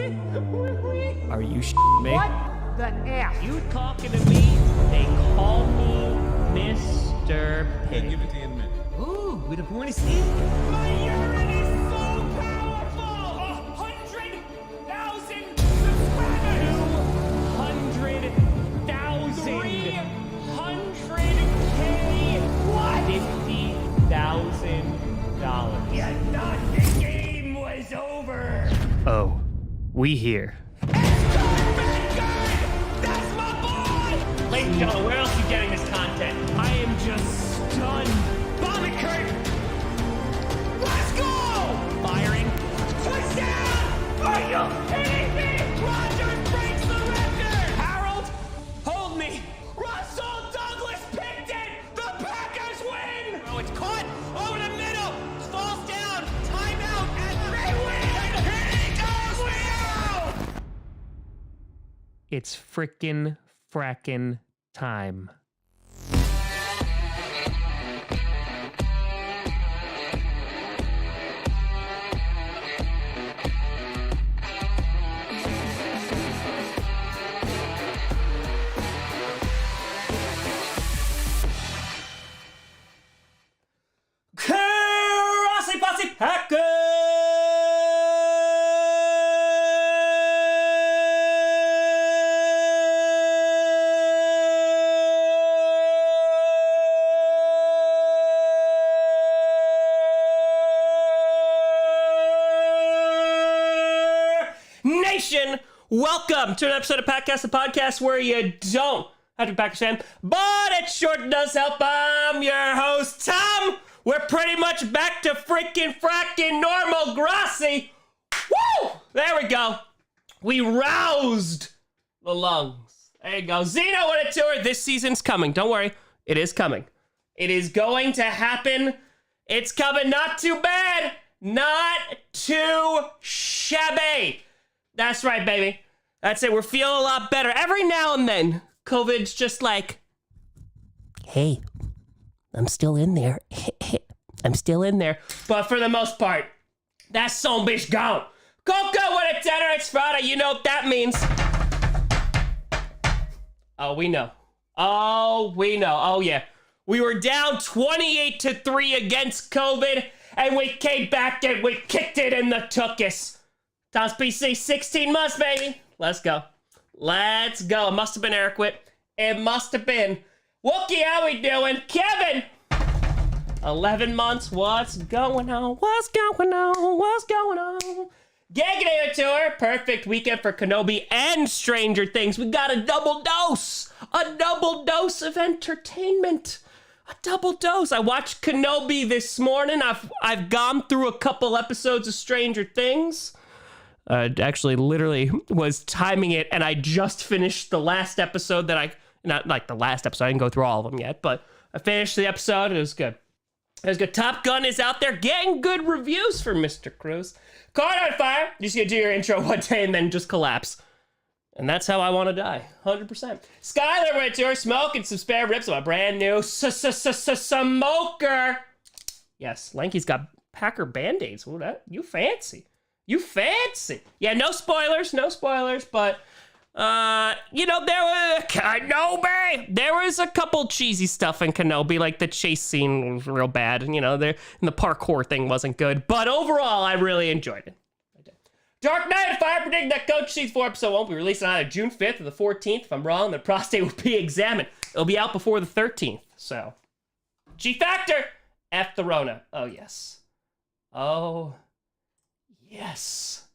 Are you shitting me? What the F? You talking to me? They call me Mr. Pig. Give it to you in a minute. Ooh, with a point of steam. My urine is so powerful! 100,000 subscribers! 100,000. 300K! What? $50,000. You thought the game was over! Oh, we here. It's Darth Vader! That's my boy! Ladies and gentlemen, where else are you getting this content? I am just stunned. Bobby Kurt! Let's go! Firing. Touchdown! Are you kidding me? Roger breaks the record! Harold, hold me! Russell Douglas picked it! The Packers win! Oh, it's caught over the middle! Falls down! Timeout! And they win! And he goes Leo! It's frickin' frackin' time. Grossi Posse Nation, welcome to an episode of Podcast, the podcast where you don't have to be a Packers fan, but it sure does help. I'm your host, Tom. We're pretty much back to freaking fracking normal, Grossi. Woo! There we go. We roused the lungs. There you go. Zeno on a tour. This season's coming. Don't worry. It is coming. It is going to happen. It's coming. Not too bad. Not too shabby. That's right, baby. That's it. We're feeling a lot better. Every now and then, COVID's just like, hey, I'm still in there. I'm still in there. But for the most part, that son bitch gone. Coco with a tenor. It's Friday. You know what that means. Oh, we know. Oh, we know. Oh, yeah. We were down 28-3 against COVID, and we came back and we kicked it in the tuchus. Tom's PC, 16 months, baby. Let's go. Let's go. It must have been Eric Witt. It must have been. Wookie, how we doing? Kevin! 11 months. What's going on? What's going on? What's going on? Giggity tour. Perfect weekend for Kenobi and Stranger Things. We got a double dose. A double dose of entertainment. A double dose. I watched Kenobi this morning. I've gone through a couple episodes of Stranger Things. Actually, literally was timing it, and I just finished the last episode not like the last episode. I didn't go through all of them yet, but I finished the episode. It was good. It was good. Top Gun is out there getting good reviews for Mr. Cruz. Card on fire. You're just gonna do your intro one day and then just collapse. And that's how I want to die. 100%. Skylar went to her smoking some spare ribs of a brand new smoker. Yes, Lanky's got Packer Band-Aids. Ooh, that, you fancy. You fancy. Yeah, no spoilers, but you know, there was Kenobi. There was a couple cheesy stuff in Kenobi, like the chase scene was real bad, and you know, and the parkour thing wasn't good. But overall, I really enjoyed it. I did. Dark Knight, if I predict that Coach Season 4 episode won't be released on either June 5th or the 14th. If I'm wrong, the prostate will be examined. It'll be out before the 13th. So, G Factor, F the Rona. Oh yes. Oh. Yes.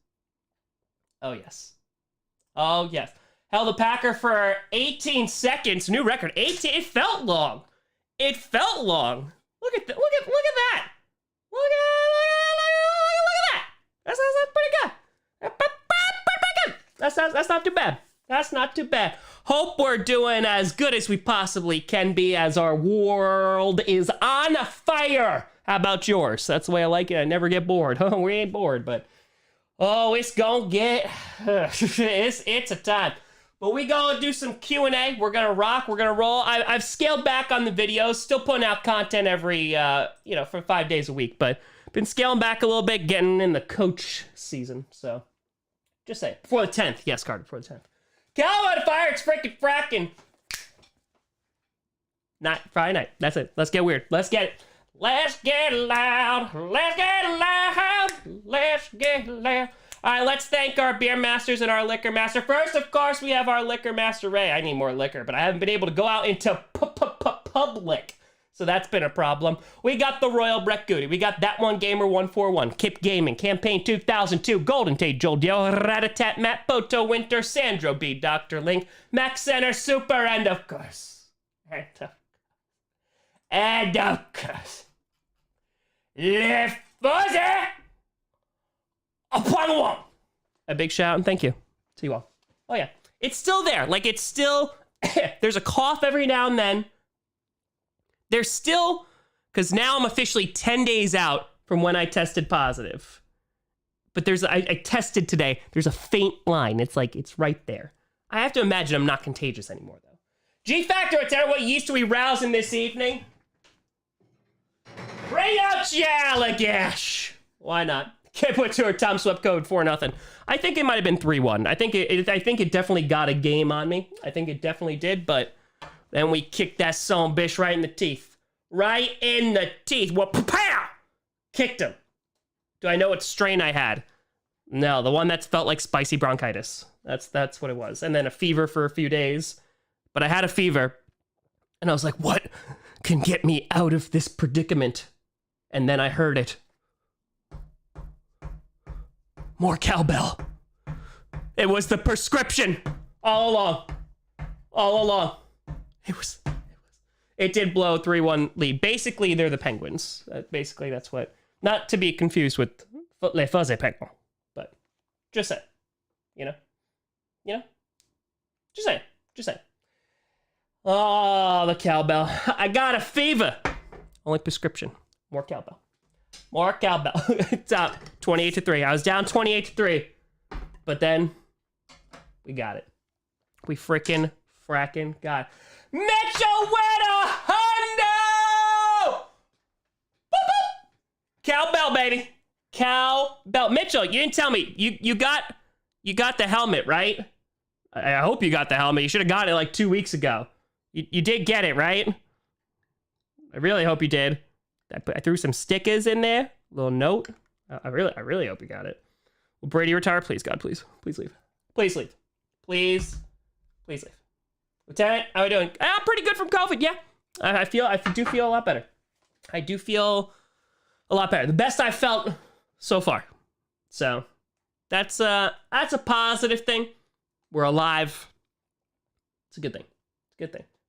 Oh, yes. Oh, yes. Held the Packer for 18 seconds. New record. 18. It felt long. It felt long. Look at that. Look at that. Look at that. That's pretty good. That's not too bad. That's not too bad. Hope we're doing as good as we possibly can be as our world is on fire. How about yours? That's the way I like it. I never get bored. Oh, we ain't bored, but oh, it's gonna get it's a time. But we gonna do some Q&A. We're gonna rock. We're gonna roll. I've scaled back on the videos. Still putting out content every for 5 days a week, but been scaling back a little bit, getting in the coach season. So Just say before the 10th. Yes, Carter, before the 10th. Cal on fire, it's freaking fracking. Not Friday night. That's it. Let's get weird. Let's get it. Let's get loud. Let's get loud. Let's get loud. All right, let's thank our beer masters and our liquor master. First, of course, we have our liquor master, Ray. I need more liquor, but I haven't been able to go out into public. So that's been a problem. We got the Royal Breck Goody. We got That One Gamer 141, Kip Gaming, Campaign 2002, Golden Tate, Joel Dio, Ratatat, Matt Poto, Winter, Sandro B, Dr. Link, Max Center, Super, and of course, Le Fuzzy upon the wall. A big shout and thank you to you all. Oh yeah, it's still there. Like it's still, there's a cough every now and then. There's still, because now I'm officially 10 days out from when I tested positive. But I tested today. There's a faint line. It's like, it's right there. I have to imagine I'm not contagious anymore, though. G-Factor, attendant, what yeast are we rousing this evening? Bring out your Allergic. Why not? Kip went to her Tom swept code 4-0. I think it might have been 3-1. I think it definitely got a game on me. I think it definitely did, but then we kicked that son bitch right in the teeth. Right in the teeth. Well, pow! Kicked him. Do I know what strain I had? No, the one that felt like spicy bronchitis. That's what it was. And then a fever for a few days. But I had a fever. And I was like, what can get me out of this predicament? And then I heard it. More cowbell. It was the prescription. All along. All along. It did blow 3-1 lead. Basically, they're the Penguins. Basically, that's what. Not to be confused with Les Fuzzy Penguins, but just saying. You know? Just saying. Oh, the cowbell. I got a fever. Only prescription. More cowbell. Top 28-3. I was down 28-3, but then we got it. We fracking got it. Mitchell with a hundo! Boop, boop. Cowbell, baby. Cowbell. Mitchell, you didn't tell me. You got the helmet, right? I hope you got the helmet. You should have got it like 2 weeks ago. You did get it, right? I really hope you did. I threw some stickers in there. A little note. I really hope you got it. Will Brady retire? Please, God, please. Please leave. Please leave. Please leave. Lieutenant, how are we doing? I'm pretty good from COVID, yeah. I do feel a lot better. I do feel a lot better. The best I've felt so far. So that's a positive thing. We're alive. It's a good thing.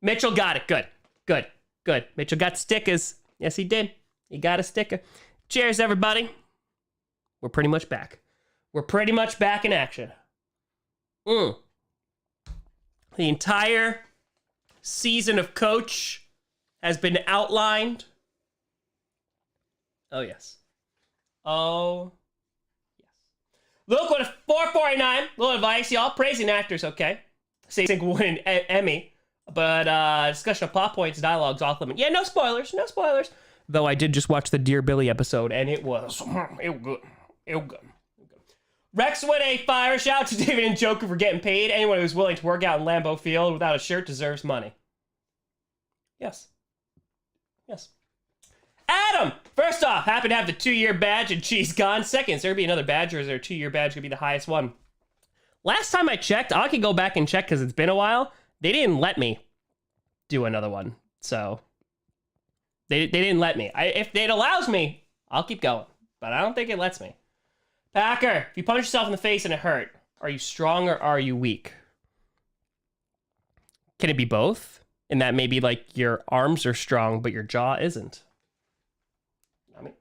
Mitchell got it. Good. Mitchell got stickers. Yes, he did. He got a sticker. Cheers, everybody. We're pretty much back. In action. The entire season of Coach has been outlined. Oh, yes. Luke with a 449. Little advice, y'all. Praising actors, okay. Say will win an Emmy. But discussion of plot points, dialogues off limit. Yeah, no spoilers. Though I did just watch the Dear Billy episode, and it was good. Rex with a fire shout to David and Joker for getting paid. Anyone who's willing to work out in Lambeau Field without a shirt deserves money. Yes. Adam! First off, happy to have the 2-year badge and cheese gone. Second, is there going to be another badge, or is their 2-year badge going to be the highest one? Last time I checked, I can go back and check because it's been a while. They didn't let me do another one. So, they didn't let me. If it allows me, I'll keep going. But I don't think it lets me. Packer, if you punch yourself in the face and it hurt, are you strong or are you weak? Can it be both? In that maybe like your arms are strong, but your jaw isn't. I mean,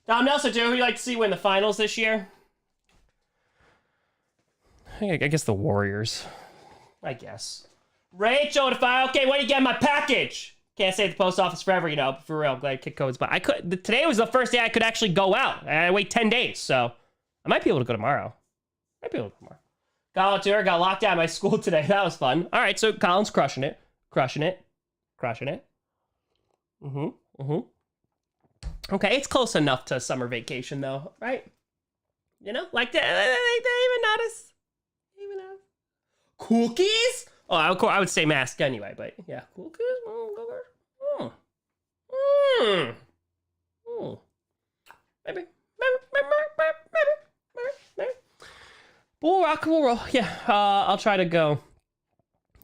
Dom Nelson, who you like to see win the finals this year? I guess the Warriors. I guess. Rachel, if I okay, when do you get my package? Can't stay at the post office forever, for real. I'm glad I kicked codes, but today was the first day I could actually go out. I wait 10 days, so I might be able to go tomorrow. College tour, got locked out of my school today. That was fun. All right, so Colin's crushing it. Okay, it's close enough to summer vacation, though, right? You know, like they even notice. Even notice. Cookies? Oh, I would say mask anyway, but yeah, cookies. Maybe. We'll roll. Yeah, I'll try to go.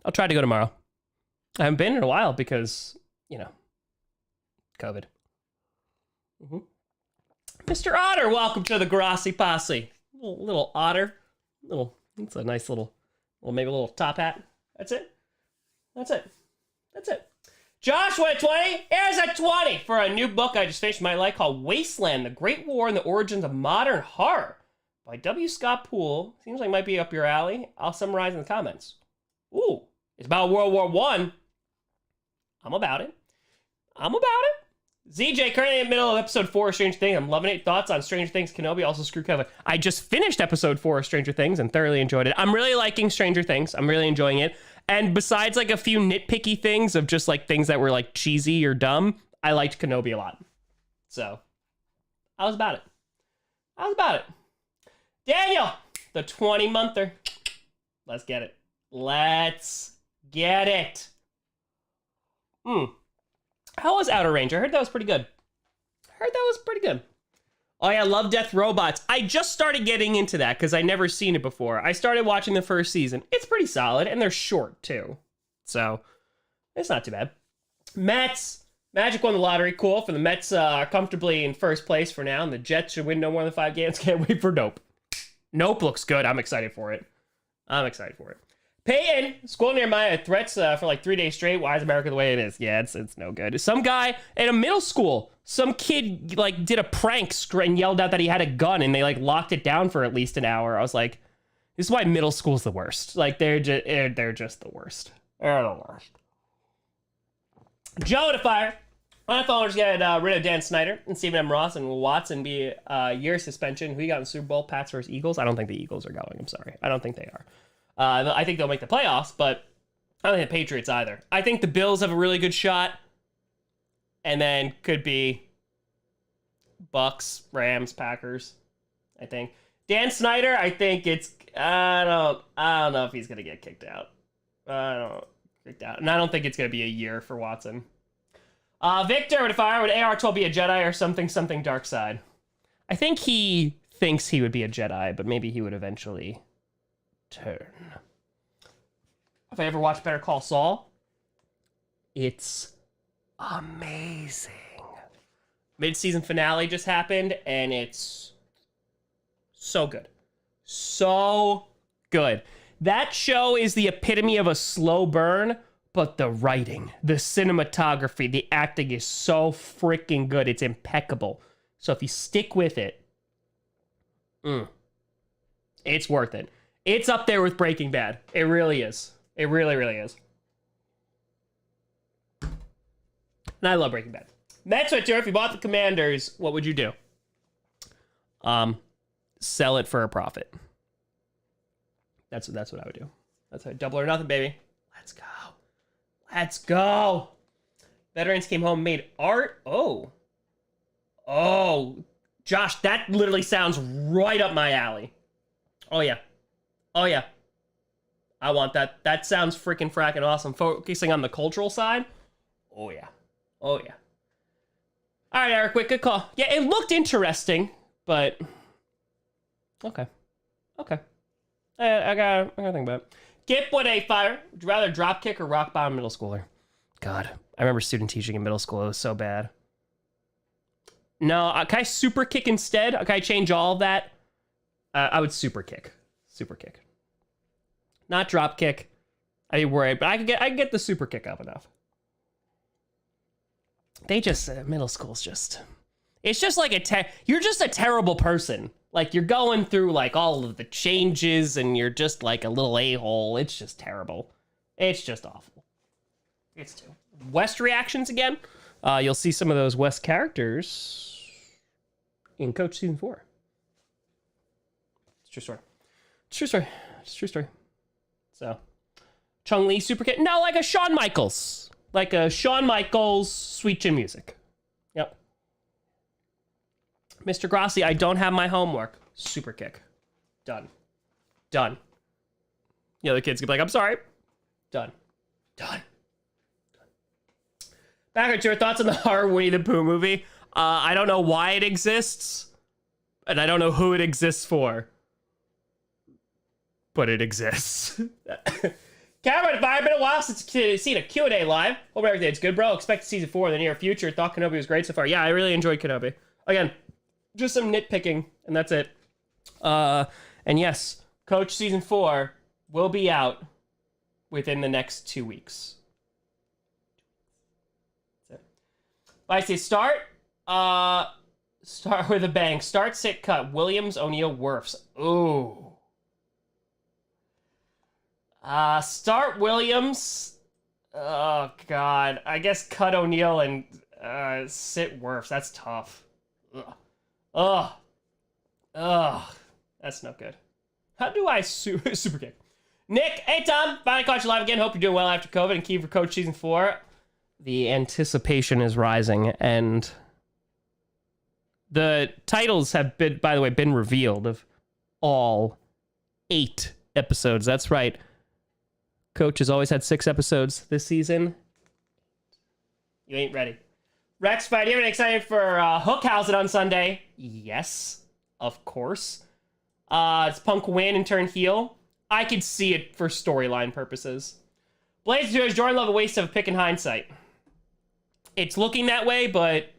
I'll try to go tomorrow. I haven't been in a while because, you know, COVID. Mr. Otter, welcome to the Grossi posse. Little otter. It's a nice little, maybe a little top hat. That's it. Joshua 20, here's a 20 for a new book I just finished in my life called Wasteland, The Great War and the Origins of Modern Horror by W. Scott Poole. Seems like it might be up your alley. I'll summarize in the comments. Ooh, it's about World War I. I'm about it. ZJ, currently in the middle of episode 4 of Stranger Things. I'm loving it. Thoughts on Stranger Things, Kenobi, also Screw Kevin. I just finished episode 4 of Stranger Things and thoroughly enjoyed it. I'm really liking Stranger Things. I'm really enjoying it. And besides like a few nitpicky things of just like things that were like cheesy or dumb, I liked Kenobi a lot. So, I was about it. Daniel, the 20-monther. Let's get it. How was Outer Range? I heard that was pretty good. Oh yeah, Love, Death, Robots. I just started getting into that because I never seen it before. I started watching the first season. It's pretty solid, and they're short too. So, it's not too bad. Mets. Magic won the lottery. Cool. For the Mets are comfortably in first place for now, and the Jets should win no more than 5 games. Can't wait for Nope. Nope looks good. I'm excited for it. Peyton, school near my had threats for like 3 days straight. Why is America the way it is? Yeah, it's no good. Some guy in a middle school, some kid like did a prank and yelled out that he had a gun, and they like locked it down for at least an hour. I was like, this is why middle school's the worst. Like they're just the worst. They're the worst. Joe to fire. NFL owners get rid of Dan Snyder and Stephen M. Ross, and will Watson be a year suspension? Who you got in the Super Bowl? Pats versus Eagles? I don't think the Eagles are going. I'm sorry. I don't think they are. I think they'll make the playoffs, but I don't think the Patriots either. I think the Bills have a really good shot, and then could be Bucks, Rams, Packers. I think Dan Snyder. I think I don't know if he's gonna get kicked out. And I don't think it's gonna be a year for Watson. Victor would fire. Would AR-12 be a Jedi or something dark side? I think he thinks he would be a Jedi, but maybe he would eventually turn. If I ever watched Better Call Saul, it's amazing. Mid-season finale just happened, and it's so good. That show is the epitome of a slow burn, but the writing, the cinematography, the acting is so freaking good. It's impeccable. So if you stick with it, it's worth it. It's up there with Breaking Bad. It really is. It really, really is. And I love Breaking Bad. That's what, if you bought the Commanders, what would you do? Sell it for a profit. That's what I would do. That's double or nothing, baby. Let's go. Veterans came home and made art. Oh, Josh, that literally sounds right up my alley. Oh yeah. I want that. That sounds freaking fracking awesome. Focusing on the cultural side. Oh yeah. All right, Eric, wait, good call. Yeah, it looked interesting, but okay. I gotta think about it. Gip with a fire. Would you rather drop kick or rock bottom middle schooler? God, I remember student teaching in middle school. It was so bad. No, can I super kick instead? Can I change all of that? I would super kick. Not drop kick. I'd be worried, but I could get the super kick up enough. They just middle school's just. It's just like you're just a terrible person. Like, you're going through, like, all of the changes, and you're just, like, a little a-hole. It's just terrible. It's just awful. It's too. West reactions again. You'll see some of those West characters in Coach Season 4. It's true story. So, Chung Lee Super Kid. No, like a Shawn Michaels. Like a Shawn Michaels Sweet Chin Music. Yep. Mr. Grossi, I don't have my homework. super kick. Done. Done. The other kids can be like, I'm sorry. Done. Done. Back to your thoughts on the horror Winnie the Pooh movie. I don't know why it exists, and I don't know who it exists for, but it exists. Cameron, it's been a while since you've seen a Q&A live. Hope everything's good, bro. Expect season 4 in the near future. Thought Kenobi was great so far. Yeah, I really enjoyed Kenobi. Again, just some nitpicking, and that's it. And yes, Coach season 4 will be out within the next 2 weeks. That's it. I say start with a bang. Start, sit, cut. Williams, O'Neal, Wirfs. Ooh. Start Williams. Oh, God. I guess cut O'Neal and sit Wirfs. That's tough. Ugh. That's not good. How do I super kick? Nick, hey, Tom. Finally caught you live again. Hope you're doing well after COVID and key for Coach Season 4. The anticipation is rising, and the titles have been, by the way, been revealed of all 8 episodes. That's right. Coach has always had 6 episodes this season. You ain't ready. Rex, fight. You excited for Hookhausen on Sunday? Yes, of course. It's Punk win and turn heel. I could see it for storyline purposes. Blaze does Jordan Love a waste of a pick in hindsight. It's looking that way, but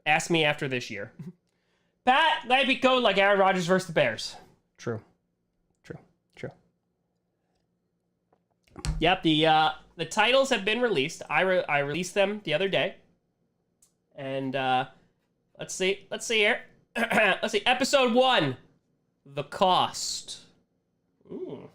ask me after this year. Pat, let it be code like Aaron Rodgers versus the Bears. True. Yep, the titles have been released. I released them the other day. And let's see here. Let's see, episode 1, The Cost. Ooh.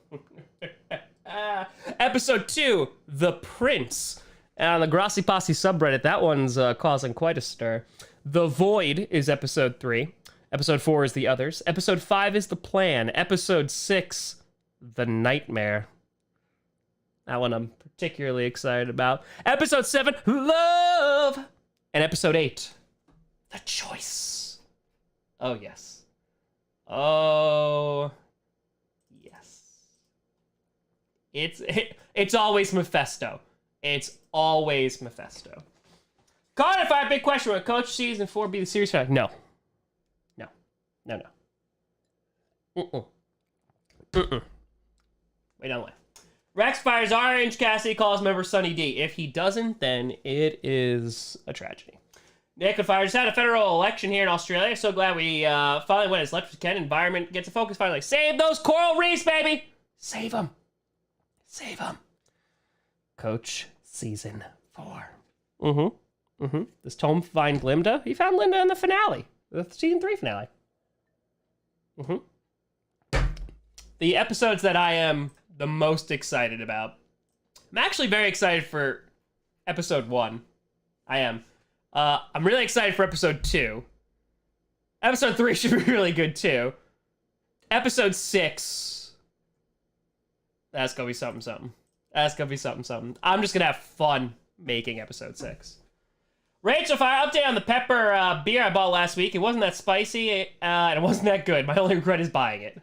Episode 2, The Prince. And on the Grossi Posse subreddit, that one's causing quite a stir. The Void is episode 3. Episode 4 is The Others. Episode 5 is The Plan. Episode 6, The Nightmare. That one I'm particularly excited about. Episode 7, Love! And episode 8, The Choice. Oh, yes. Oh, yes. It's always Mephisto. It's always Mephisto. Connor, fire big question. Will Coach Season 4 be the series finale? No. Wait on the way. Rex fires Orange. Cassidy calls member Sunny D. If he doesn't, then it is a tragedy. Nick and Fire just had a federal election here in Australia. So glad we finally went as left as we can. Environment gets a focus finally. Save those coral reefs, baby! Save them. Save them. Coach Season 4. Does Tom find Glinda? He found Linda in the finale. The Season 3 finale. The episodes that I am the most excited about. I'm actually very excited for episode 1. I am. I'm really excited for episode 2. Episode 3 should be really good too. Episode 6. That's gonna be something. That's gonna be something. I'm just gonna have fun making episode 6. Rachel, fire update on the pepper beer I bought last week. It wasn't that spicy, and it wasn't that good. My only regret is buying it.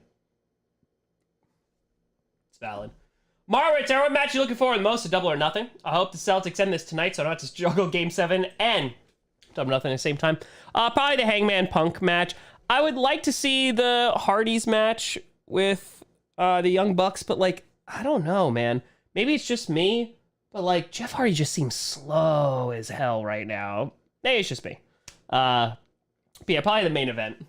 Valid. Margaret, what match you looking for the most? A double or nothing? I hope the Celtics end this tonight so I don't have to juggle Game 7 and double nothing at the same time. Probably the Hangman Punk match. I would like to see the Hardys match with the Young Bucks, but like, I don't know, man. Maybe it's just me, but like, Jeff Hardy just seems slow as hell right now. Maybe it's just me. But yeah, probably the main event.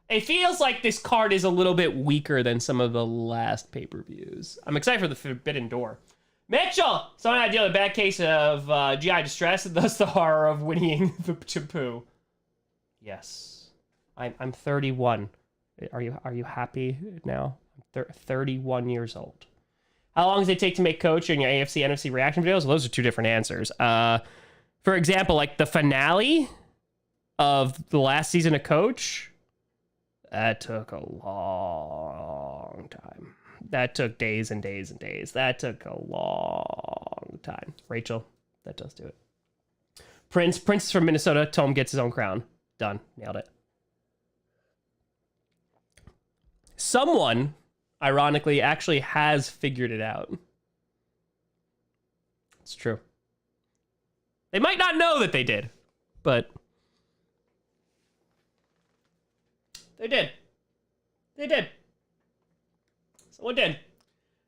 It feels like this card is a little bit weaker than some of the last pay-per-views. I'm excited for the Forbidden Door. Mitchell! Someone had to deal with a bad case of GI distress, and thus the horror of winning the Chapoo. Yes. I'm 31. Are you happy now? I'm 31 years old. How long does it take to make Coach in your AFC, NFC reaction videos? Well, those are 2 different answers. For example, like the finale of the last season of Coach... That took a long time. That took days and days and days. That took a long time. Rachel, that does do it. Prince is from Minnesota. Tom gets his own crown. Done. Nailed it. Someone, ironically, actually has figured it out. It's true. They might not know that they did, but they did. They did. Someone did.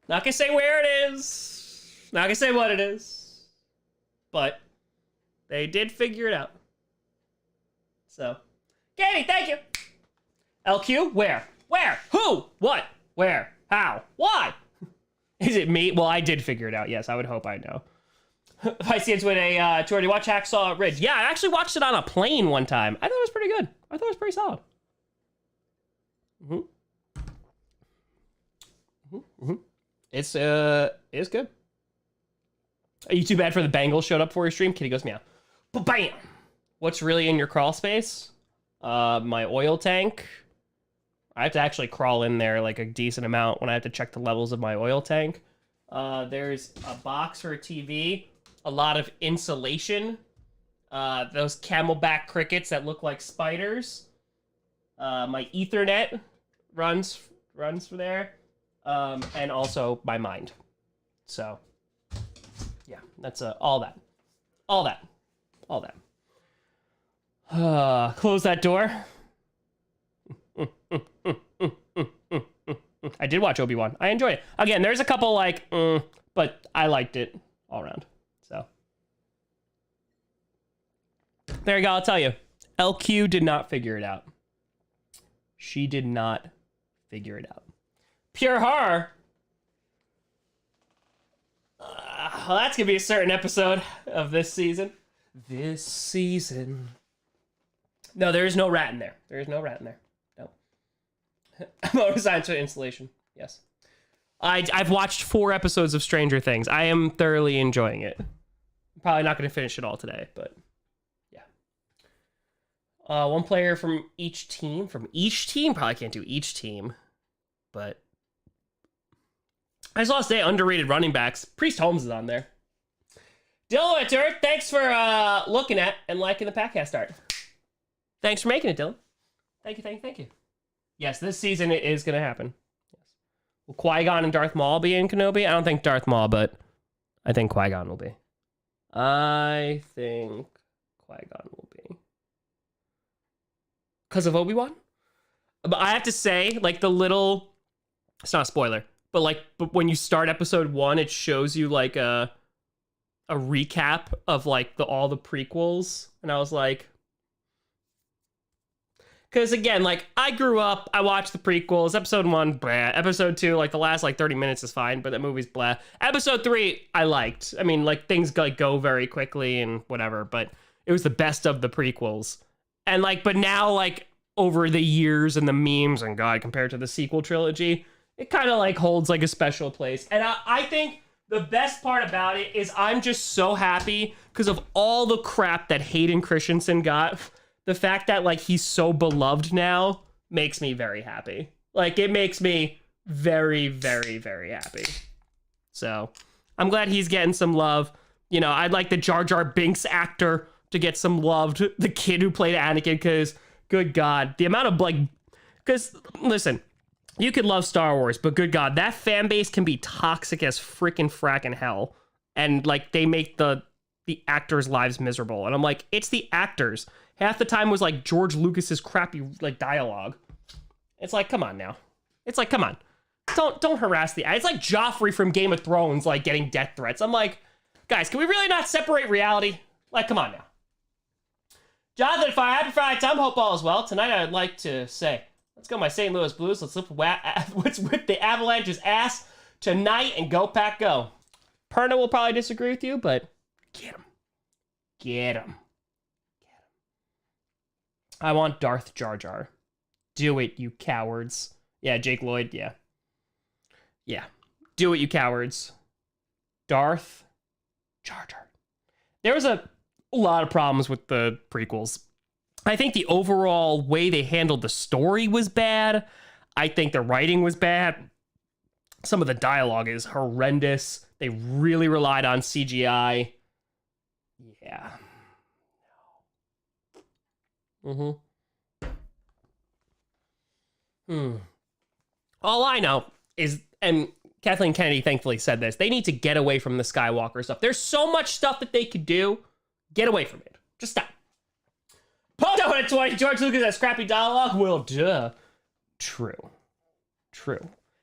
Not gonna say where it is. Not gonna say what it is. But they did figure it out. So, Katie, thank you. LQ, where? Where? Who? What? Where? How? Why? Is it me? Well, I did figure it out. Yes, I would hope I know. Pisceans with a tour. Do you watch Hacksaw Ridge? Yeah, I actually watched it on a plane one time. I thought it was pretty good. I thought it was pretty solid. It's good. Are you too bad for the Bengals showed up for your stream? Kitty goes meow. Bam! What's really in your crawl space? My oil tank. I have to actually crawl in there like a decent amount when I have to check the levels of my oil tank. There's a box for a TV, a lot of insulation, those camelback crickets that look like spiders. My Ethernet runs for there, and also my mind. So, yeah, that's all that. Close that door. I did watch Obi-Wan. I enjoyed it. Again, there's a couple but I liked it all around. So there you go. I'll tell you, LQ did not figure it out. She did not figure it out. Pure horror. Well, that's gonna be a certain episode of this season. No, there is no rat in there. No. Motor science with installation. Yes. I've watched 4 episodes of Stranger Things. I am thoroughly enjoying it. I'm probably not going to finish it all today, but yeah. One player from each team. Probably can't do each team, but I just lost 8 underrated running backs. Priest Holmes is on there. Dylan Turret, thanks for looking at and liking the podcast art. Thanks for making it, Dylan. Thank you. Yes, this season it is going to happen. Yes. Will Qui-Gon and Darth Maul be in Kenobi? I don't think Darth Maul, but I think Qui-Gon will be. Because of Obi-Wan? But I have to say, like, it's not a spoiler, but when you start episode 1, it shows you, like, a recap of, like, all the prequels. And I was like... Because, again, like, I grew up, I watched the prequels, episode 1, blah. Episode 2, like, the last, 30 minutes is fine, but that movie's blah. Episode 3, I liked. I mean, like, things, go very quickly and whatever, but it was the best of the prequels. And, but now, over the years and the memes, and God, compared to the sequel trilogy, it kind of, holds, a special place. And I think the best part about it is I'm just so happy because of all the crap that Hayden Christensen got. The fact that, he's so beloved now makes me very happy. It makes me very, very, very happy. So, I'm glad he's getting some love. You know, I'd like the Jar Jar Binks actor to get some love. The kid who played Anakin, because, good God, the amount of, because, listen, you could love Star Wars, but good God, that fan base can be toxic as freaking fracking hell. And, they make the actors' lives miserable. And I'm like, it's the actors. Half the time was George Lucas's crappy dialogue. It's come on now. It's come on. Don't harass it's like Joffrey from Game of Thrones getting death threats. I'm like, guys, can we really not separate reality? Come on now. Jonathan Fire, happy Friday, Tom. Hope all is well. Tonight I'd like to say, let's go my St. Louis Blues. Let's whip the Avalanche's ass tonight and go Pack go. Perna will probably disagree with you, but get him. Get him. I want Darth Jar Jar. Do it, you cowards. Yeah, Jake Lloyd, yeah. Yeah. Do it, you cowards. Darth Jar Jar. There was a lot of problems with the prequels. I think the overall way they handled the story was bad. I think the writing was bad. Some of the dialogue is horrendous. They really relied on CGI. Yeah. All I know is, and Kathleen Kennedy thankfully said this, they need to get away from the Skywalker stuff. There's so much stuff that they could do. Get away from it. Just stop. Post at 20. George Lucas has scrappy dialogue. Well, duh. True.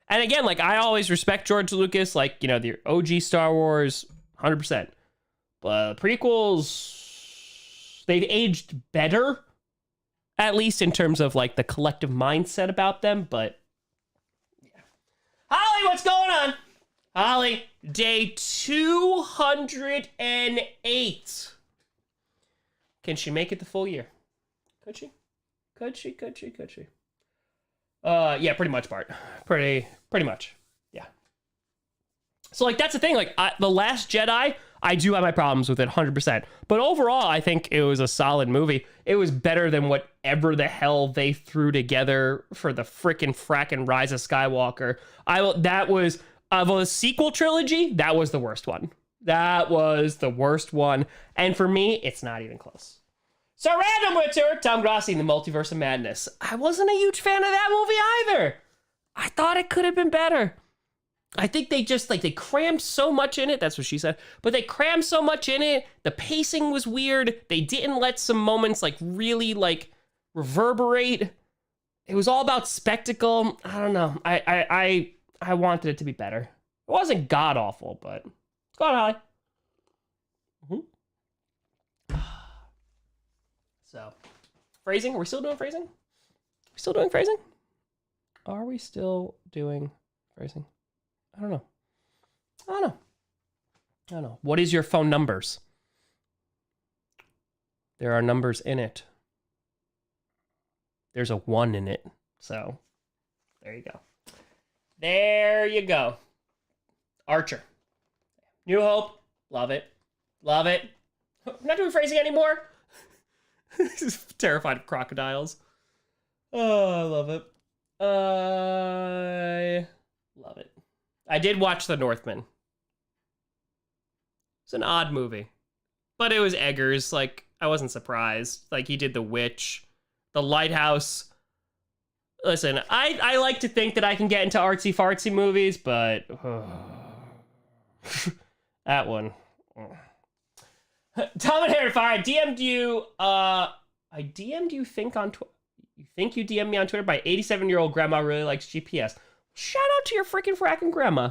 And again, like, I always respect George Lucas, like, you know, the OG Star Wars, 100%. But prequels, they've aged better, at least in terms of, like, the collective mindset about them, but yeah. Holly, what's going on? Holly, day 208. Can she make it the full year? Could she? Yeah, pretty much, Bart. Pretty much. Yeah. So, like, that's the thing. Like, The Last Jedi, I do have my problems with it, 100%. But overall, I think it was a solid movie. It was better than whatever the hell they threw together for the frackin' Rise of Skywalker. That was, of a sequel trilogy, that was the worst one. And for me, it's not even close. So random winter, Tom Grossi in the Multiverse of Madness. I wasn't a huge fan of that movie either. I thought it could have been better. I think they just, like, they crammed so much in it. That's what she said. But they crammed so much in it. The pacing was weird. They didn't let some moments, like, really, like, reverberate. It was all about spectacle. I don't know. I wanted it to be better. It wasn't god-awful, but... Go on, Holly. So, phrasing. Are we still doing phrasing? Are we still doing phrasing? I don't know. What is your phone numbers? There are numbers in it. There's a 1 in it. So, there you go. Archer. New Hope. Love it. We're not doing phrasing anymore. Terrified of crocodiles. Oh, I love it. I did watch The Northman. It's an odd movie. But it was Eggers. Like, I wasn't surprised. Like, he did The Witch. The Lighthouse. Listen, I like to think that I can get into artsy-fartsy movies, but... that one... Tom and Harry Fire, I DM'd you, you think you DM'd me on Twitter? My 87-year-old grandma really likes GPS. Shout out to your freaking fracking grandma.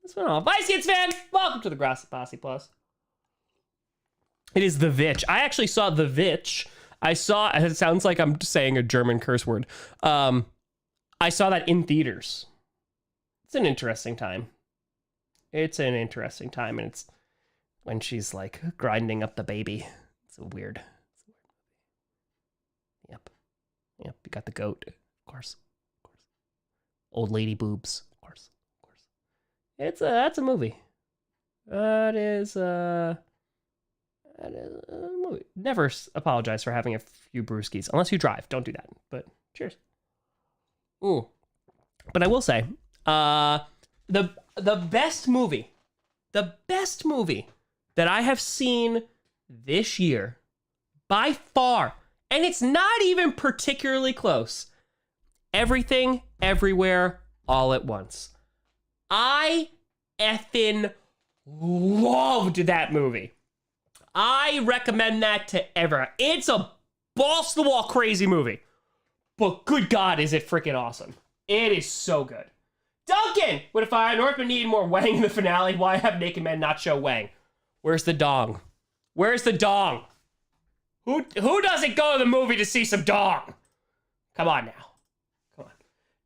That's been all. Vice Kids fan, welcome to the Grossi Posse Plus. It is The Vitch. I actually saw The Vitch. It sounds like I'm saying a German curse word. I saw that in theaters. It's an interesting time. And it's when she's, like, grinding up the baby. It's weird. Yep. You got the goat, of course. Old lady boobs, of course. That's a movie. That is a movie. Never apologize for having a few brewskis, unless you drive. Don't do that. But cheers. Ooh. But I will say, the best movie that I have seen this year, by far, and it's not even particularly close, Everything, Everywhere, All at Once. I effing loved that movie. I recommend that to everyone. It's a balls-to-the-wall crazy movie, but good God, is it freaking awesome. It is so good. Duncan! What if I Northman needed more Wang in the finale? Why have naked men not show Wang? Where's the dong? Who doesn't go to the movie to see some dong? Come on now.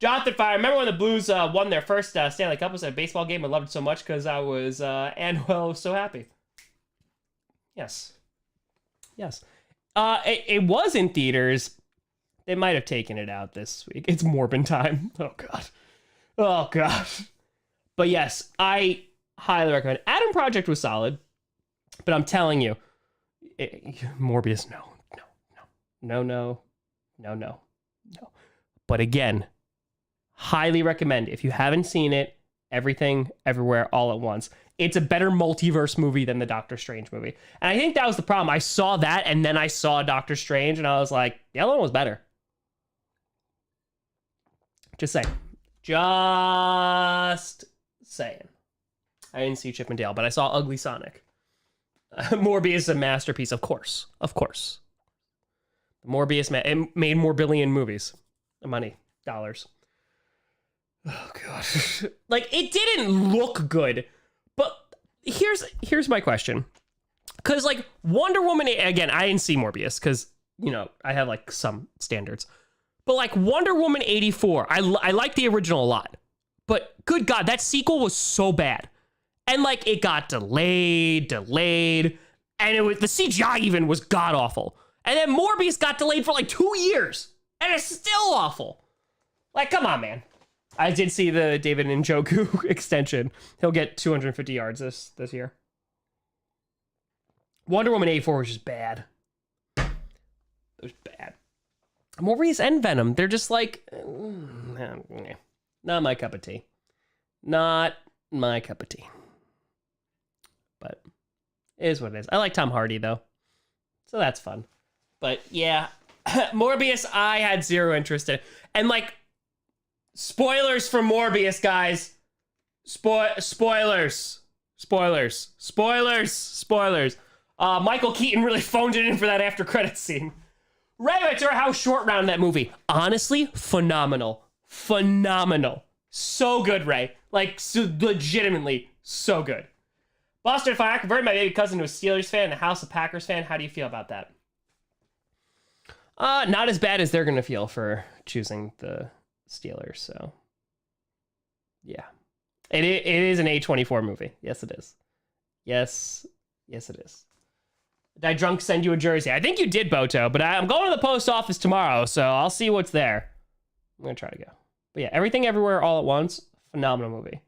Jonathan Fire, remember when the Blues won their first Stanley Cup? It was at a baseball game. I loved it so much because I was, so happy. Yes. It was in theaters. They might have taken it out this week. It's Morbin time. Oh, God. But yes, I highly recommend it. Adam Project was solid, but I'm telling you, Morbius, no. But again, highly recommend, if you haven't seen it, Everything, Everywhere, All at Once. It's a better multiverse movie than the Doctor Strange movie. And I think that was the problem. I saw that, and then I saw Doctor Strange, and I was like, the other one was better. Just saying. Just saying. I didn't see Chip and Dale, but I saw Ugly Sonic. Morbius is a masterpiece, of course. Of course. Morbius it made more billion movies. Money. Dollars. Oh, God. Like, it didn't look good. But here's my question. Because, like, Wonder Woman... Again, I didn't see Morbius because, you know, I have, like, some standards. But, like, Wonder Woman 84, I like the original a lot. But, good God, that sequel was so bad. And, like, it got delayed. And it was the CGI even was god-awful. And then Morbius got delayed for, like, 2 years. And it's still awful. Like, come on, man. I did see the David Njoku extension. He'll get 250 yards this year. Wonder Woman 84 was just bad. It was bad. Morbius and Venom, they're just like... not my cup of tea. Not my cup of tea. But it is what it is. I like Tom Hardy, though. So that's fun. But yeah, Morbius, I had zero interest in. And like, spoilers for Morbius, guys. Spoilers. Michael Keaton really phoned it in for that after credits scene. Rabbits are how short round that movie. Honestly, phenomenal. So good, Ray. Like, legitimately so good. Boston Fire, I converted my baby cousin to a Steelers fan and a House of Packers fan. How do you feel about that? Not as bad as they're going to feel for choosing the Steelers, so. Yeah. It is an A24 movie. Yes, it is. Yes, it is. Did I drunk send you a jersey? I think you did, Boto, but I'm going to the post office tomorrow, so I'll see what's there. I'm going to try to go. But yeah, Everything Everywhere All at Once, phenomenal movie.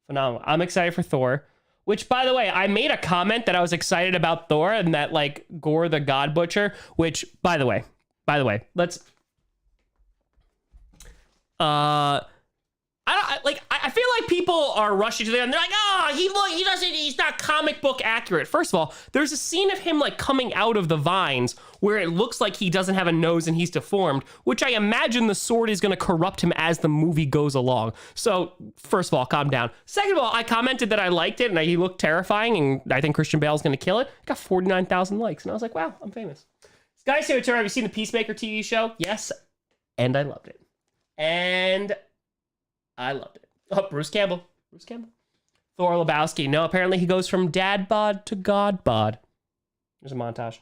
Phenomenal. I'm excited for Thor. Which, by the way, I made a comment that I was excited about Thor and that, like, Gore the God Butcher, which, by the way, let's... I feel like people are rushing to there and they're like, he's not comic book accurate. First of all, there's a scene of him like coming out of the vines where it looks like he doesn't have a nose and he's deformed, which I imagine the sword is going to corrupt him as the movie goes along. So first of all, calm down. Second of all, I commented that I liked it and he looked terrifying and I think Christian Bale's going to kill it. It got 49,000 likes and I was like, wow, I'm famous. Sky Saber, have you seen the Peacemaker TV show? Yes. And I loved it. Oh, Bruce Campbell. Thor Lebowski. No, apparently he goes from dad bod to god bod. There's a montage.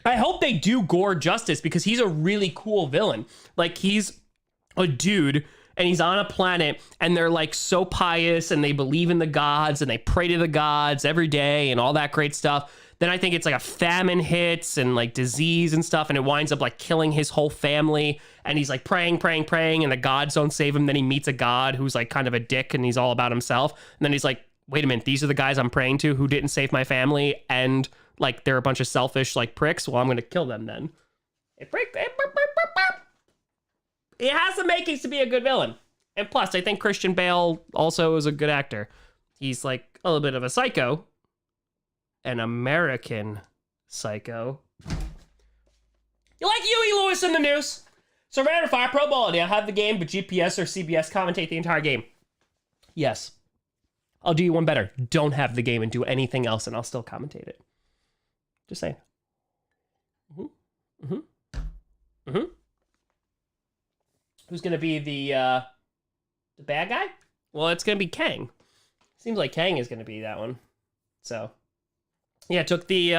I hope they do Gore justice because he's a really cool villain. Like, he's a dude and he's on a planet and they're like so pious and they believe in the gods and they pray to the gods every day and all that great stuff. Then I think it's like a famine hits and like disease and stuff and it winds up like killing his whole family and he's like praying and the gods don't save him. Then he meets a god who's like kind of a dick and he's all about himself. And then he's like, wait a minute, these are the guys I'm praying to who didn't save my family and like they're a bunch of selfish like pricks. Well, I'm going to kill them then. It has the makings to be a good villain. And plus, I think Christian Bale also is a good actor. He's like a little bit of a psycho. An American psycho. You like Huey Lewis in the news? So Rapid Fire Pro Bowl idea. Have the game, but GPS or CBS commentate the entire game. Yes. I'll do you one better. Don't have the game and do anything else, and I'll still commentate it. Just saying. Who's gonna be the bad guy? Well, it's gonna be Kang. Seems like Kang is gonna be that one. So. Yeah, took the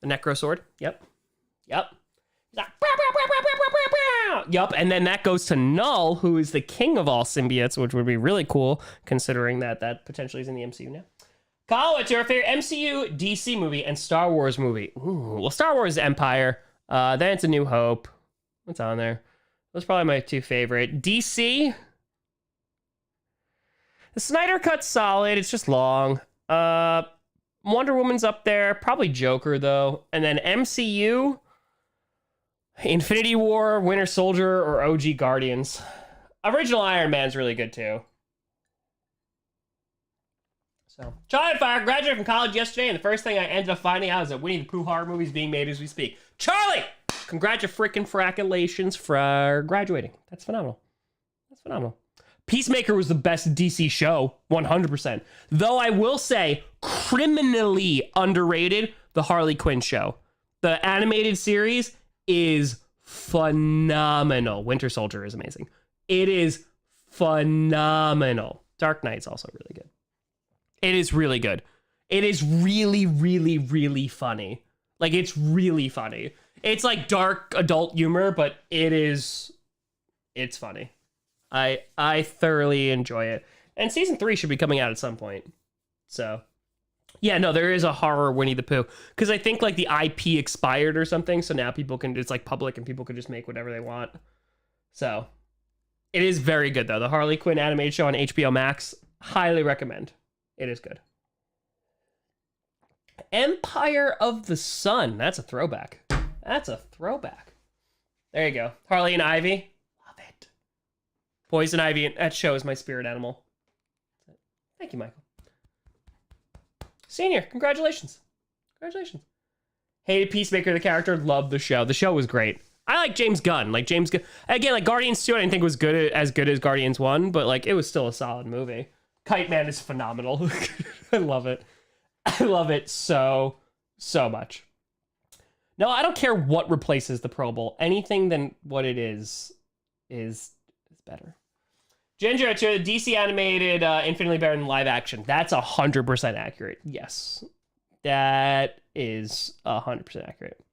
Necro Sword. Yep. Yup, and then that goes to Null, who is the king of all symbiotes, which would be really cool, considering that potentially is in the MCU now. Kyle, what's your favorite MCU, DC movie, and Star Wars movie? Ooh, well, Star Wars is Empire. Then it's A New Hope. What's on there? Those are probably my two favorite. DC. The Snyder Cut's solid. It's just long. Wonder Woman's up there. Probably Joker, though. And then MCU, Infinity War, Winter Soldier, or OG Guardians. Original Iron Man's really good, too. So, Charlie Fire graduated from college yesterday, and the first thing I ended up finding out is that Winnie the Pooh horror movies being made as we speak. Charlie! Congratulations for graduating. That's phenomenal. That's phenomenal. Peacemaker was the best DC show, 100%. Though I will say, criminally underrated, the Harley Quinn show. The animated series is phenomenal. Winter Soldier is amazing. It is phenomenal. Dark Knight's also really good. It is really good. It is really, really, really funny. Like, it's really funny. It's like dark adult humor, but it's funny. I thoroughly enjoy it. And season 3 should be coming out at some point. So, yeah, no, there is a horror Winnie the Pooh. Because I think, like, the IP expired or something, so now people can, it's, like, public, and people can just make whatever they want. So, it is very good, though. The Harley Quinn animated show on HBO Max, highly recommend. It is good. Empire of the Sun. That's a throwback. That's a throwback. There you go. Harley and Ivy. Poison Ivy, that show is my spirit animal. Thank you, Michael. Senior, congratulations. Congratulations. Hated Peacemaker, the character, loved the show. The show was great. I like James Gunn. Like, James Gunn. Again, like, Guardians 2, I didn't think was as good as Guardians 1, but, like, it was still a solid movie. Kite Man is phenomenal. I love it. I love it so much. No, I don't care what replaces the Pro Bowl. Anything than what it is better. Ginger, to the DC animated infinitely better than live action. That's 100% accurate. Yes. That is 100% accurate.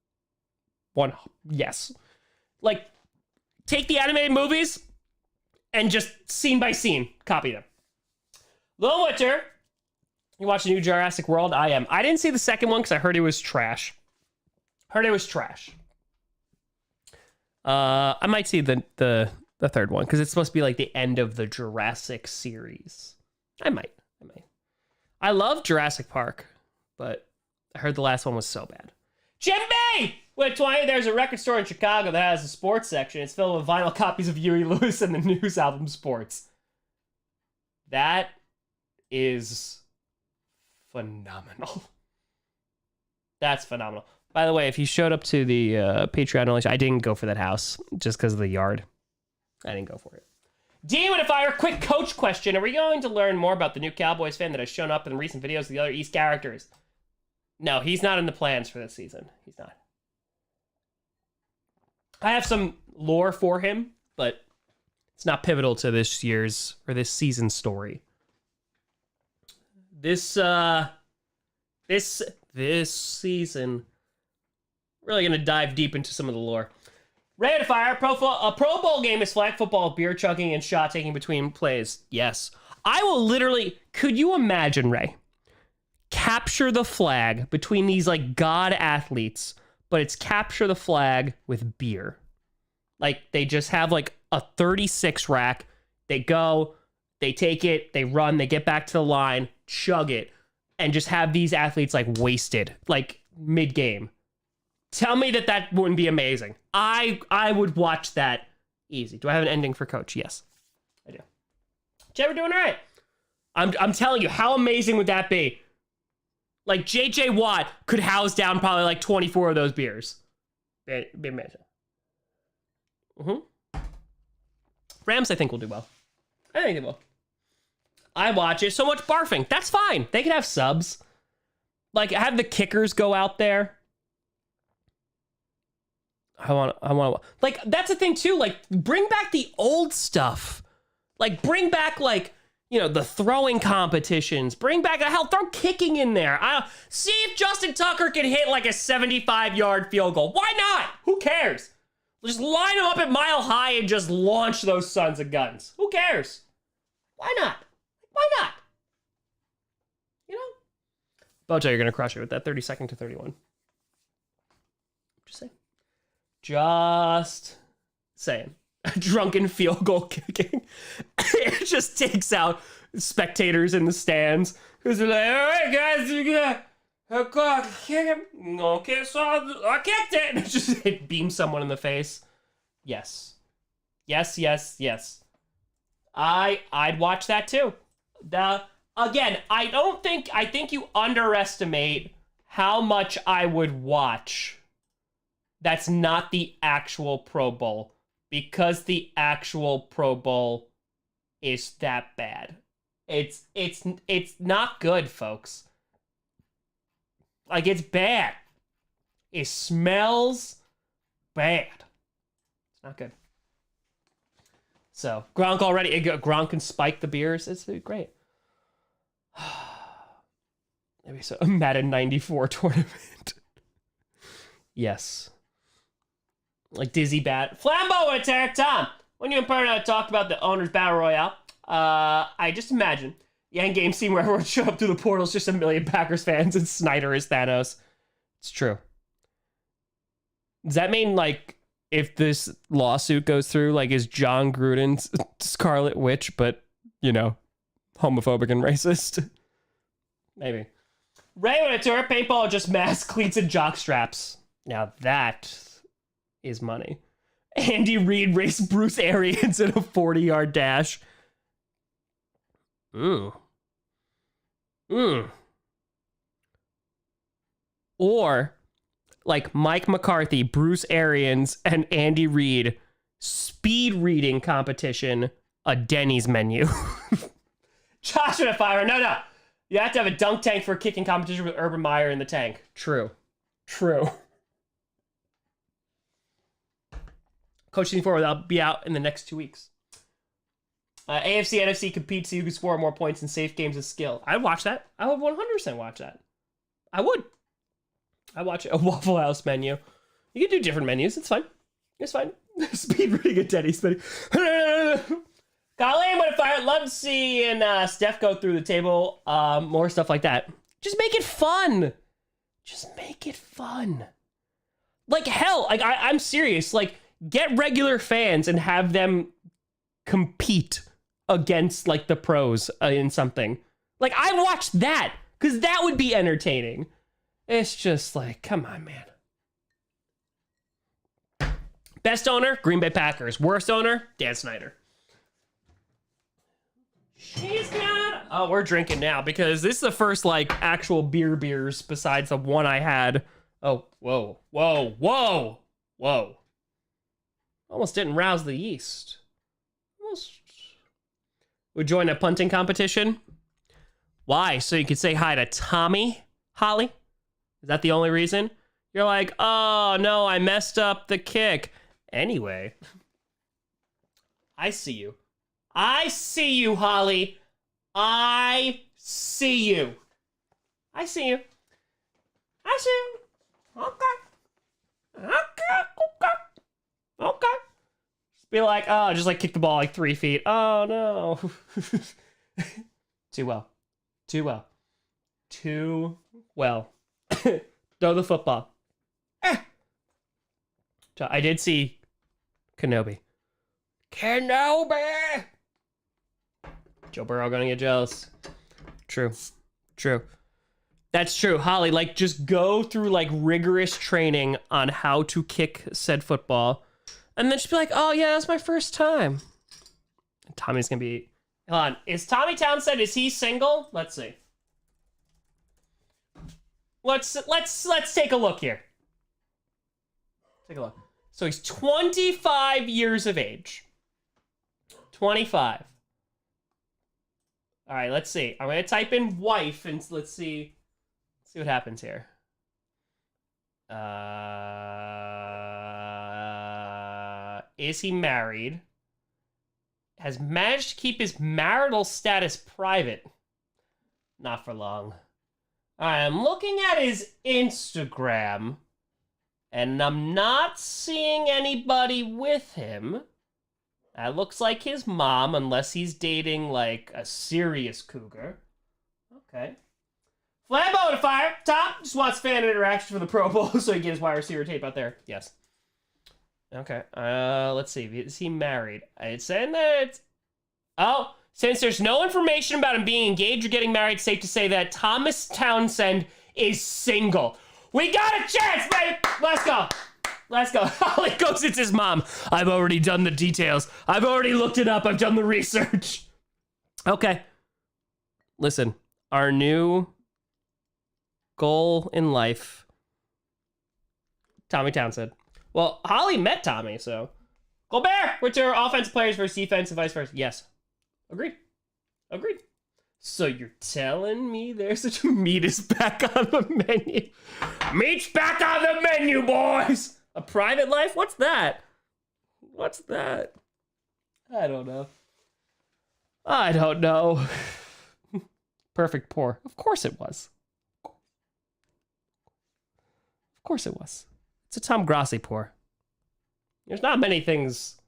Yes. Like, take the animated movies and just scene by scene, copy them. Lil Winter, you watch the new Jurassic World? I am. I didn't see the second one because I heard it was trash. I might see the third one because it's supposed to be like the end of the Jurassic series. I might. I love Jurassic Park, but I heard the last one was so bad. Jimmy! With 20, there's a record store in Chicago that has a sports section. It's filled with vinyl copies of Huey Lewis and the news album Sports. That is phenomenal. That's phenomenal. By the way, if you showed up to the Patreon only, I didn't go for that house just because of the yard. I didn't go for it. Demon Fire, quick coach question. Are we going to learn more about the new Cowboys fan that has shown up in recent videos of the other East characters? No, he's not in the plans for this season. He's not. I have some lore for him, but it's not pivotal to this year's or this season's story. This season, really gonna dive deep into some of the lore. Ready to fire. A Pro Bowl game is flag football, beer chugging, and shot taking between plays. Yes. I will literally, could you imagine, Ray? Capture the flag between these, like, god athletes, but it's capture the flag with beer. Like, they just have, like, a 36 rack. They go, they take it, they run, they get back to the line, chug it, and just have these athletes, like, wasted, like, mid-game. Tell me that wouldn't be amazing. I would watch that easy. Do I have an ending for Coach? Yes, I do. Jay, we're doing all right. I'm telling you, how amazing would that be? Like, J.J. Watt could house down probably like 24 of those beers. Be amazing. Rams, I think, will do well. I think they will. I watch it. So much barfing. That's fine. They can have subs. Like, have the kickers go out there. I want like, that's the thing too. Like, bring back the old stuff. Like, bring back, like, you know, the throwing competitions. Bring back, hell, throw kicking in there. See if Justin Tucker can hit like a 75-yard field goal. Why not? Who cares? Just line them up at Mile High and just launch those sons of guns. Who cares? Why not? Why not? You know? Bojo, you're going to crush it with that 32nd to 31. Just saying. Just saying. Drunken field goal kicking. It just takes out spectators in the stands. Because they're like, all right, guys, you got kick him. Okay, so I kicked it. And it beams someone in the face. Yes. Yes. I'd watch that too. Again, I think you underestimate how much I would watch. That's not the actual Pro Bowl. because the actual Pro Bowl is that bad. It's not good, folks. Like, it's bad. It smells bad. It's not good. So, Gronk already, Gronk can spike the beers. It's great. Maybe so. A Madden 94 tournament. Yes. Like Dizzy Bat. Flambeau attack, Tom. When you and Perna talked about the owner's battle royale, I just imagine the end game scene where everyone showed up through the portals, just a million Packers fans, and Snyder is Thanos. It's true. Does that mean, like, if this lawsuit goes through, like, is John Gruden's Scarlet Witch, but, you know, homophobic and racist? Maybe. Regular tour, paintball, just mask, cleats, and jock straps. Now that is money. Andy Reid raced Bruce Arians in a 40-yard dash. Or, like, Mike McCarthy, Bruce Arians, and Andy Reid speed reading competition, a Denny's menu. Joshua Fire, no. You have to have a dunk tank for a kicking competition with Urban Meyer in the tank. True. Coach 4 will be out in the next 2 weeks. AFC, NFC competes so you can score more points in safe games of skill. I'd watch that. I would 100% watch that. I would. I watch a Waffle House menu. You can do different menus. It's fine. Speed reading a Denny's menu. Colleen would have fired. Love to see and Steph go through the table. More stuff like that. Just make it fun. Like, hell, like, I'm serious. Like, get regular fans and have them compete against, like, the pros in something. Like, I watched that, because that would be entertaining. It's just like, come on, man. Best owner, Green Bay Packers. Worst owner, Dan Snyder. She's got... Oh, we're drinking now, because this is the first, like, actual beers besides the one I had. Oh, whoa. Almost didn't rouse the yeast. Would join a punting competition. Why? So you could say hi to Tommy, Holly? Is that the only reason? You're like, oh, no, I messed up the kick. Anyway. I see you, Holly. I see you. Okay. Just be like, oh, just like kick the ball like 3 feet. Oh, no. Too well. Throw the football. I did see Kenobi. Joe Burrow gonna get jealous. True. That's true. Holly, like, just go through, like, rigorous training on how to kick said football. And then just be like, oh, yeah, that's my first time. And Tommy's gonna be... Hold on. Is Tommy Townsend, is he single? Let's see. Let's take a look here. Take a look. So he's 25 years of age. 25. All right, let's see. I'm going to type in wife and let's see what happens here. Is he married? Has managed to keep his marital status private. Not for long. All right, I'm looking at his Instagram, and I'm not seeing anybody with him. That looks like his mom, unless he's dating, like, a serious cougar. Okay. Flambeau to fire. Tom just wants fan interaction for the Pro Bowl so he can get his wide receiver tape out there. Yes. Okay. Let's see. Is he married? It's saying that it's... Oh, since there's no information about him being engaged or getting married, it's safe to say that Thomas Townsend is single. We got a chance, baby! Let's go. Holly goes, it's his mom. I've already done the details. I've already looked it up. I've done the research. Okay. Listen, our new goal in life, Tommy Townsend. Well, Holly met Tommy, so Colbert, which are offensive players versus defense and vice versa. Yes. Agreed. So you're telling me there's such meat is back on the menu? Meat's back on the menu, boys! A Private Life? What's that? I don't know. Perfect Pour. Of course it was. It's a Tom Grossi pour. There's not many things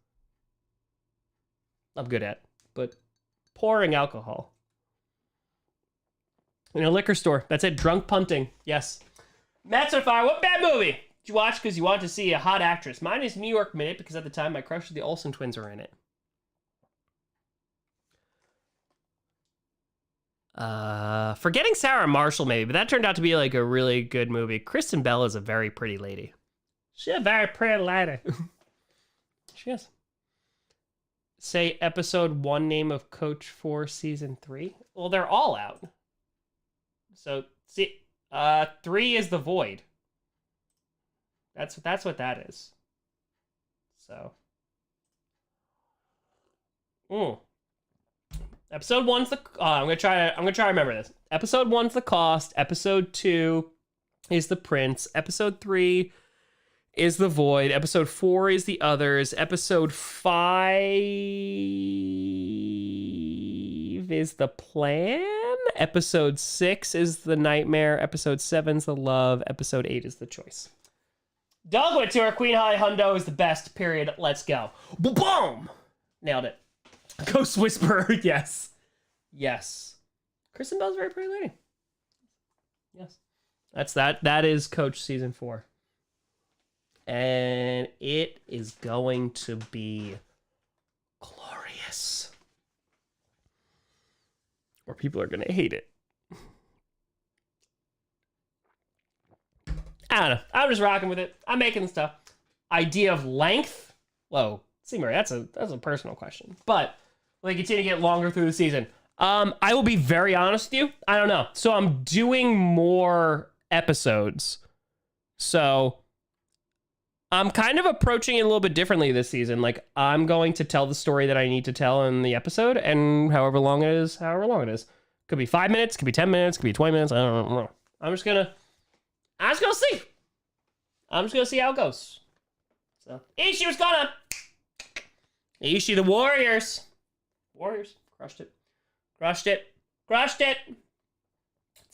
I'm good at, but pouring alcohol in a liquor store. That's it. Drunk punting. Yes. Matt's on fire. What bad movie did you watch because you wanted to see a hot actress? Mine is New York Minute because at the time my crush with the Olsen twins were in it. Forgetting Sarah Marshall maybe, but that turned out to be like a really good movie. Kristen Bell is a very pretty lady. She's a very pretty lady. She is. Say episode 1 name of Coach 4 season 3. Well, they're all out. So see, 3 is The Void. That's what that is. So. Episode 1's the. I'm gonna try to remember this. Episode 1's the Cost. Episode 2 is The Prince. Episode 3 is The Void. Episode 4 is The Others. Episode 5 is The Plan. Episode 6 is The Nightmare. Episode 7's The Love. Episode 8 is The Choice. Dogwood Tour, Queen Holly Hundo is the best, period. Let's go. Boom! Nailed it. Ghost Whisperer, yes. Kristen Bell's a very pretty lady. Yes. That's that. That is Coach season 4. And it is going to be glorious. Or people are going to hate it. I don't know. I'm just rocking with it. I'm making stuff. Idea of length? Whoa. See, Murray, that's a personal question. But will they continue to get longer through the season? I will be very honest with you. I don't know. So I'm doing more episodes. So I'm kind of approaching it a little bit differently this season. Like, I'm going to tell the story that I need to tell in the episode, and however long it is. Could be 5 minutes, could be 10 minutes, could be 20 minutes. I don't know. I'm just gonna see. I'm just gonna see how it goes. So, Ishii was gonna. Ishii the Warriors. Crushed it.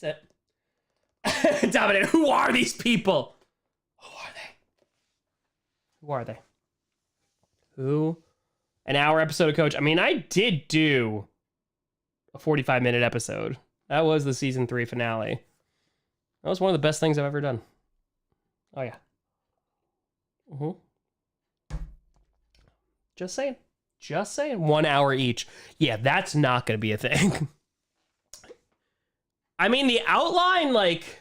That's it. Dominator. Who are these people? Who are they? An hour episode of Coach. I mean, I did do a 45-minute episode. That was the season 3 finale. That was one of the best things I've ever done. Oh, yeah. Just saying. 1 hour each. Yeah, that's not going to be a thing. I mean, the outline, like,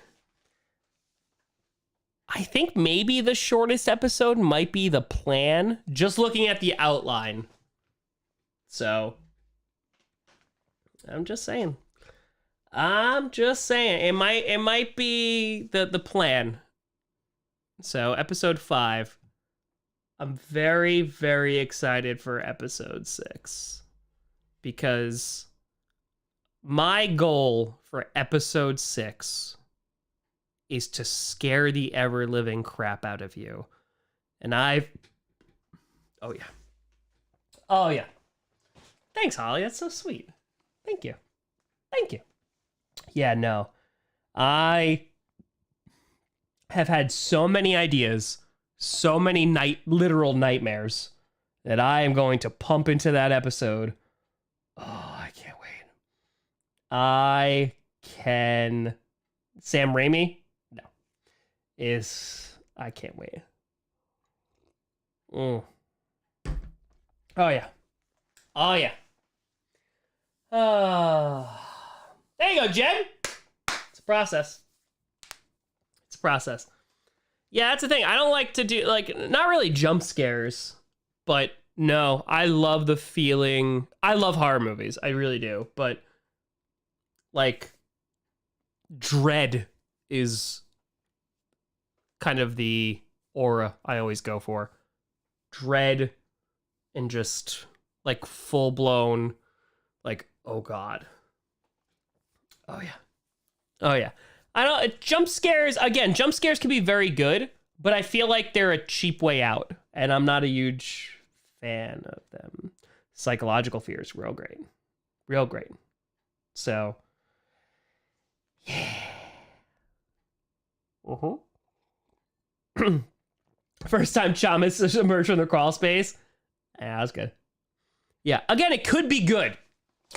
I think maybe the shortest episode might be The Plan, just looking at the outline. So, I'm just saying. It might be the Plan. So, episode 5. I'm very, very excited for episode 6. Because my goal for episode 6 is to scare the ever-living crap out of you. And Oh, yeah. Thanks, Holly. That's so sweet. Thank you. Yeah, no. I have had so many ideas, so many literal nightmares that I am going to pump into that episode. Oh, I can't wait. Sam Raimi? No. I can't wait. Oh, yeah. There you go, Jen. It's a process. Yeah, that's the thing. I don't like to do, not really jump scares, but no, I love the feeling. I love horror movies. I really do. But, dread is kind of the aura I always go for. Dread, and just like full blown, like, oh God. Oh yeah. Oh yeah. I don't, jump scares can be very good, but I feel like they're a cheap way out, and I'm not a huge fan of them. Psychological fears, real great. Real great. So, yeah. First time Chamas emerged from the crawl space. Yeah, that was good. Yeah, again, it could be good.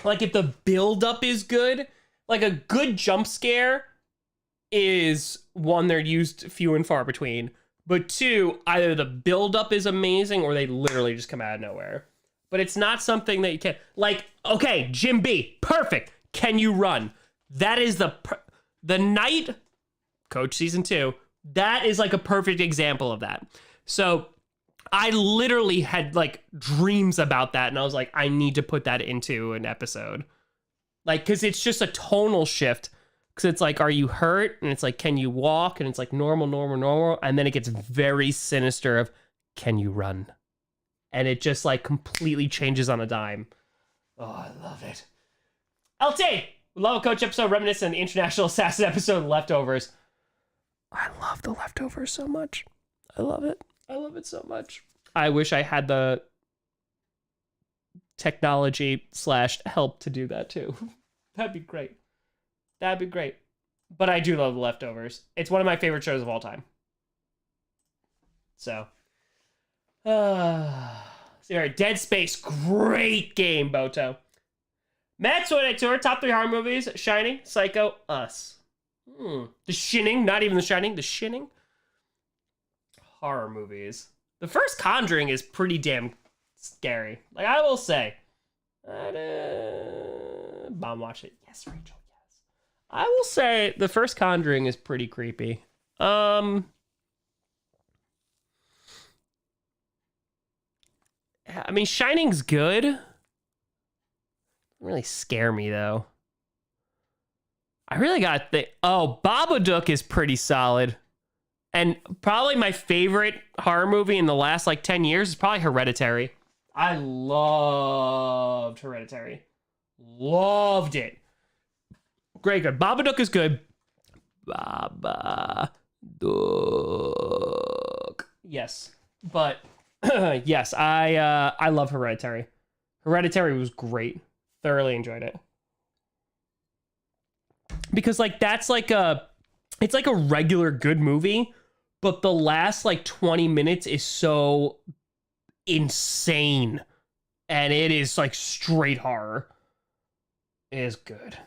Like, if the build-up is good, like a good jump scare is one they're used few and far between. But two, either the build-up is amazing or they literally just come out of nowhere. But it's not something that you can... Like, okay, Jim B, perfect. Can you run? That is the Night... Coach Season 2, that is like a perfect example of that. So I literally had like dreams about that, and I was like, I need to put that into an episode. Like, because it's just a tonal shift. Because it's like, are you hurt? And it's like, can you walk? And it's like normal, normal, normal. And then it gets very sinister of, can you run? And it just like completely changes on a dime. Oh, I love it. LT, love a Coach episode, reminiscent of the International Assassin episode, Leftovers. I love the Leftovers so much. I love it. I love it so much. I wish I had the technology / help to do that too. That'd be great. That'd be great. But I do love the Leftovers. It's one of my favorite shows of all time. So. Dead Space. Great game, Boto. Matt Tour, top 3 horror movies. Shining, Psycho, Us. The Shining, not even The Shining, The Shining. Horror movies. The first Conjuring is pretty damn scary. Like, I will say. Mom watched it. Yes, Rachel, yes. I will say the first Conjuring is pretty creepy. I mean, Shining's good. Doesn't really scare me, though. I really got the... Oh, Babadook is pretty solid. And probably my favorite horror movie in the last, like, 10 years is probably Hereditary. I loved Hereditary. Loved it. Great, good. Babadook is good. Babadook. Yes. But, yes, I love Hereditary. Hereditary was great. Thoroughly enjoyed it. Because, like, that's like it's like a regular good movie, but the last, like, 20 minutes is so insane. And it is, like, straight horror. It is good.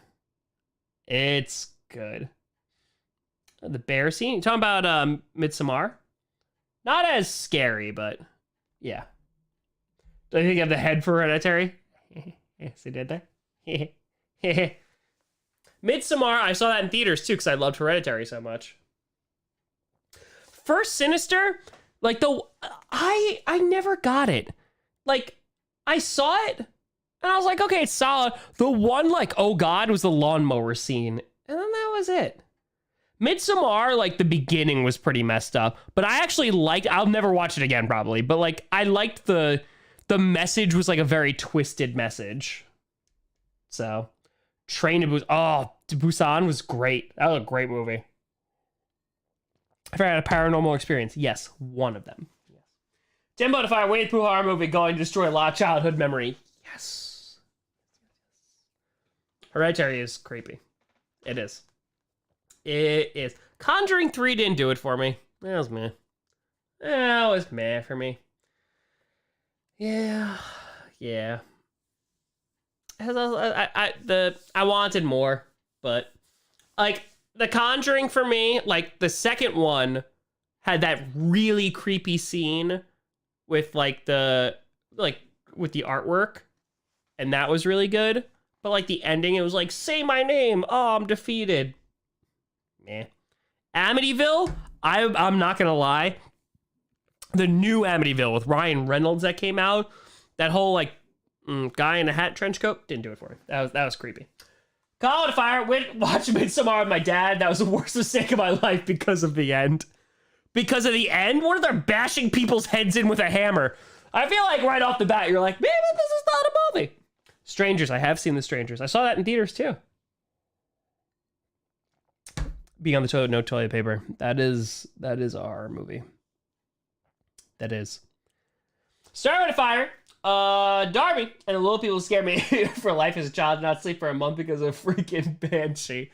It's good. The bear scene? You talking about Midsommar? Not as scary, but yeah. Do I think you have the head for Hereditary? Yes, they did there. Midsommar, I saw that in theaters too because I loved Hereditary so much. First Sinister, like I never got it. Like, I saw it and I was like, okay, it's solid. The one, like, oh God, was the lawnmower scene. And then that was it. Midsommar, like, the beginning was pretty messed up, but I actually liked, I'll never watch it again probably, but like, I liked the message was like a very twisted message. So, Train to Busan was great. That was a great movie. If I had a paranormal experience, yes, one of them. Yes. Timbo, if I Winnie the Pooh horror movie going to destroy a lot of childhood memory, yes. Hereditary is creepy. It is. It is. Conjuring 3 didn't do it for me. That was meh. That was meh for me. Yeah. Yeah. I wanted more, but like The Conjuring for me, like the second one had that really creepy scene with like with the artwork, and that was really good. But like the ending, it was like, say my name, oh, I'm defeated. Meh. Amityville, I'm not gonna lie, the new Amityville with Ryan Reynolds that came out, that whole like guy in a hat trench coat, didn't do it for me. That was creepy. Call to Fire, watch Midsommar with my dad. That was the worst mistake of my life because of the end. Because of the end? What are they bashing people's heads in with a hammer? I feel like right off the bat, you're like, maybe this is not a movie. Strangers. I have seen The Strangers. I saw that in theaters too. Being on the toilet, no toilet paper. That is our movie. That is. Starting with a fire. Darby and the little people scare me for life as a child, not sleep for a month because of freaking Banshee.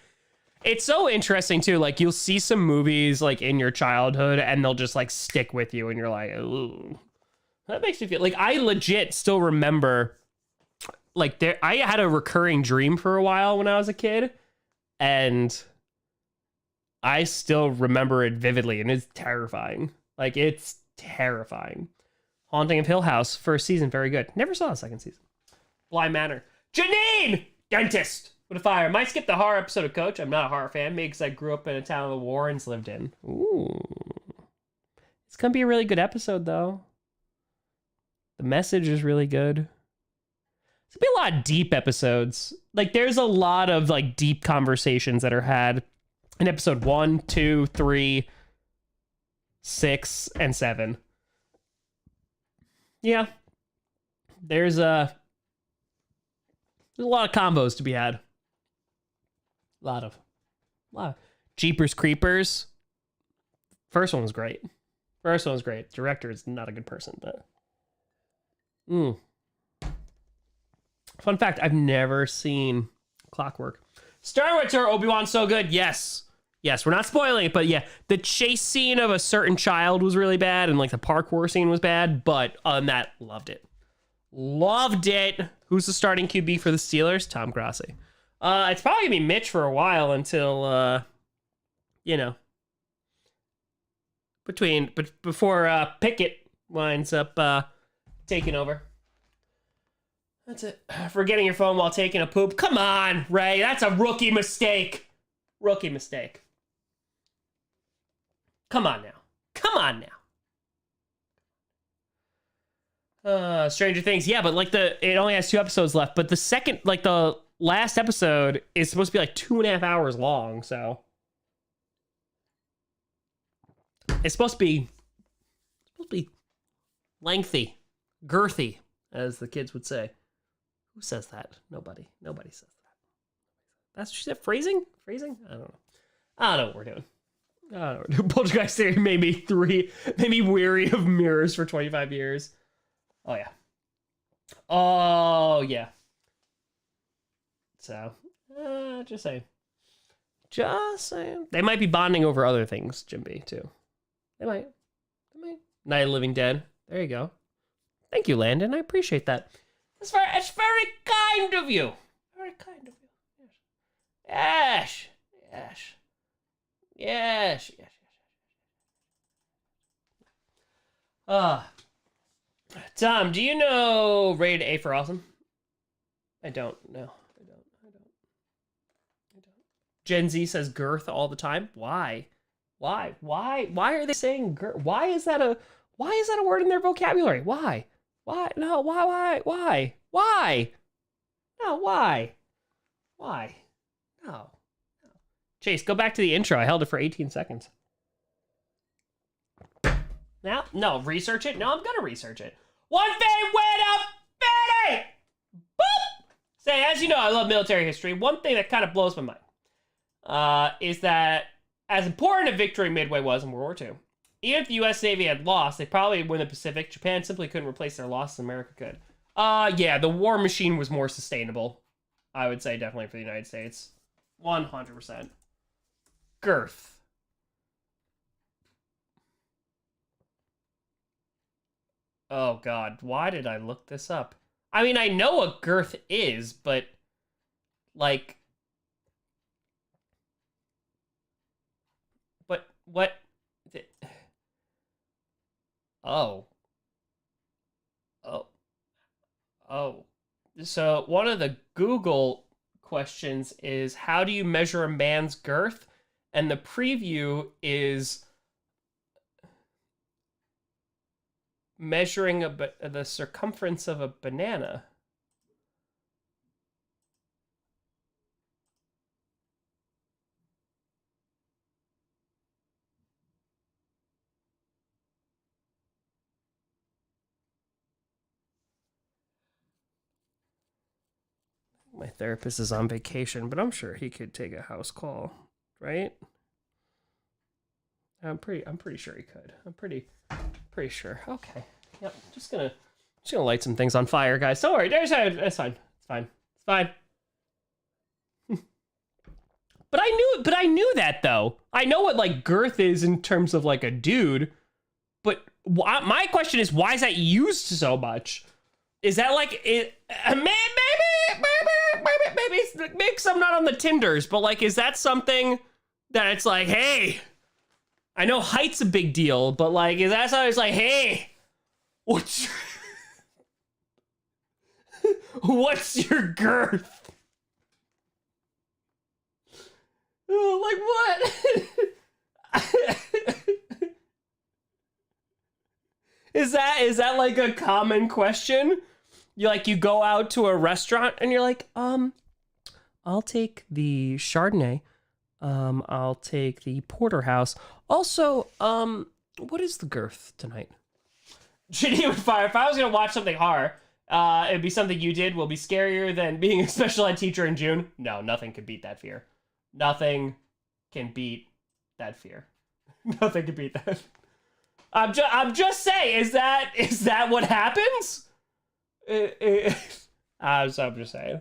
It's so interesting too. Like you'll see some movies like in your childhood and they'll just like stick with you and you're like, ooh. That makes me feel like I legit still remember like I had a recurring dream for a while when I was a kid and I still remember it vividly and it's terrifying. Like it's terrifying. Haunting of Hill House, first season, very good. Never saw the second season. Bly Manor. Janine! Dentist! With a fire. Might skip the horror episode of Coach. I'm not a horror fan. Maybe because I grew up in a town the Warrens lived in. Ooh. It's going to be a really good episode, though. The message is really good. It's going to be a lot of deep episodes. Like, there's a lot of, like, deep conversations that are had in episode 1, 2, 3, 6, and 7. Yeah, there's a lot of combos to be had. A lot of Jeepers Creepers. First one was great. Director is not a good person, but fun fact: I've never seen Clockwork. Star Wars or Obi-Wan so good. Yes, we're not spoiling it, but yeah, the chase scene of a certain child was really bad, and like the parkour scene was bad, but on that, loved it. Who's the starting QB for the Steelers? Tom Grossi. It's probably gonna be Mitch for a while until before Pickett winds up taking over. That's it. Forgetting your phone while taking a poop. Come on, Ray. That's a rookie mistake. Come on now. Stranger Things. Yeah, but like it only has 2 episodes left. But the last episode is supposed to be like 2.5 hours long. So it's supposed to be lengthy, girthy, as the kids would say. Who says that? Nobody says that. That's what she said. Phrasing? I don't know. I don't know what we're doing. Poltergeist theory made me weary of mirrors for 25 years. Oh yeah. So, just saying. They might be bonding over other things, Jim B, too. They might. Night of the Living Dead. There you go. Thank you, Landon. I appreciate that. It's very kind of you. Very kind of you. Yes. Tom, do you know rated A for awesome? I don't. No, I don't. Gen Z says girth all the time. Why? Why are they saying girth? Why is that a word in their vocabulary? Why? No, why? No, why? No. Chase, go back to the intro. I held it for 18 seconds. Now, no, research it. No, I'm gonna research it. One thing went up, Betty! Boop! Say, as you know, I love military history. One thing that kind of blows my mind is that as important a victory Midway was in World War II, even if the U.S. Navy had lost, they probably would win the Pacific. Japan simply couldn't replace their losses. America could. Yeah, the war machine was more sustainable. I would say definitely for the United States. 100%. Girth. Oh, God. Why did I look this up? I mean, I know what girth is, but, like... But, what... Oh. So, one of the Google questions is, how do you measure a man's girth? And the preview is... measuring the circumference of a banana. My therapist is on vacation, but I'm sure he could take a house call, right? I'm pretty sure he could. I'm pretty sure. Okay. Yep. Just gonna light some things on fire, guys. Don't worry. That's fine. It's fine. It's fine. But I knew that though. I know what like Girth is in terms of like a dude. But my question is, why is that used so much? Is that like it? Maybe I'm not on the Tinders, but like, is that something that it's like, hey, I know height's a big deal, but like, is that something it's like, hey, what's your girth? Oh, like what? Is that like a common question? You go out to a restaurant and you're like, I'll take the Chardonnay. I'll take the porterhouse. Also, what is the girth tonight? Ginny would fire. If I was gonna watch something horror, it'd be something you did will be scarier than being a special ed teacher in June. No, nothing can beat that fear. Nothing can beat that fear. Nothing can beat that. I'm just saying, is that what happens? I'm just saying.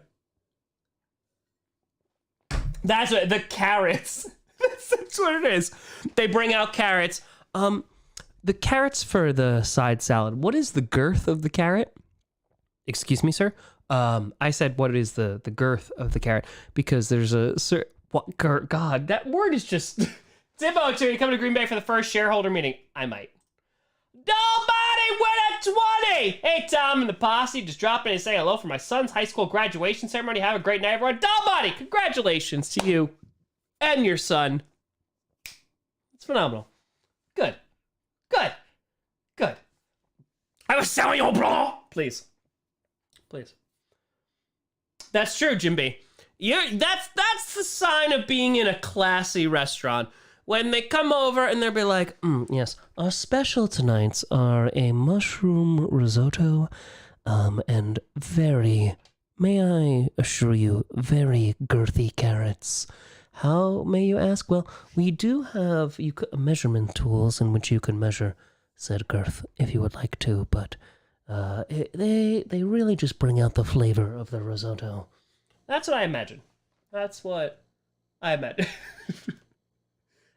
That's what the carrots. That's what it is. They bring out carrots. The carrots for the side salad. What is the girth of the carrot? Excuse me, sir. I said what is the girth of the carrot because there's a God, that word is just. Zippo, to you coming to Green Bay for the first shareholder meeting? I might. Nobody win a 20! Hey, Tom and the posse, just dropping in to say hello for my son's high school graduation ceremony. Have a great night, everyone. Nobody! Congratulations to you and your son. It's phenomenal. Good. I was selling your bro. Please. That's true, Jimby. That's the sign of being in a classy restaurant. When they come over and they'll be like, yes, our special tonights are a mushroom risotto, and may I assure you, very girthy carrots. How, may you ask? Well, we do have measurement tools in which you can measure said girth if you would like to, but they really just bring out the flavor of the risotto. That's what I imagine. That's what I imagine.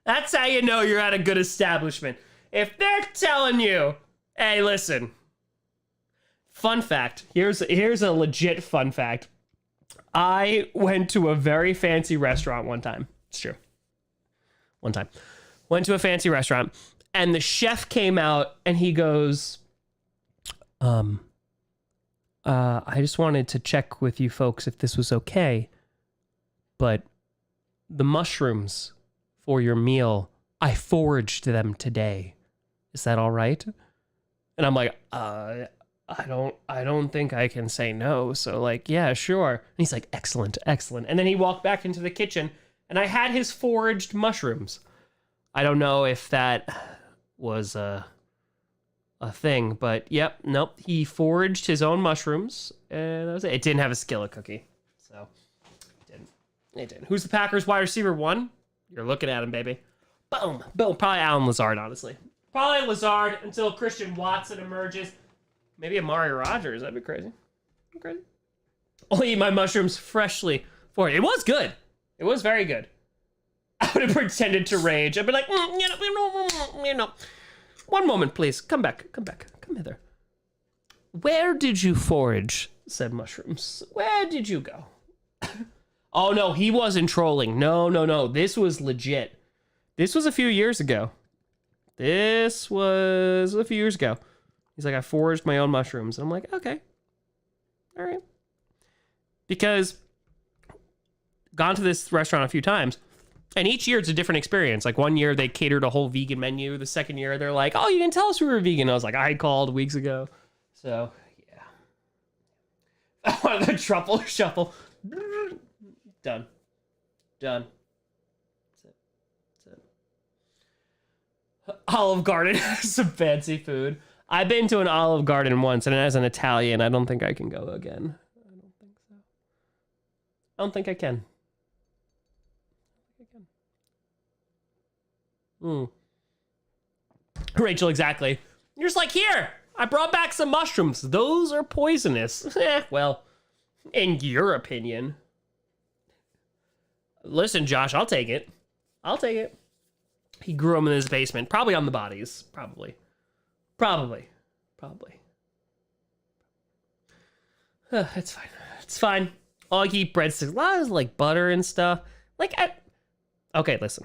That's how you know you're at a good establishment. If they're telling you, hey, listen. Fun fact. Here's a legit fun fact. I went to a very fancy restaurant one time. It's true. One time. Went to a fancy restaurant, and the chef came out, and he goes, I just wanted to check with you folks if this was okay, but the mushrooms for your meal, I foraged them today. Is that all right? And I'm like, I don't think I can say no. So like, yeah, sure. And he's like, excellent. And then he walked back into the kitchen and I had his foraged mushrooms. I don't know if that was a thing, but yep, nope. He foraged his own mushrooms and that was it. It didn't have a skillet cookie. So it didn't. Who's the Packers wide receiver 1? You're looking at him, baby. Boom. Probably Alan Lazard, honestly. Probably Lazard until Christian Watson emerges. Maybe Amari Rodgers. That'd be crazy. I'll eat my mushrooms freshly for it. It was good. It was very good. I would have pretended to rage. I'd be like, you know. One moment, please. Come back. Come hither. Where did you forage said mushrooms? Where did you go? Oh, no, he wasn't trolling. No. This was legit. This was a few years ago. He's like, I foraged my own mushrooms. And I'm like, okay. All right. Because gone to this restaurant a few times, and each year it's a different experience. Like one year they catered a whole vegan menu. The second year they're like, oh, you didn't tell us we were vegan. I was like, I called weeks ago. So, yeah. The truffle shuffle. Done. That's it. Olive Garden has some fancy food. I've been to an Olive Garden once, and as an Italian, I don't think I can go again. I don't think so. I don't think I can. Rachel, exactly. You're just like, here, I brought back some mushrooms. Those are poisonous. Well, in your opinion. Listen, Josh, I'll take it. I'll take it. He grew them in his basement. Probably on the bodies. Probably. It's fine. It's fine. I'll eat breadsticks. A lot of like butter and stuff. Like, okay, listen.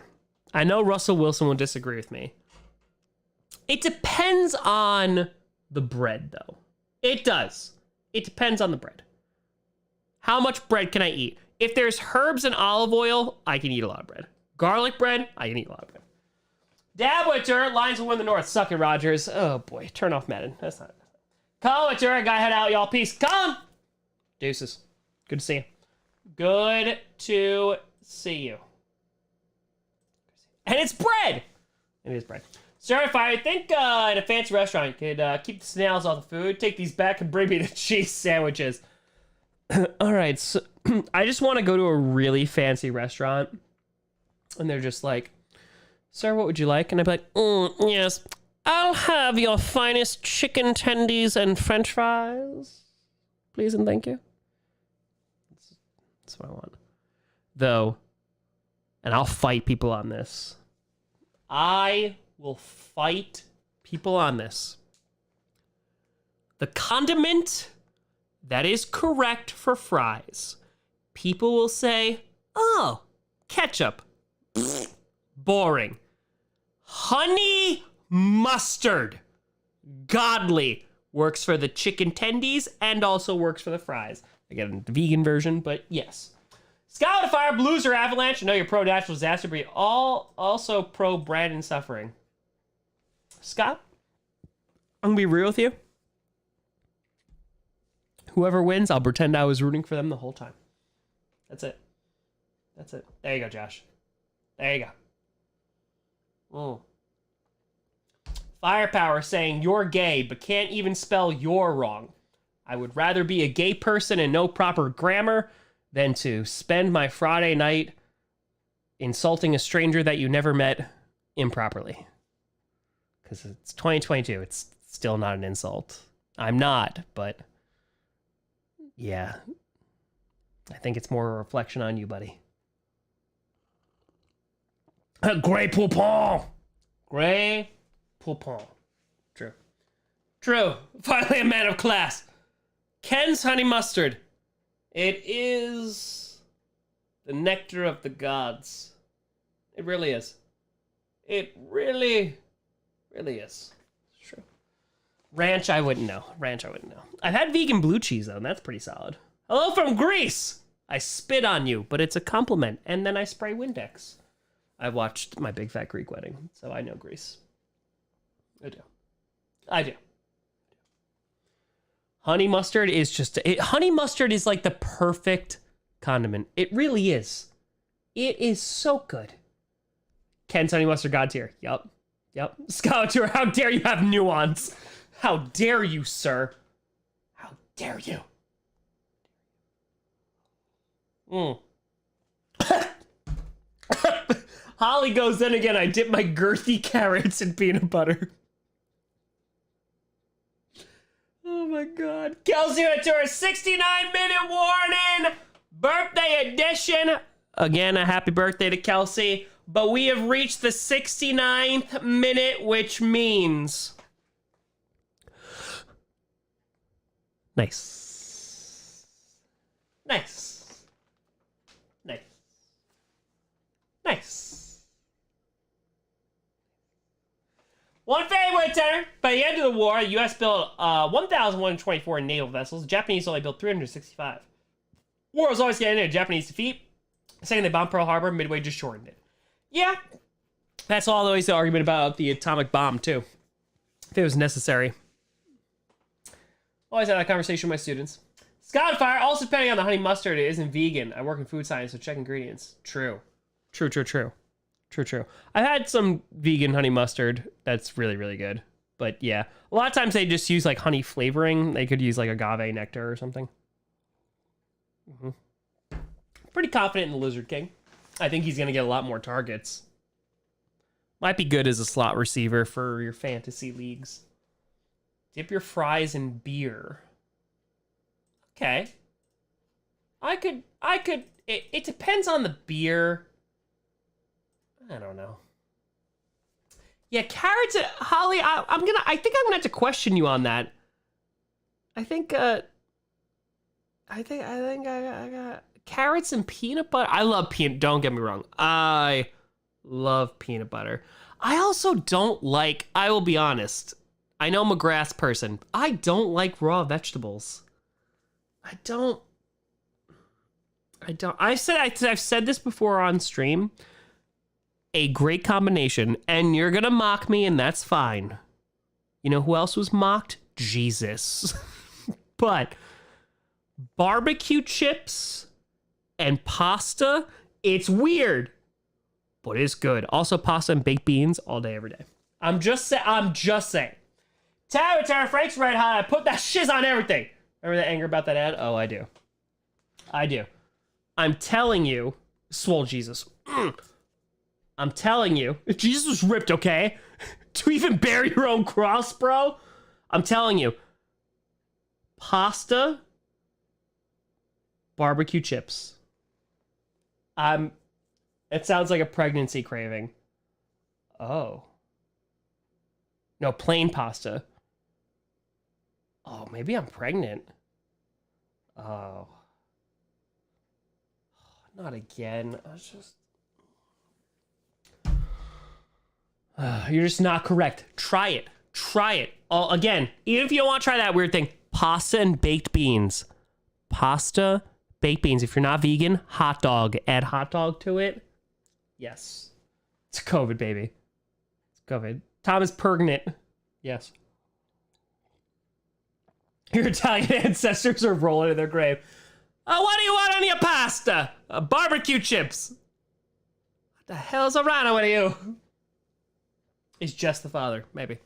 I know Russell Wilson will disagree with me. It depends on the bread, though. It does. It depends on the bread. How much bread can I eat? If there's herbs and olive oil, I can eat a lot of bread. Garlic bread, I can eat a lot of bread. Dab Winter, Lions will win the North. Suck it, Rogers. Oh, boy. Turn off Madden. That's not it. Colin Winter, I gotta head out, y'all. Peace. Colin! Deuces. Good to see you. Good to see you. And it's bread! It is bread. Sir, if I think in a fancy restaurant, you could keep the snails off the food, take these back, and bring me the cheese sandwiches. All right, so I just want to go to a really fancy restaurant. And they're just like, sir, what would you like? And I'd be like, yes, I'll have your finest chicken tendies and french fries. Please and thank you. That's what I want. Though, and I'll fight people on this. I will fight people on this. The condiment that is correct for fries, people will say, oh, ketchup. Pfft, boring. Honey mustard. Godly. Works for the chicken tendies and also works for the fries. Again, the vegan version, but yes. Scout of Fire, Blues or Avalanche. I know you're pro natural disaster, but you're also pro Brandon suffering. Scott, I'm gonna be real with you. Whoever wins, I'll pretend I was rooting for them the whole time. That's it. That's it. There you go, Josh. There you go. Firepower saying you're gay, but can't even spell you're wrong. I would rather be a gay person and know proper grammar than to spend my Friday night insulting a stranger that you never met improperly. Because it's 2022. It's still not an insult. I'm not, but yeah. I think it's more a reflection on you, buddy. Grey Poupon! Grey Poupon. True. True. Finally a man of class. Ken's honey mustard. It is the nectar of the gods. It really is. It really is. It's true. Ranch, I wouldn't know. I've had vegan blue cheese, though, and that's pretty solid. Hello from Greece! I spit on you, but it's a compliment, and then I spray Windex. I watched My Big Fat Greek Wedding, so I know Greece. I do. Honey mustard is just... honey mustard is like the perfect condiment. It really is. It is so good. Ken's honey mustard god tier. Yup. Scout Tour, how dare you have nuance? How dare you, sir? How dare you? Holly goes in again. I dip my girthy carrots in peanut butter. Oh my god. Kelsey Tour, 69-minute warning! Birthday edition. Again, a happy birthday to Kelsey. But we have reached the 69th minute, which means... Nice. One favorite tenor. By the end of the war, the U.S. built 1,124 naval vessels. The Japanese only built 365. War was always getting a Japanese defeat. Saying they bombed Pearl Harbor, Midway just shortened it. Yeah. That's always the argument about the atomic bomb, too. If it was necessary. Always had that conversation with my students. Scoutfire, also depending on the honey mustard, it isn't vegan. I work in food science, so check ingredients. True. I've had some vegan honey mustard that's really, really good. But yeah, a lot of times they just use like honey flavoring. They could use like agave nectar or something. Pretty confident in the Lizard King. I think he's going to get a lot more targets. Might be good as a slot receiver for your fantasy leagues. Dip your fries in beer. Okay. It depends on the beer. I don't know. Yeah, carrots, Holly, I think I'm gonna have to question you on that. I got carrots and peanut butter. I love don't get me wrong. I love peanut butter. I also don't like, I will be honest, I know I'm a grass person. I don't like raw vegetables. I've said this before on stream. A great combination, and you're gonna mock me, and that's fine. You know who else was mocked? Jesus. But barbecue chips and pasta, it's weird, but it's good. Also, pasta and baked beans all day, every day. I'm just saying. Tara Frank's red hot. I put that shiz on everything. Remember that anger about that ad? Oh, I do. I'm telling you, swole Jesus. I'm telling you, Jesus was ripped, okay? To even bear your own cross, bro? I'm telling you, pasta, barbecue chips. It sounds like a pregnancy craving. Oh. No, plain pasta. Oh, maybe I'm pregnant. Oh. Not again. I was just... you're just not correct. Try it. Again, even if you don't want to try that weird thing, pasta and baked beans. Pasta, baked beans. If you're not vegan, hot dog. Add hot dog to it. Yes. It's COVID, baby. It's COVID. Tom is pregnant. Yes. Your Italian ancestors are rolling in their grave. Oh, what do you want on your pasta? Barbecue chips. What the hell's around with you? He's just the father. Maybe.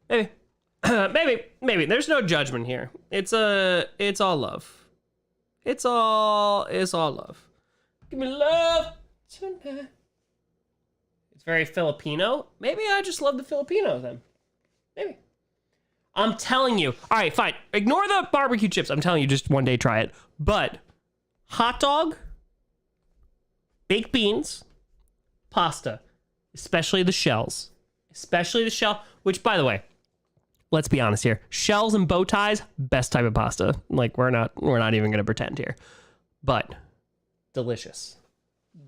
Maybe. There's no judgment here. It's all love. It's all love. Give me love tonight. It's very Filipino. Maybe I just love the Filipinos then. Maybe. I'm telling you. All right, fine. Ignore the barbecue chips. I'm telling you, just one day try it. But hot dog, baked beans, pasta, especially the shells. Especially the shell, which, by the way, let's be honest here. Shells and bow ties, best type of pasta. Like, we're not even going to pretend here. But delicious.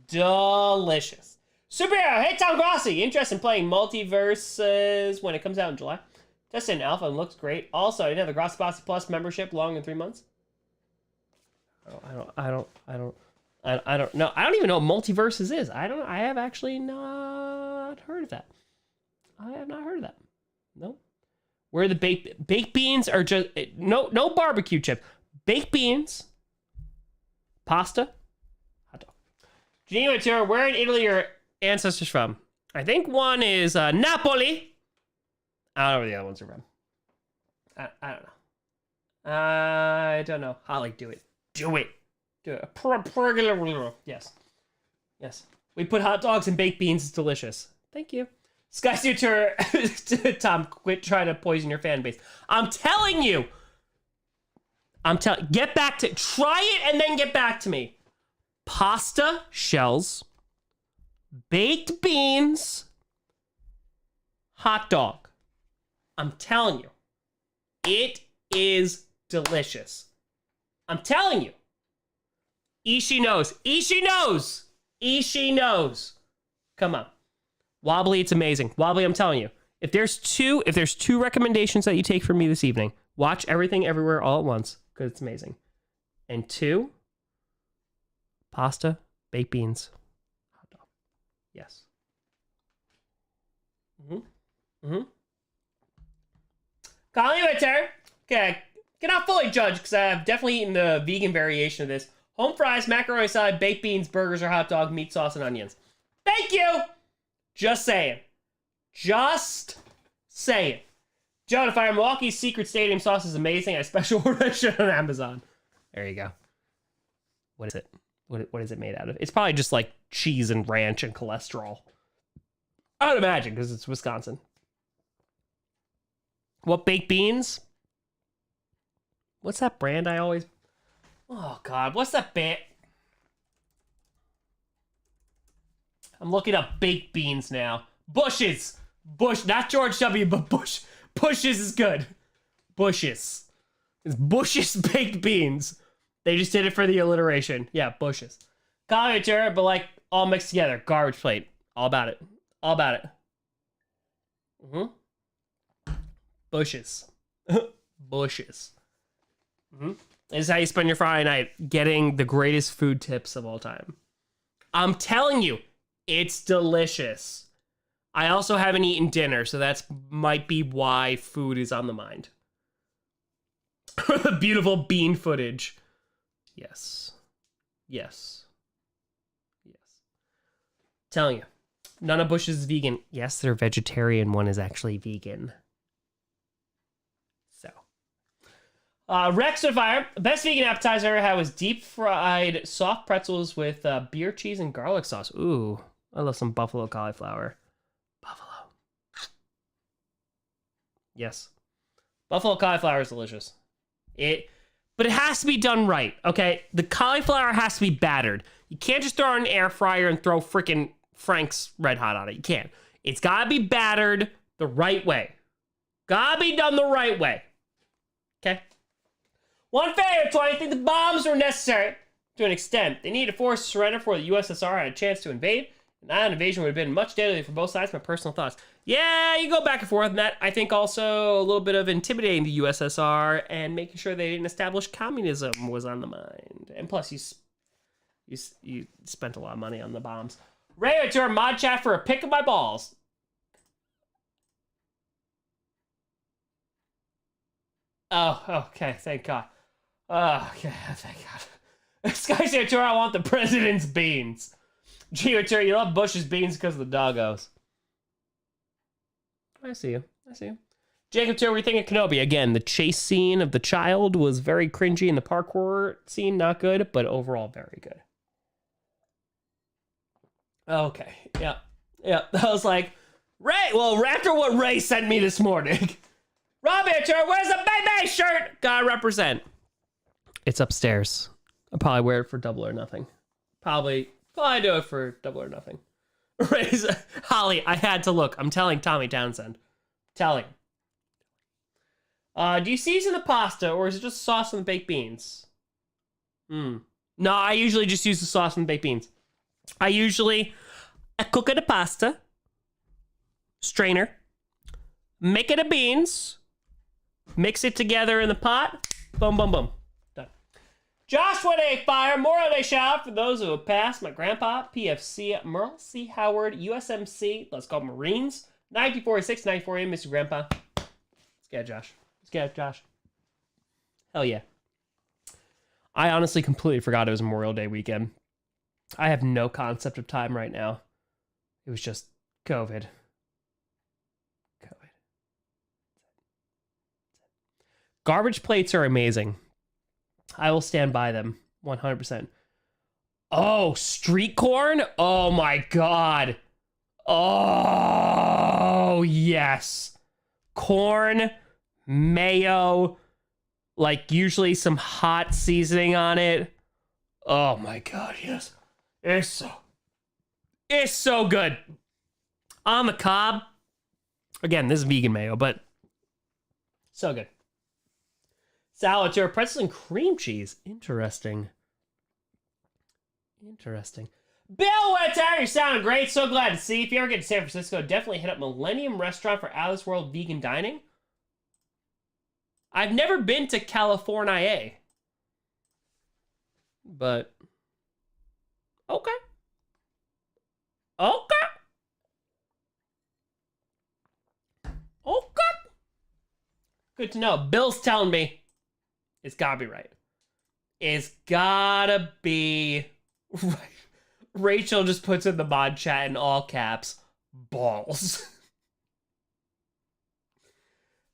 Delicious. Superhero, hey, Tom Grossi. Interested in playing Multiverses when it comes out in July. Tested in alpha and looks great. Also, I didn't have the Grossi Plus membership long in 3 months. I don't know. I don't even know what Multiverses is. I have actually not heard of that. I have not heard of that. No. Where the baked beans are just no barbecue chip. Baked beans, pasta, hot dog. Geneva Tour, where in Italy are your ancestors from? I think one is Napoli. I don't know where the other ones are from. I don't know. Holly, do it. Do it. Yes. We put hot dogs and baked beans. It's delicious. Thank you. Sky Suitor, Tom, quit trying to poison your fan base. I'm telling you. Get back to, try it and then get back to me. Pasta, shells, baked beans, hot dog. I'm telling you. It is delicious. I'm telling you. Ishi knows. Come on. Wobbly, it's amazing. Wobbly, I'm telling you. If there's two recommendations that you take from me this evening, watch Everything Everywhere All at Once, because it's amazing. And 2, pasta, baked beans, hot dog. Yes. Calling you, Terry. Okay, cannot fully judge because I've definitely eaten the vegan variation of this. Home fries, macaroni salad, baked beans, burgers or hot dog, meat sauce, and onions. Thank you! Just saying. John, if I'm Milwaukee's secret stadium sauce is amazing. I special order that shit on Amazon. There you go. What is it? What is it made out of? It's probably just like cheese and ranch and cholesterol. I would imagine, because it's Wisconsin. What baked beans? What's that brand I always... Oh, God. What's that band? I'm looking up baked beans now. Bush's. Bush. Not George W., but Bush. Bush's is good. Bush's. It's Bush's baked beans. They just did it for the alliteration. Yeah, Bush's. Commentator, but like all mixed together. Garbage plate. All about it. All about it. Bush's. Bush's. This is how you spend your Friday night, getting the greatest food tips of all time. I'm telling you, it's delicious. I also haven't eaten dinner, so that's might be why food is on the mind. Beautiful bean footage. Yes. Yes. Yes. Telling you, none of Bush's is vegan. Yes, they're vegetarian. One is actually vegan. So. Rex of Fire. Best vegan appetizer I ever had was deep fried soft pretzels with beer cheese and garlic sauce. Ooh, I love some buffalo cauliflower. Buffalo. Yes. Buffalo cauliflower is delicious. But it has to be done right, okay? The cauliflower has to be battered. You can't just throw it in an air fryer and throw freaking Frank's Red Hot on it. You can't. It's gotta be battered the right way. Gotta be done the right way. Okay? One failure, 20. I think the bombs were necessary to an extent. They needed to force surrender before the USSR had a chance to invade. An invasion would have been much deadly for both sides. My personal thoughts. Yeah, you go back and forth on that. I think also a little bit of intimidating the USSR and making sure they didn't establish communism was on the mind. And plus, you spent a lot of money on the bombs. Ray to our mod chat for a pick of my balls. Oh, okay. Thank God. Okay, thank God. Sky Tour, I want the president's beans. Geo, you love Bush's beans because of the doggos. I see you. I see you. Jacob, what do you think of Kenobi? Again, the chase scene of the child was very cringy, and the parkour scene, not good, but overall very good. Okay, yeah. I was like, Ray, well, after what Ray sent me this morning. Rob Hitcher, where's the baby shirt? Gotta represent. It's upstairs. I'll probably wear it for Double or Nothing. Probably do it for Double or Nothing. Holly, I had to look. I'm telling Tommy Townsend. Telling. Do you season the pasta, or is it just sauce and baked beans? No, I usually just use the sauce and baked beans. I cook it a pasta, strainer, make it a beans, mix it together in the pot, boom, boom, boom. Josh, what a fire. Moral of a shout for those who have passed. My grandpa, PFC, Merle C. Howard, USMC, let's call Marines, 1946, 1948, Mr. Grandpa. Let's get it, Josh. Let's get it, Josh. Hell yeah. I honestly completely forgot it was Memorial Day weekend. I have no concept of time right now. It was just COVID. Garbage plates are amazing. I will stand by them 100%. Oh, street corn? Oh my God. Oh, yes. Corn, mayo, like usually some hot seasoning on it. Oh my God, yes. It's so good. On the cob. Again, this is vegan mayo, but so good. Salad to pretzel and cream cheese. Interesting. Bill Wetter, you're sounding great. So glad to see you. If you ever get to San Francisco, definitely hit up Millennium Restaurant for Alice World Vegan Dining. I've never been to California, but okay. Good to know. Bill's telling me it's gotta be right. It's gotta be right. Rachel just puts in the mod chat in all caps. Balls.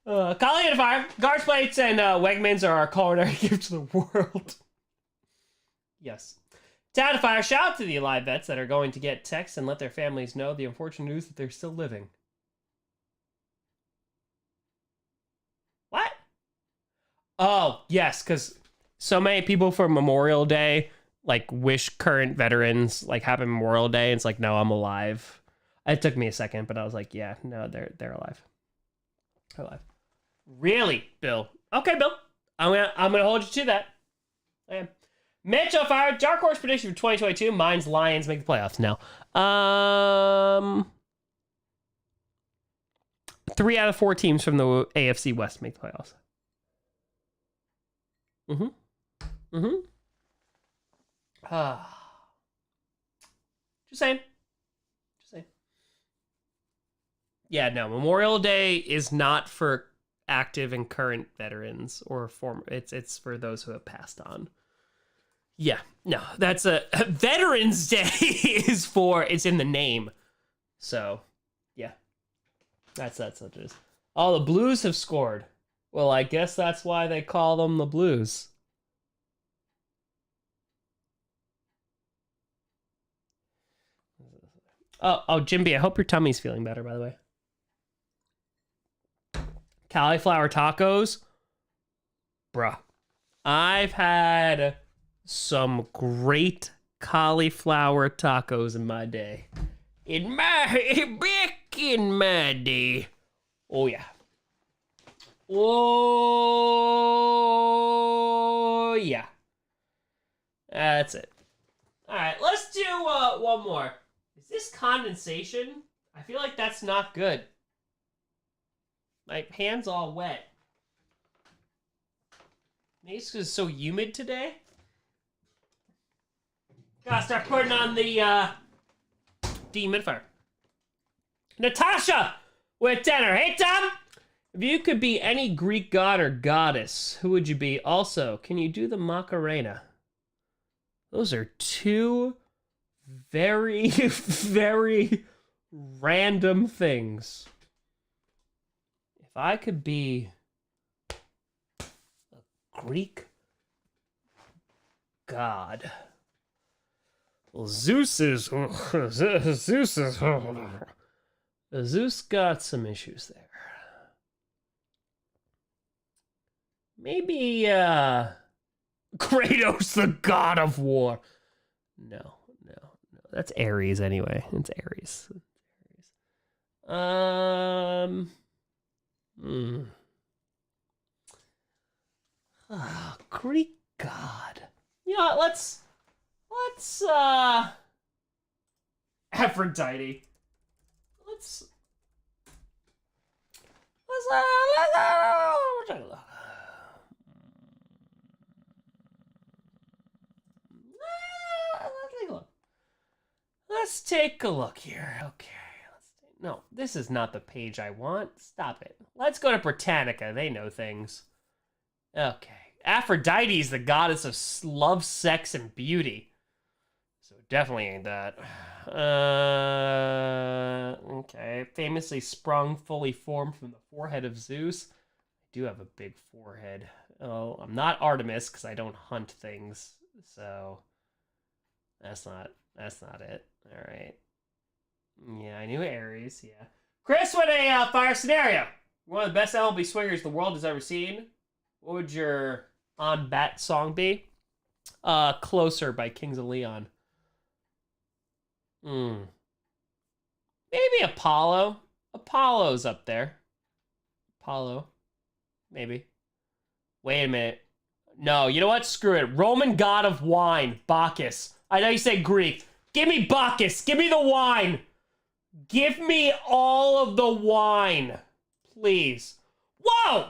Colleen Fire. Garch plates and Wegmans are our culinary gift to the world. Yes. Time to fire. Shout out to the Alive vets that are going to get texts and let their families know the unfortunate news that they're still living. What? Oh, yes, because so many people for Memorial Day, like, wish current veterans, like, happy Memorial Day. And it's like, no, I'm alive. It took me a second, but I was like, yeah, no, they're alive. They're alive. Really, Bill? Okay, Bill. I'm gonna hold you to that. I am. Mitchell fire. Dark horse prediction for 2022. Mine's Lions make the playoffs. No. 3 out of 4 teams from the AFC West make the playoffs. Just saying. Yeah, no. Memorial Day is not for active and current veterans or former. It's for those who have passed on. Yeah, no. That's a Veterans Day is for. It's in the name. So, yeah. That's what it is. Oh, the Blues have scored. Well, I guess that's why they call them the Blues. Oh, Jimby, I hope your tummy's feeling better, by the way. Cauliflower tacos. Bruh. I've had some great cauliflower tacos in my day. Back in my day. Oh, yeah. Oh, yeah. That's it. All right, let's do one more. Is this condensation? I feel like that's not good. My hand's all wet. Maybe it's because it's so humid today. Gotta start putting on the dehumidifier. Natasha with dinner. Hey, Tom! If you could be any Greek god or goddess, who would you be? Also, can you do the Macarena? Those are two very, very random things. If I could be a Greek god, well, Zeus got some issues there. Maybe Kratos, the god of war. No. That's Ares anyway. It's Ares. Greek god. You know what? Let's Aphrodite. Let's take a look here. Okay. No, this is not the page I want. Stop it. Let's go to Britannica. They know things. Okay. Aphrodite is the goddess of love, sex, and beauty. So definitely ain't that. Okay. Famously sprung, fully formed from the forehead of Zeus. I do have a big forehead. Oh, I'm not Artemis because I don't hunt things. So that's not it. All right. Yeah, I knew Ares, yeah. Chris, what a fire scenario. One of the best MLB swingers the world has ever seen. What would your on-bat song be? Closer by Kings of Leon. Maybe Apollo. Apollo's up there. Apollo. Maybe. Wait a minute. No, you know what? Screw it. Roman god of wine. Bacchus. I know you say Greek. Give me Bacchus. Give me the wine. Give me all of the wine. Please. Whoa!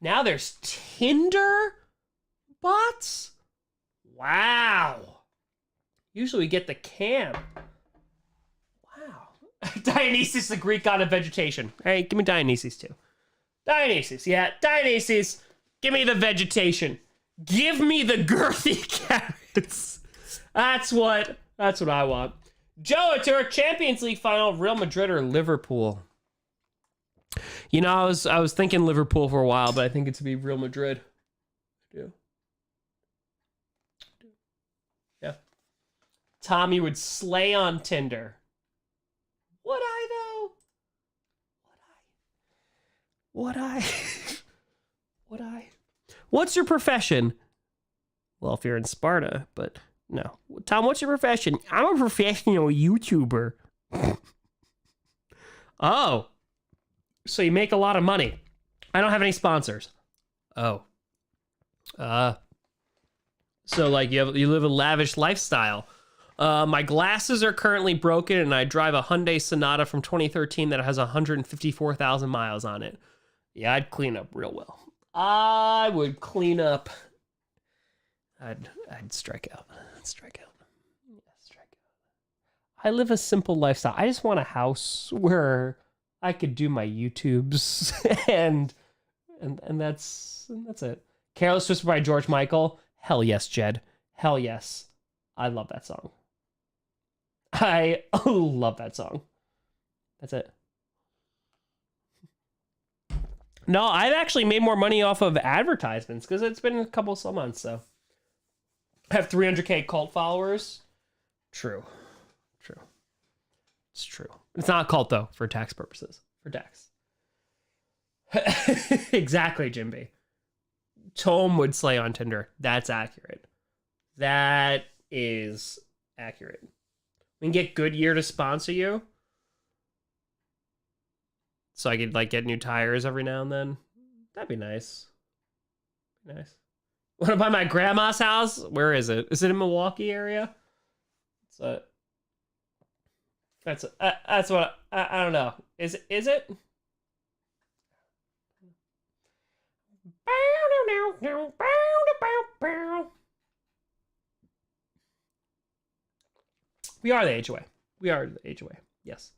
Now there's Tinder bots? Wow. Usually we get the cam. Wow. Dionysus, the Greek god of vegetation. Hey, give me Dionysus too. Dionysus, yeah. Dionysus, give me the vegetation. Give me the girthy carrots. That's what I want. Joe, to our Champions League final, Real Madrid or Liverpool? You know, I was thinking Liverpool for a while, but I think it's to be Real Madrid. I do. Tommy would slay on Tinder. Would I, though? Would I? Would I? What's your profession? Well, if you're in Sparta, but no. Tom, what's your profession? I'm a professional YouTuber. Oh. So you make a lot of money. I don't have any sponsors. Oh. So like you live a lavish lifestyle. My glasses are currently broken and I drive a Hyundai Sonata from 2013 that has 154,000 miles on it. Yeah, I'd clean up real well. I would clean up. I'd strike out. Strike out. Yeah, strike out. I live a simple lifestyle. I just want a house where I could do my YouTubes and that's it. Careless Whisper by George Michael. Hell yes, Jed. Hell yes. I love that song. I love that song. That's it. No, I've actually made more money off of advertisements because it's been a couple of months, so. I have 300K cult followers. True. It's true. It's not a cult, though, for tax purposes. For tax. Exactly, Jimby. Tome would slay on Tinder. That's accurate. That is accurate. We can get Goodyear to sponsor you. So I could, like, get new tires every now and then. That'd be nice. Nice. Want to buy my grandma's house? Where is it? Is it in Milwaukee area? So that's what I don't know. Is it? We are the age away. We are the age away. Yes.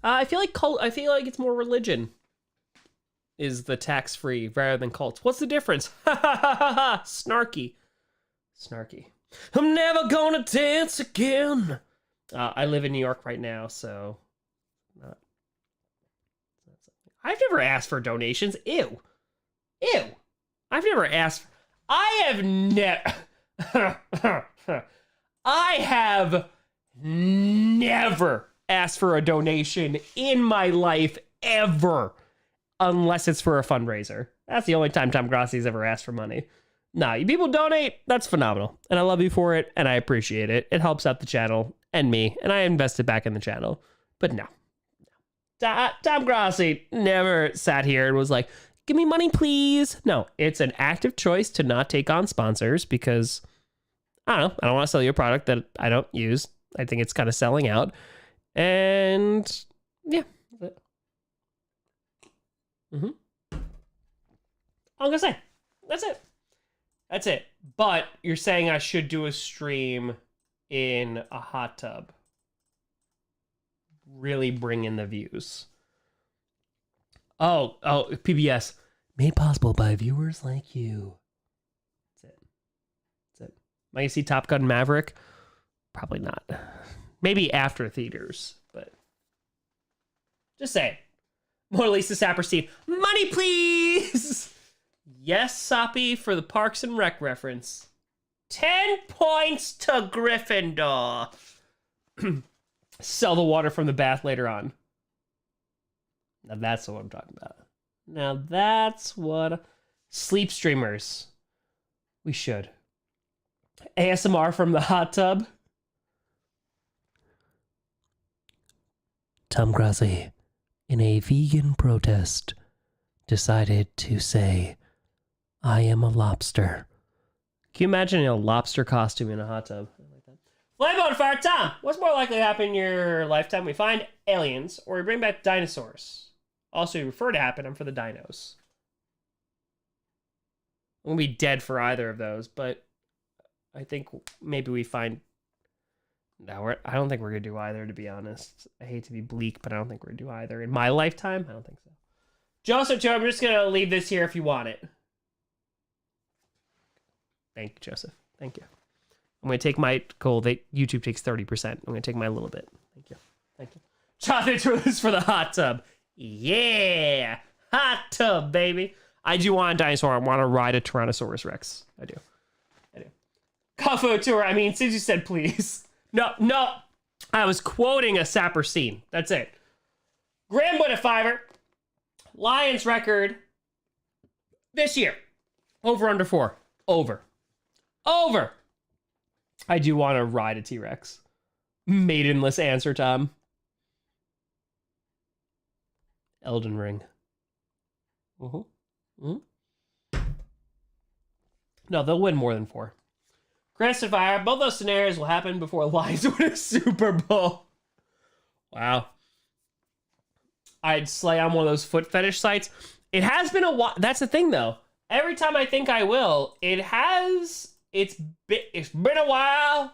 I feel like it's more religion is the tax-free rather than cults. What's the difference? Snarky. I'm never gonna dance again. I live in New York right now, so I've never asked for donations. Ew. I've never asked. I have never asked for a donation in my life ever, unless it's for a fundraiser. That's the only time Tom Grossi's ever asked for money. Nah, you people donate. That's phenomenal, and I love you for it, and I appreciate it. It helps out the channel and me, and I invest it back in the channel. But no. Tom Grossi never sat here and was like, give me money, please. No, it's an active choice to not take on sponsors because, I don't know, I don't want to sell you a product that I don't use. I think it's kind of selling out. And, yeah. I'm going to say, that's it. But you're saying I should do a stream in a hot tub. Really bring in the views. Oh, PBS. Made possible by viewers like you. That's it. Am I going to see Top Gun Maverick? Probably not. Maybe after theaters, but just saying. More Lisa Saperstein. Money, please! Yes, Soppy, for the Parks and Rec reference. 10 points to Gryffindor. Sell the water from the bath later on. Now that's what I'm talking about. Now that's what... Sleep streamers. We should. ASMR from the hot tub. Tom Grossi, in a vegan protest, decided to say, I am a lobster. Can you imagine a lobster costume in a hot tub? I like that. Flame on fire, Tom! What's more likely to happen in your lifetime? We find aliens, or we bring back dinosaurs. Also, you refer to happen, I'm for the dinos. I'm gonna be dead for either of those, but I think maybe we find... No, I don't think we're gonna do either, to be honest. I hate to be bleak, but I don't think we're gonna do either. In my lifetime, I don't think so. Joseph, Joe, I'm just gonna leave this here if you want it. Thank you, Joseph. Thank you. I'm gonna take my cool. YouTube takes 30%. I'm gonna take my little bit. Thank you. Chocolate twist for the hot tub. Yeah, hot tub, baby. I do want a dinosaur. I want to ride a Tyrannosaurus Rex. I do. Kung tour. I mean, since you said please. No. I was quoting a Sapper scene. That's it. Graham with a 5er. Lions record this year. Over under 4. Over. I do want to ride a T-Rex. Maidenless answer, Tom. Elden Ring. No, they'll win more than 4. Chris and Fire, both those scenarios will happen before Lions win a Super Bowl. Wow. I'd slay on one of those foot fetish sites. It has been a while. That's the thing, though. Every time I think I will, it's been a while.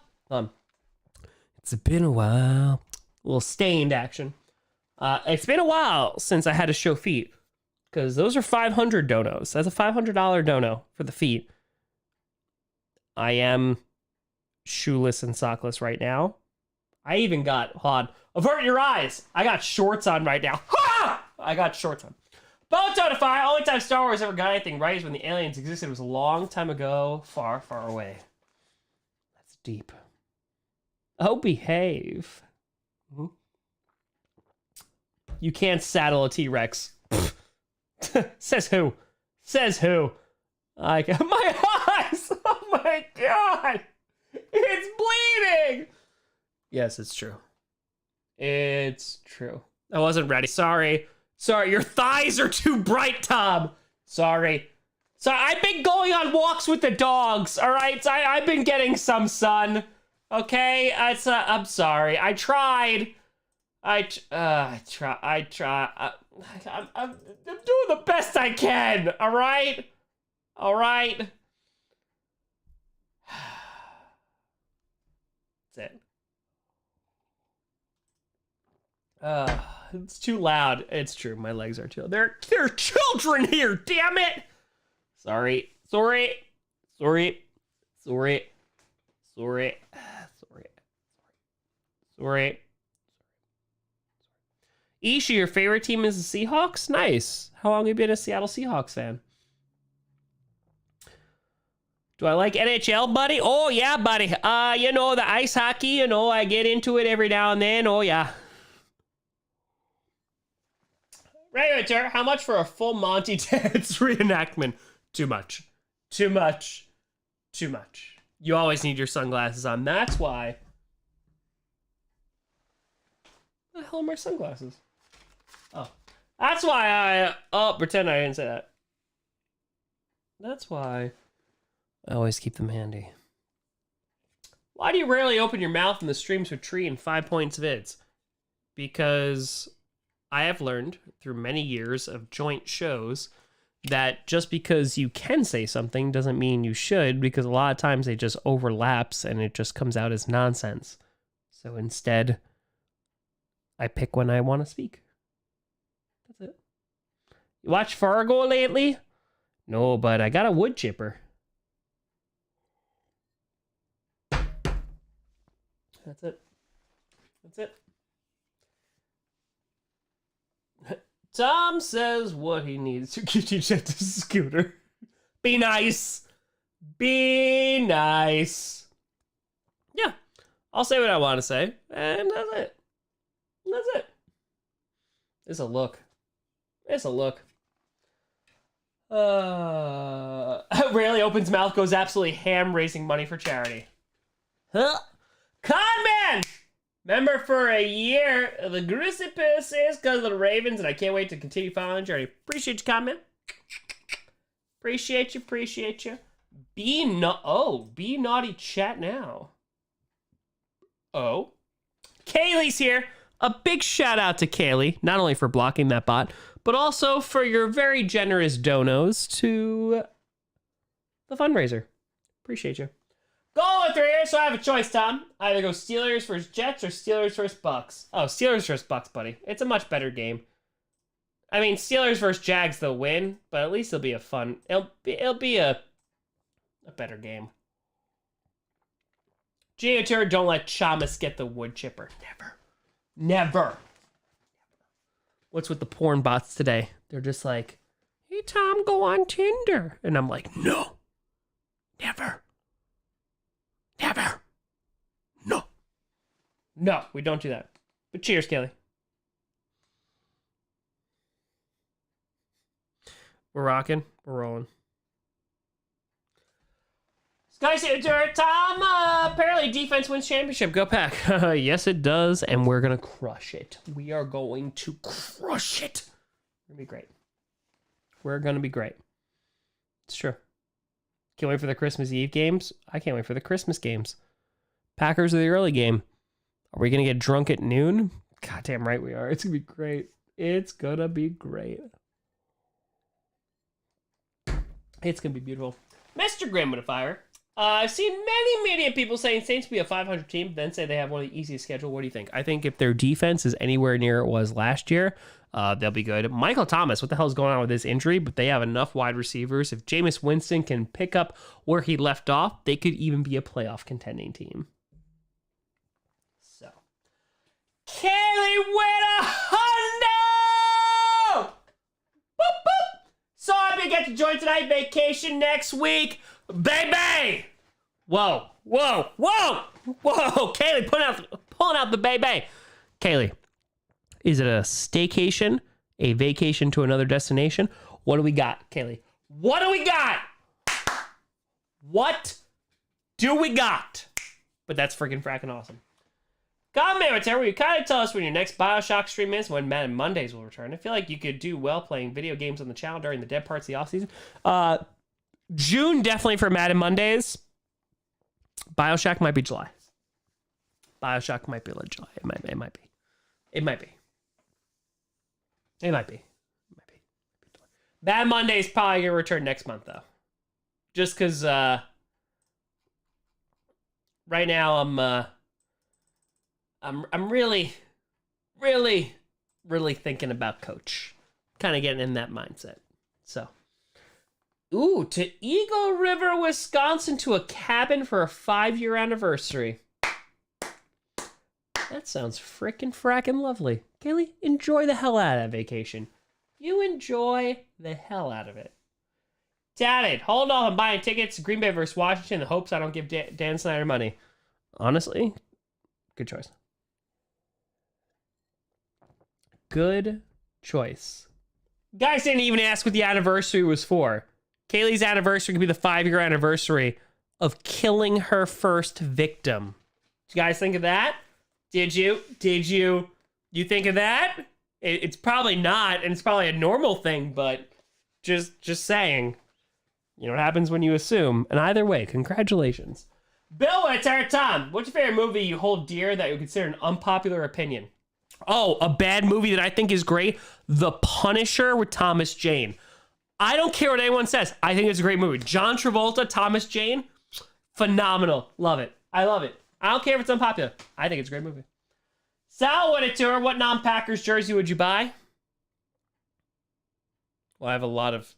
It's been a while. A little stained action. It's been a while since I had to show feet. Because those are 500 donos. That's a $500 dono for the feet. I am shoeless and sockless right now. I even got, hold on, avert your eyes. I got shorts on right now. Ha! I got shorts on. Boto to Fire, only time Star Wars ever got anything right is when the aliens existed. It was a long time ago, far, far away. That's deep. Oh, behave. You can't saddle a T-Rex. Says who? My eyes! Oh my god! It's bleeding! Yes, it's true. It's true. I wasn't ready. Sorry, your thighs are too bright, Tom. Sorry. I've been going on walks with the dogs, all right? I've been getting some sun, okay? I'm sorry. I tried. I'm doing the best I can, all right? That's it. It's too loud. It's true. My legs are too. There are children here. Damn it. Sorry. Ishi, your favorite team is the Seahawks? Nice. How long have you been a Seattle Seahawks fan? Do I like NHL, buddy? Oh, yeah, buddy. The ice hockey, I get into it every now and then. Oh, yeah. Ranger, how much for a full Monty dance reenactment? Too much. You always need your sunglasses on. That's why. What the hell are my sunglasses? Oh. That's why pretend I didn't say that. That's why I always keep them handy. Why do you rarely open your mouth in the streams with Tree and 5 Points vids? Because I have learned through many years of joint shows that just because you can say something doesn't mean you should, because a lot of times it just overlaps and it just comes out as nonsense. So instead, I pick when I want to speak. That's it. You watch Fargo lately? No, but I got a wood chipper. That's it. Tom says what he needs to get you to the scooter. Be nice. Yeah. I'll say what I want to say, and that's it. It's a look. Rarely opens mouth, goes absolutely ham, raising money for charity. Huh? Conman! Member for a year. The Grossi is because of the Ravens, and I can't wait to continue following the journey. Appreciate you, Conman. Appreciate you. Be naughty chat now. Oh. Kaylee's here. A big shout out to Kaylee, not only for blocking that bot, but also for your very generous donos to the fundraiser. Appreciate you. Goal with 3 years, so I have a choice, Tom. Either go Steelers versus Jets or Steelers versus Bucks. Oh, Steelers versus Bucks, buddy. It's a much better game. I mean, Steelers versus Jags, they'll win, but at least it'll be a fun. It'll be a better game. Geotur, don't let Chamas get the wood chipper. Never. What's with the porn bots today? They're just like, hey, Tom, go on Tinder. And I'm like, no. Never. No, we don't do that. But cheers, Kaylee. We're rocking. We're rolling. Skysaber Tom, apparently defense wins championship. Go Pack. Yes, it does, and we're going to crush it. We are going to crush it. We're going to be great. We're going to be great. It's true. Can't wait for the Christmas Eve games. I can't wait for the Christmas games. Packers are the early game. Are we going to get drunk at noon? Goddamn right we are. It's going to be great. It's going to be great. It's going to be beautiful. Mr. Grandmodifier. I've seen many media people saying Saints will be a 500 team, then say they have one of the easiest schedule. What do you think? I think if their defense is anywhere near it was last year, they'll be good. Michael Thomas, what the hell is going on with his injury? But they have enough wide receivers. If Jameis Winston can pick up where he left off, they could even be a playoff contending team. So, Kaylee win a hundo! Boop, boop. So happy to get to join tonight. Vacation next week. Baby! Whoa, whoa, whoa, whoa. Kaylee, pulling out the baby. Kaylee, is it a staycation, a vacation to another destination? What do we got, Kaylee? What do we got? What do we got? But that's freaking fracking awesome. Comment, will you kind of tell us when your next Bioshock stream is, when Madden Mondays will return? I feel like you could do well playing video games on the channel during the dead parts of the offseason. June, definitely for Madden Mondays. Bioshock might be July. Bioshock might be July. It might be. It might be. Madden Mondays probably going to return next month, though. Just because right now I'm really thinking about Coach. Kind of getting in that mindset. So, ooh, to Eagle River, Wisconsin, to a cabin for a 5-year anniversary. That sounds frackin' lovely. Kaylee, enjoy the hell out of that vacation. You enjoy the hell out of it. Dad, hold off on buying tickets to Green Bay versus Washington in the hopes I don't give Dan Snyder money. Honestly, good choice. Good choice. Guys didn't even ask what the anniversary was for. Kaylee's anniversary could be the 5-year anniversary of killing her first victim. Did you guys think of that? Did you? You think of that? It's probably not, and it's probably a normal thing, but just saying. You know what happens when you assume. And either way, congratulations. Bill, it's our time. What's your favorite movie you hold dear that you consider an unpopular opinion? Oh, a bad movie that I think is great. The Punisher with Thomas Jane. I don't care what anyone says. I think it's a great movie. John Travolta, Thomas Jane, phenomenal. Love it. I love it. I don't care if it's unpopular. I think it's a great movie. Sal, what a tour. What non-Packers jersey would you buy? Well, I have a lot of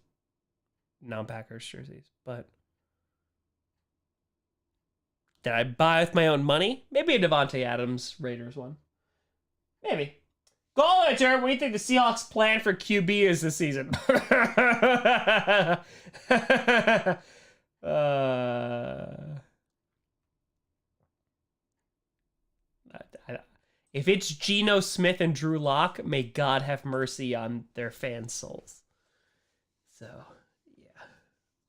non-Packers jerseys, but did I buy with my own money? Maybe a Devontae Adams Raiders one. Maybe. Goal editor, what do you think the Seahawks' plan for QB is this season? If it's Geno Smith and Drew Lock, may God have mercy on their fans' souls. So, yeah.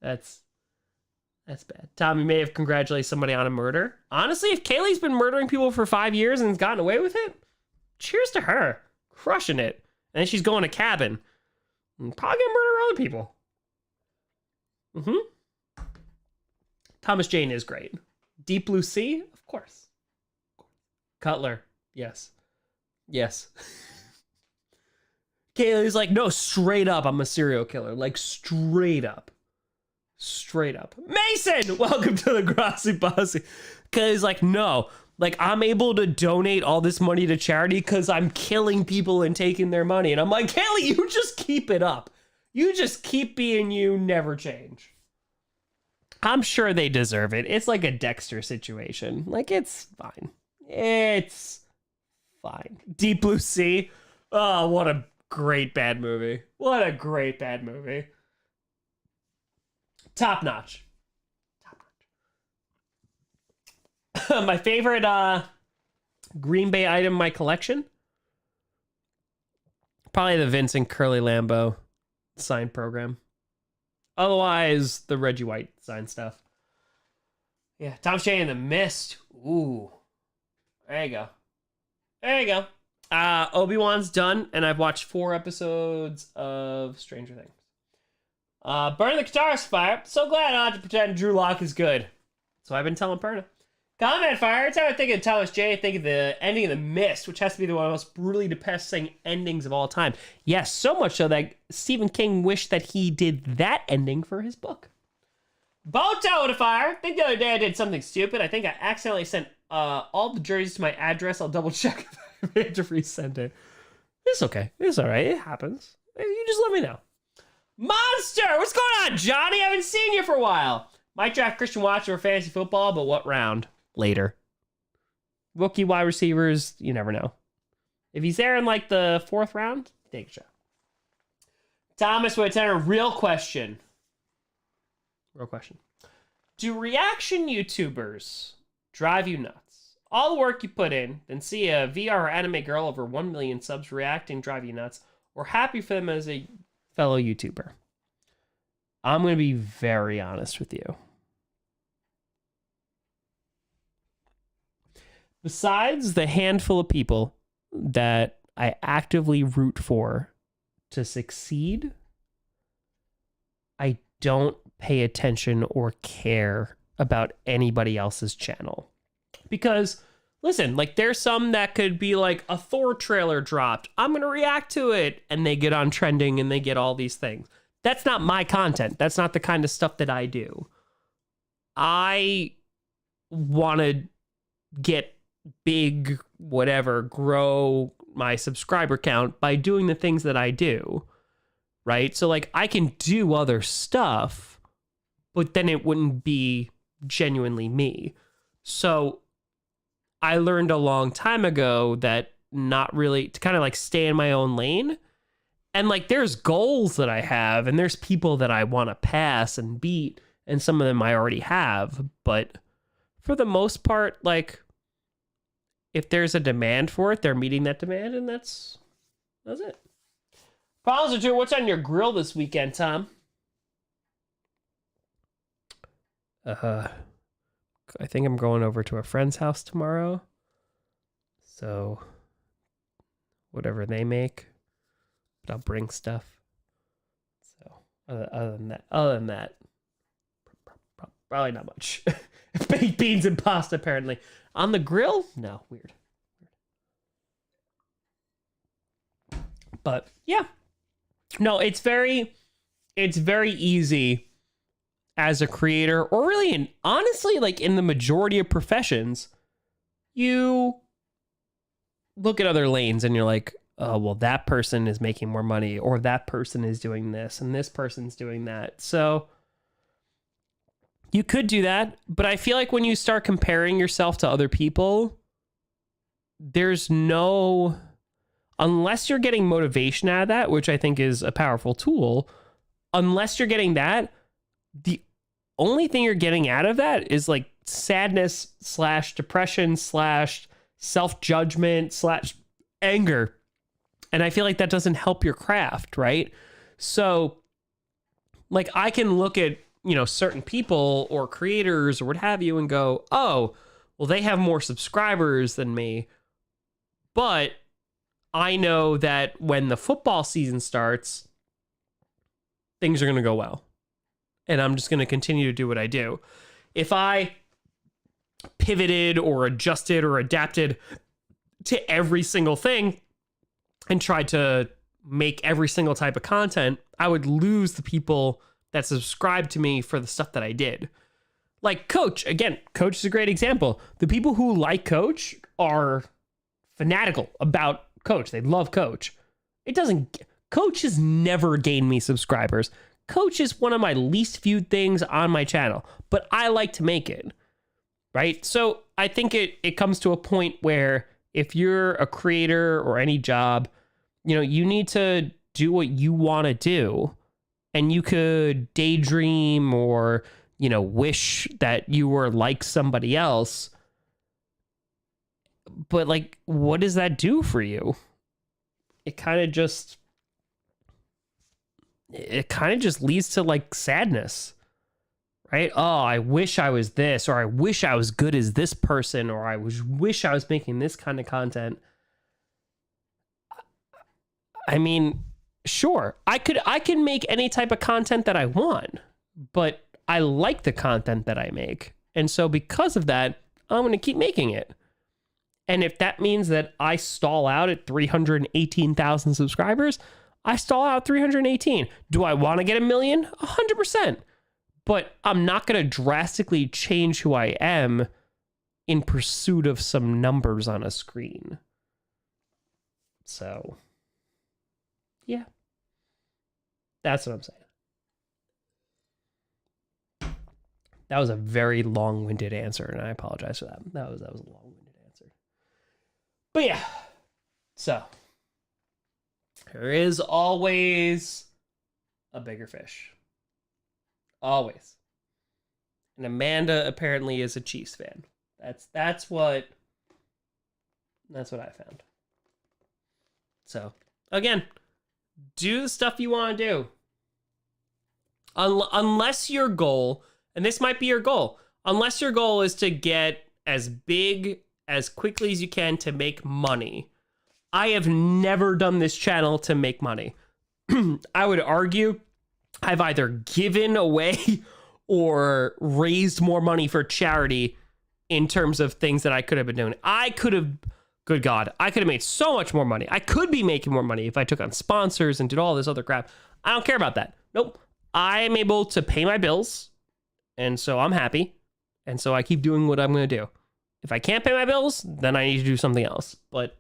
That's bad. Tommy may have congratulated somebody on a murder. Honestly, if Kaylee's been murdering people for 5 years and has gotten away with it, cheers to her. Crushing it. And then she's going to cabin. And probably gonna murder other people. Thomas Jane is great. Deep Blue Sea? Of course. Cutler. Yes. Kaylee's like, no, straight up, I'm a serial killer. Like, straight up. Mason! Welcome to the Grossi Bossy. Kaylee's like, no. Like, I'm able to donate all this money to charity because I'm killing people and taking their money. And I'm like, Kaylee, you just keep it up. You just keep being you, never change. I'm sure they deserve it. It's like a Dexter situation. Like, it's fine. It's fine. Deep Blue Sea. Oh, what a great bad movie. Top notch. My favorite Green Bay item in my collection? Probably the Vincent Curly Lambeau sign program. Otherwise, the Reggie White sign stuff. Yeah, Tom Shea in the Mist. Ooh. There you go. There you go. Obi-Wan's done, and I've watched 4 episodes of Stranger Things. Burn the Guitarist Fire. So glad I don't have to pretend Drew Lock is good. So I've been telling Perna. Comment Fire. Every time I think of Thomas J, I think of the ending of The Mist, which has to be one of the most brutally depressing endings of all time. Yes, so much so that Stephen King wished that he did that ending for his book. Boto to Fire. I think the other day I did something stupid. I think I accidentally sent all the jerseys to my address. I'll double check if I made to resend it. It's okay. It's all right. It happens. You just let me know. Monster! What's going on, Johnny? I haven't seen you for a while. Might draft Christian Watson for fantasy football, but what round? Later. Rookie wide receivers, you never know. If he's there in like the 4th round, take a shot. Thomas with a real question. Real question. Do reaction YouTubers drive you nuts? All the work you put in, then see a VR or anime girl over 1 million subs reacting drive you nuts, or happy for them as a fellow YouTuber? I'm going to be very honest with you. Besides the handful of people that I actively root for to succeed, I don't pay attention or care about anybody else's channel. Because, listen, like there's some that could be like a Thor trailer dropped. I'm going to react to it. And they get on trending and they get all these things. That's not my content. That's not the kind of stuff that I do. I want to get big, whatever, grow my subscriber count by doing the things that I do, right? So like I can do other stuff, but then it wouldn't be genuinely me. So I learned a long time ago that not really to kind of like stay in my own lane. And like there's goals that I have and there's people that I want to pass and beat, and some of them I already have, but for the most part, like if there's a demand for it, they're meeting that demand, and that's it. Follows or two, what's on your grill this weekend, Tom? I think I'm going over to a friend's house tomorrow. So whatever they make, but I'll bring stuff. So other than that, probably not much. Baked beans and pasta, apparently. On the grill? No, weird. But yeah. No, it's very easy as a creator, or really honestly, like in the majority of professions, you look at other lanes and you're like, oh, well, that person is making more money, or that person is doing this, and this person's doing that. So you could do that, but I feel like when you start comparing yourself to other people, there's no, unless you're getting motivation out of that, which I think is a powerful tool, unless you're getting that, the only thing you're getting out of that is like sadness / depression / self-judgment / anger. And I feel like that doesn't help your craft, right? So like I can look at, certain people or creators or what have you and go, oh, well, they have more subscribers than me. But I know that when the football season starts, things are going to go well. And I'm just going to continue to do what I do. If I pivoted or adjusted or adapted to every single thing and tried to make every single type of content, I would lose the people that subscribe to me for the stuff that I did. Like Coach, again, Coach is a great example. The people who like Coach are fanatical about Coach. They love Coach. Coach has never gained me subscribers. Coach is one of my least viewed things on my channel, but I like to make it, right? So I think it comes to a point where if you're a creator or any job, you need to do what you want to do. And you could daydream or, wish that you were like somebody else. But like, what does that do for you? It kind of just leads to like sadness, right? Oh, I wish I was this, or I wish I was good as this person, or I wish I was making this kind of content. I mean, sure, I can make any type of content that I want, but I like the content that I make. And so because of that, I'm going to keep making it. And if that means that I stall out at 318,000 subscribers, I stall out 318. Do I want to get 1 million? 100%. But I'm not going to drastically change who I am in pursuit of some numbers on a screen. So, yeah. That's what I'm saying. That was a very long-winded answer, and I apologize for that. That was a long-winded answer. But yeah, so there is always a bigger fish. Always. And Amanda apparently is a Chiefs fan. That's what I found. So, again, do the stuff you want to do. Unless your goal, and this might be your goal, unless your goal is to get as big as quickly as you can to make money. I have never done this channel to make money. I would argue I've either given away or raised more money for charity in terms of things that I could have been doing. Good God, I could have made so much more money. I could be making more money if I took on sponsors and did all this other crap. I don't care about that. Nope. I'm able to pay my bills, and so I'm happy. And so I keep doing what I'm going to do. If I can't pay my bills, then I need to do something else. But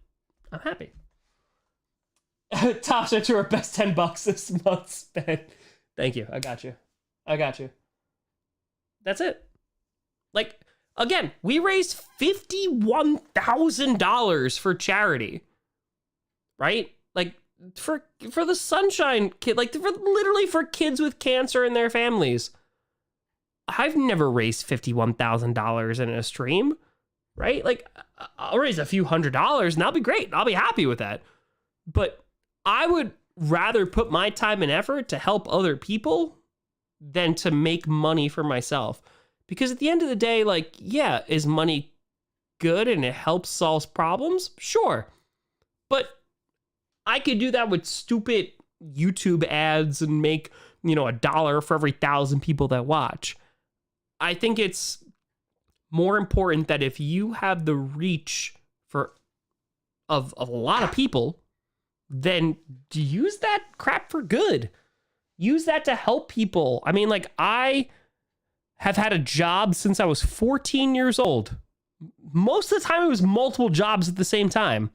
I'm happy. Tasha to her best $10 this month spent. Thank you. I got you. That's it. Like, again, we raised $51,000 for charity. Right? Like, for the Sunshine Kid, like, literally for kids with cancer and their families. I've never raised $51,000 in a stream. Right? Like, I'll raise a few $100s and I'll be great. I'll be happy with that. But I would rather put my time and effort to help other people than to make money for myself. Because at the end of the day, like, yeah, is money good and it helps solve problems? Sure. But I could do that with stupid YouTube ads and make, $1 for every 1,000 people that watch. I think it's more important that if you have the reach of a lot of people, then use that crap for good. Use that to help people. I mean, like, I have had a job since I was 14 years old. Most of the time it was multiple jobs at the same time.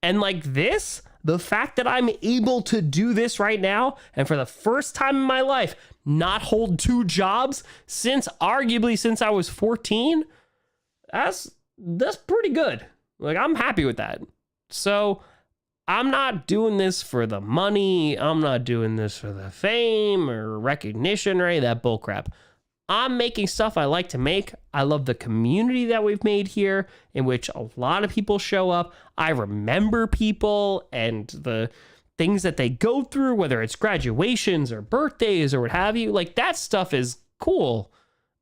And like this, the fact that I'm able to do this right now, and for the first time in my life, not hold 2 jobs arguably since I was 14, that's pretty good. Like, I'm happy with that. So I'm not doing this for the money. I'm not doing this for the fame or recognition or any of that bullcrap. I'm making stuff I like to make. I love the community that we've made here, in which a lot of people show up. I remember people and the things that they go through, whether it's graduations or birthdays or what have you. Like, that stuff is cool.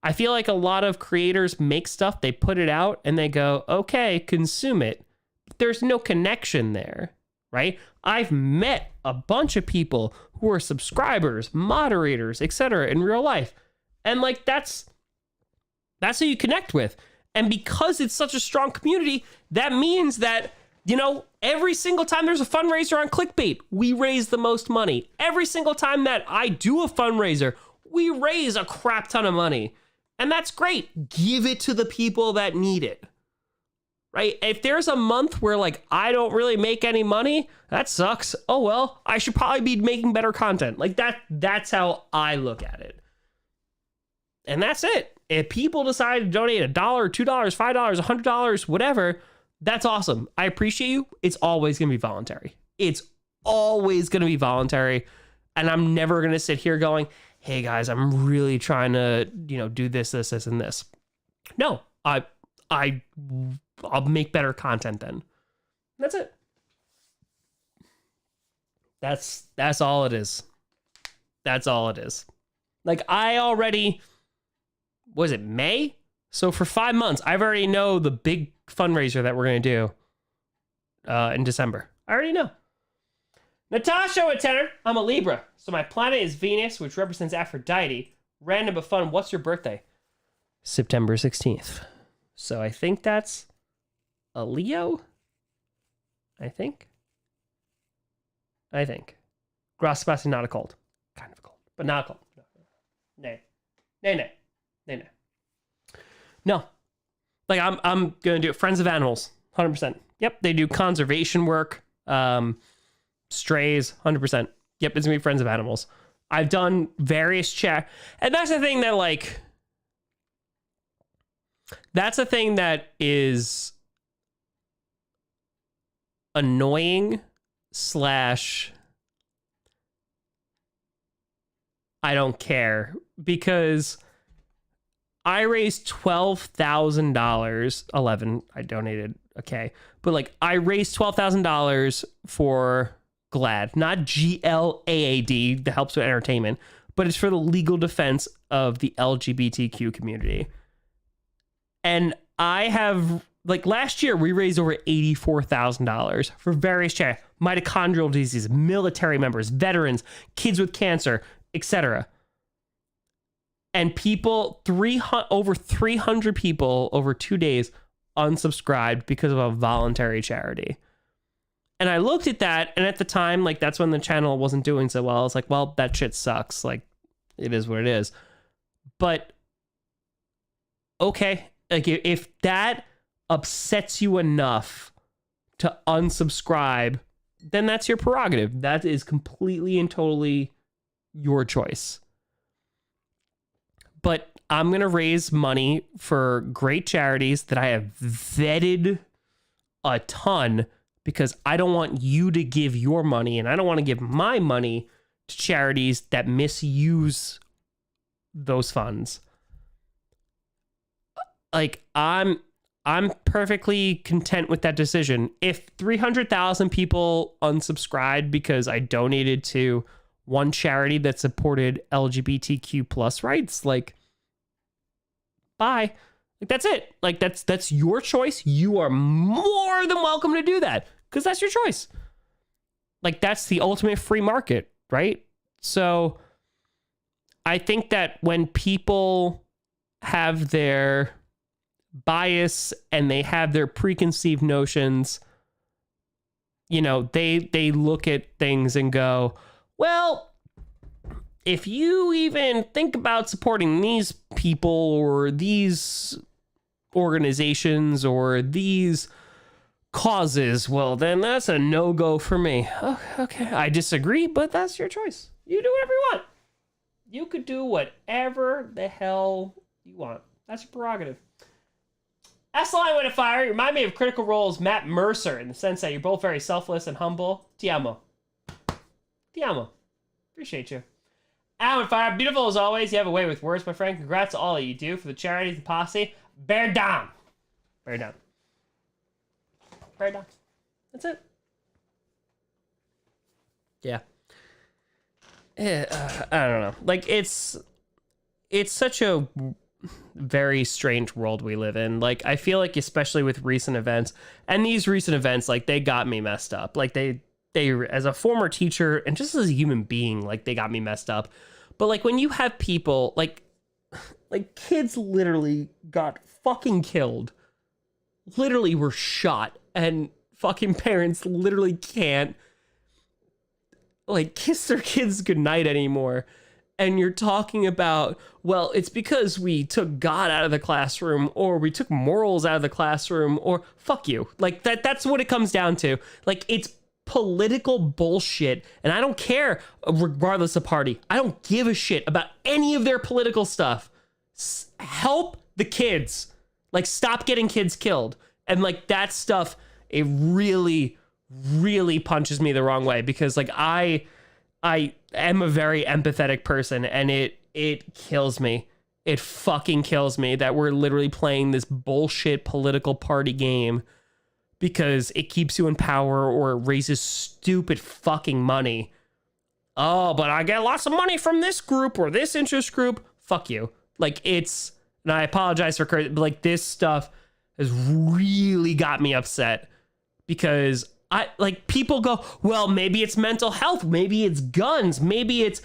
I feel like a lot of creators make stuff, they put it out, and they go, okay, consume it. But there's no connection there, right? I've met a bunch of people who are subscribers, moderators, etc. in real life. And like, that's who you connect with. And because it's such a strong community, that means that, every single time there's a fundraiser on Clickbait, we raise the most money. Every single time that I do a fundraiser, we raise a crap ton of money. And that's great. Give it to the people that need it. Right? If there's a month where like I don't really make any money, that sucks. Oh well, I should probably be making better content. Like that's how I look at it. And that's it. If people decide to donate $1, $2, $5, $100, whatever, that's awesome. I appreciate you. It's always going to be voluntary. It's always going to be voluntary. And I'm never going to sit here going, hey guys, I'm really trying to, do this, and this. No, I I'll make better content then. That's it. That's all it is. That's all it is. Like, I already, was it May? So for 5 months, I've already know the big fundraiser that we're going to do in December. I already know. Natasha with tenor. I'm a Libra, so my planet is Venus, which represents Aphrodite. Random but fun. What's your birthday? September 16th. So I think that's a Leo? I think. Grossi, not a cold. Kind of a cold, but not a cold. Nay. No. Like, I'm going to do it. Friends of Animals, 100%. Yep, they do conservation work. Strays, 100%. Yep, it's going to be Friends of Animals. I've done various chat. And that's the thing that, like, that's the thing that is annoying / I don't care, because I raised $12,000, 11, I donated, okay. But like, I raised $12,000 for GLAAD, not GLAAD, that helps with entertainment, but it's for the legal defense of the LGBTQ community. And I have, like, last year we raised over $84,000 for various charities, mitochondrial disease, military members, veterans, kids with cancer, etc. And people, over 300 people over 2 days unsubscribed because of a voluntary charity. And I looked at that, and at the time, like, that's when the channel wasn't doing so well. I was like, well, that shit sucks. Like, it is what it is. But, okay, like, if that upsets you enough to unsubscribe, then that's your prerogative. That is completely and totally your choice. But I'm going to raise money for great charities that I have vetted a ton, because I don't want you to give your money, and I don't want to give my money to charities that misuse those funds. Like, I'm perfectly content with that decision. If 300,000 people unsubscribed because I donated to one charity that supported LGBTQ plus rights, like, bye. Like, that's it. Like, that's your choice. You are more than welcome to do that, because that's your choice. Like, that's the ultimate free market, right? So I think that when people have their bias and they have their preconceived notions, you know, they look at things and go, well, if you even think about supporting these people or these organizations or these causes, well, then that's a no-go for me. Oh, okay, I disagree, but that's your choice. You do whatever you want. You could do whatever the hell you want. That's your prerogative. S-Line with a fire. You remind me of Critical Role's Matt Mercer in the sense that you're both very selfless and humble. Ti amo. Ti amo. Appreciate you. Alan Fire, beautiful as always. You have a way with words, my friend. Congrats to all that you do for the charities, the posse. Bear down. Bear down. Bear down. That's it. Yeah. I don't know. Like, it's such a very strange world we live in. Like, I feel like, especially with recent events, and these recent events, like, they got me messed up. Like, they as a former teacher and just as a human being, like, they got me messed up. But like, when you have people like kids literally got fucking killed, literally were shot, and fucking parents literally can't like kiss their kids goodnight anymore. And you're talking about, well, it's because we took God out of the classroom, or we took morals out of the classroom, or fuck you. Like, that's what it comes down to. Like, it's political bullshit, and I don't care regardless of party. I don't give a shit about any of their political stuff. Help the kids. Like, stop getting kids killed. And like, that stuff, it really, really punches me the wrong way, because like, I am a very empathetic person, and it kills me. It fucking kills me that we're literally playing this bullshit political party game because it keeps you in power or it raises stupid fucking money. Oh, but I get lots of money from this group or this interest group. Fuck you. Like, it's, and I apologize for, but like, this stuff has really got me upset because people go, well, maybe it's mental health, maybe it's guns, maybe it's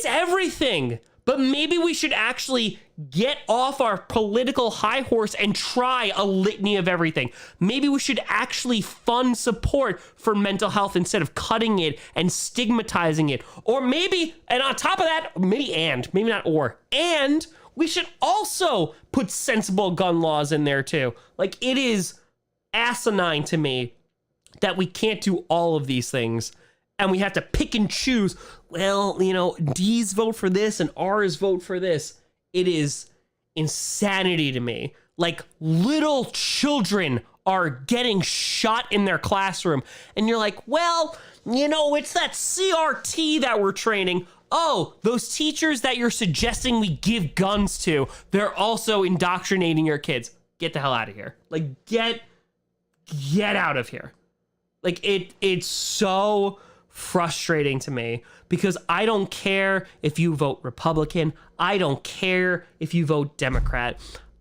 everything. But maybe we should actually get off our political high horse and try a litany of everything. Maybe we should actually fund support for mental health instead of cutting it and stigmatizing it. Or maybe, and on top of that, maybe not or, and we should also put sensible gun laws in there too. Like, it is asinine to me that we can't do all of these things. And we have to pick and choose, well, you know, D's vote for this and R's vote for this. It is insanity to me. Like, little children are getting shot in their classroom. And you're like, well, you know, it's that CRT that we're training. Oh, those teachers that you're suggesting we give guns to, they're also indoctrinating your kids. Get the hell out of here. Like, get out of here. Like, it's so frustrating to me because I don't care if you vote Republican. I don't care if you vote Democrat.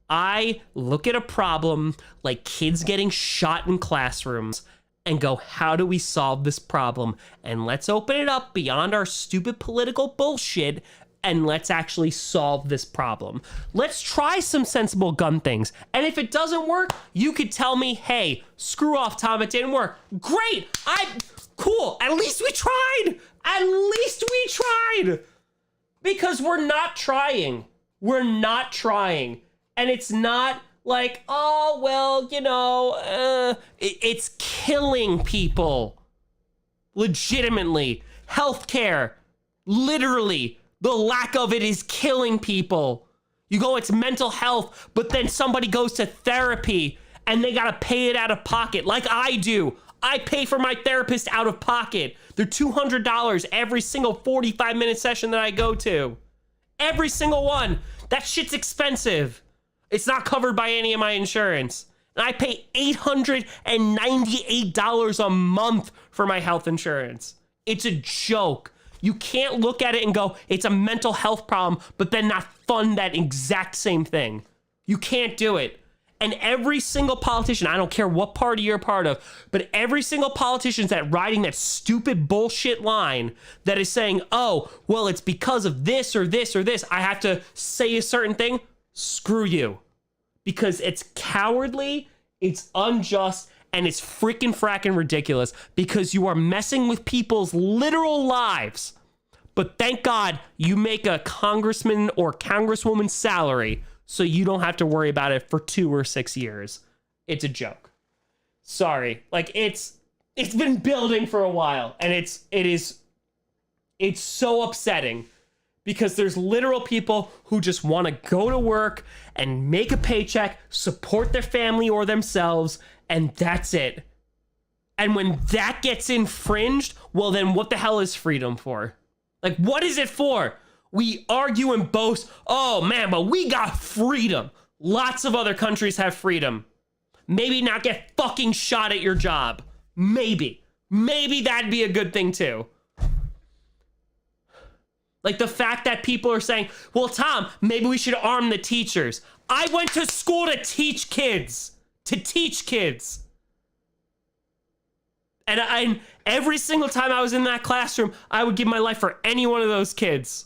I look at a problem like kids getting shot in classrooms and go, how do we solve this problem? And let's open it up beyond our stupid political bullshit and let's actually solve this problem. Let's try some sensible gun things. And if it doesn't work, you could tell me, hey, screw off, Tom, it didn't work. Great, cool, at least we tried. At least we tried. Because we're not trying. We're not trying. And it's not like, oh, well, you know, it's killing people. Legitimately. Healthcare. Literally. The lack of it is killing people. You go, it's mental health, but then somebody goes to therapy and they gotta pay it out of pocket, like I do. I pay for my therapist out of pocket. They're $200 every single 45-minute session that I go to. Every single one. That shit's expensive. It's not covered by any of my insurance. And I pay $898 a month for my health insurance. It's a joke. You can't look at it and go, it's a mental health problem, but then not fund that exact same thing. You can't do it. And every single politician, I don't care what party you're a part of, but every single politician that's riding that stupid bullshit line that is saying, oh, well, it's because of this or this or this, I have to say a certain thing. Screw you. Because it's cowardly, it's unjust, and it's freaking fracking ridiculous because you are messing with people's literal lives. But thank God you make a congressman or congresswoman salary so you don't have to worry about it for 2 or 6 years. It's a joke. Sorry. Like, it's been building for a while, and it's so upsetting because there's literal people who just want to go to work and make a paycheck, support their family or themselves, and that's it. And when that gets infringed, well, then what the hell is freedom for? Like, what is it for? We argue and boast, oh man, but we got freedom. Lots of other countries have freedom. Maybe not get fucking shot at your job. Maybe. Maybe that'd be a good thing too. Like the fact that people are saying, well, Tom, maybe we should arm the teachers. I went to school to teach kids. And every single time I was in that classroom, I would give my life for any one of those kids.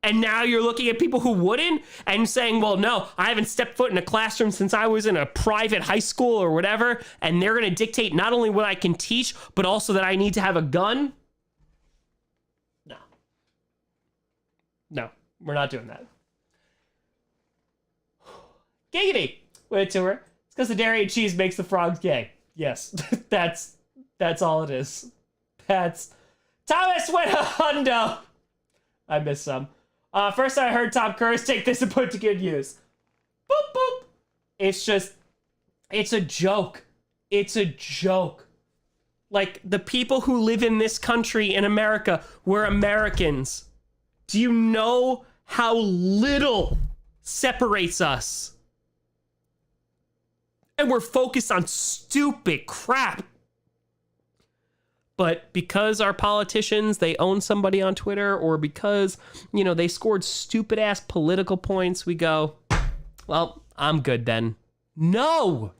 And now you're looking at people who wouldn't and saying, well, no, I haven't stepped foot in a classroom since I was in a private high school or whatever. And they're going to dictate not only what I can teach, but also that I need to have a gun. No, we're not doing that. Giggity. Wait to her. It's because the dairy and cheese makes the frogs gay. Yes, that's all it is. That's Thomas went a hundo. I missed some. First I heard Tom Cruise take this and put it to good use. Boop, boop. It's a joke. It's a joke. Like, the people who live in this country in America, we're Americans. Do you know how little separates us. And we're focused on stupid crap. But because our politicians, they own somebody on Twitter, or because, you know, they scored stupid ass political points, we go, well, I'm good then. No,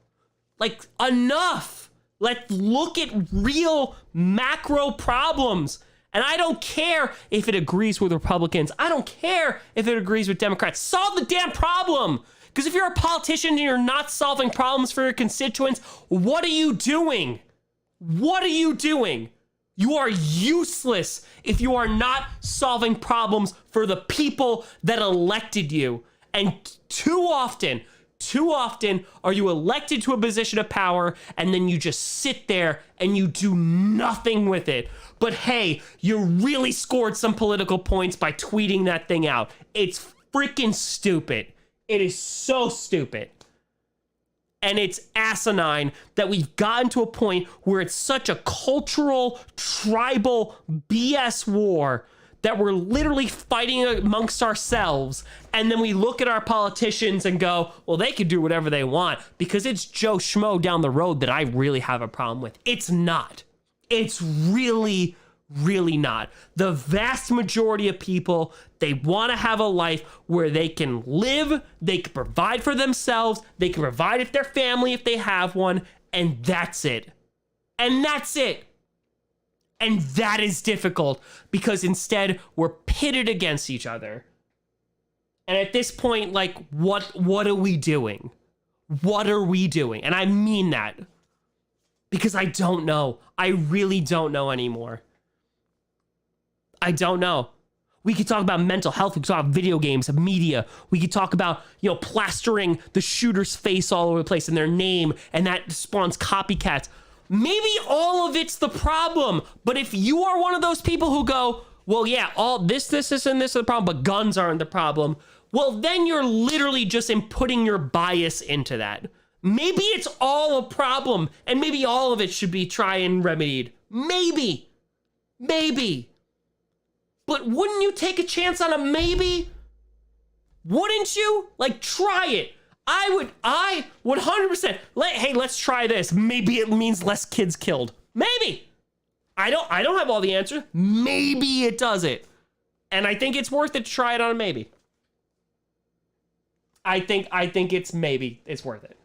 like, enough. Let's look at real macro problems. And I don't care if it agrees with Republicans. I don't care if it agrees with Democrats. Solve the damn problem. Because if you're a politician and you're not solving problems for your constituents, what are you doing? What are you doing? You are useless if you are not solving problems for the people that elected you. And too often are you elected to a position of power and then you just sit there and you do nothing with it. But hey, you really scored some political points by tweeting that thing out. It's freaking stupid. It is so stupid. And it's asinine that we've gotten to a point where it's such a cultural, tribal BS war that we're literally fighting amongst ourselves. And then we look at our politicians and go, well, they can do whatever they want because it's Joe Schmo down the road that I really have a problem with. It's not. It's really not. The vast majority of people, they want to have a life where they can live, they can provide for themselves, they can provide for their family if they have one, and that's it. And that's it. And that is difficult because instead we're pitted against each other. And at this point, like, what are we doing? What are we doing? And I mean that because I don't know. I really don't know anymore. I don't know. We could talk about mental health. We could talk about video games, media. We could talk about, you know, plastering the shooter's face all over the place and their name, and that spawns copycats. Maybe all of it's the problem. But if you are one of those people who go, well, yeah, all this, and this are the problem, but guns aren't the problem. Well, then you're literally just putting your bias into that. Maybe it's all a problem, and maybe all of it should be tried and remedied. Maybe. But wouldn't you take a chance on a maybe? Wouldn't you? Like, try it. I would 100%. Hey, let's try this. Maybe it means less kids killed. Maybe. I don't have all the answers. Maybe it does it. And I think it's worth it to try it on a maybe. I think it's maybe. It's worth it.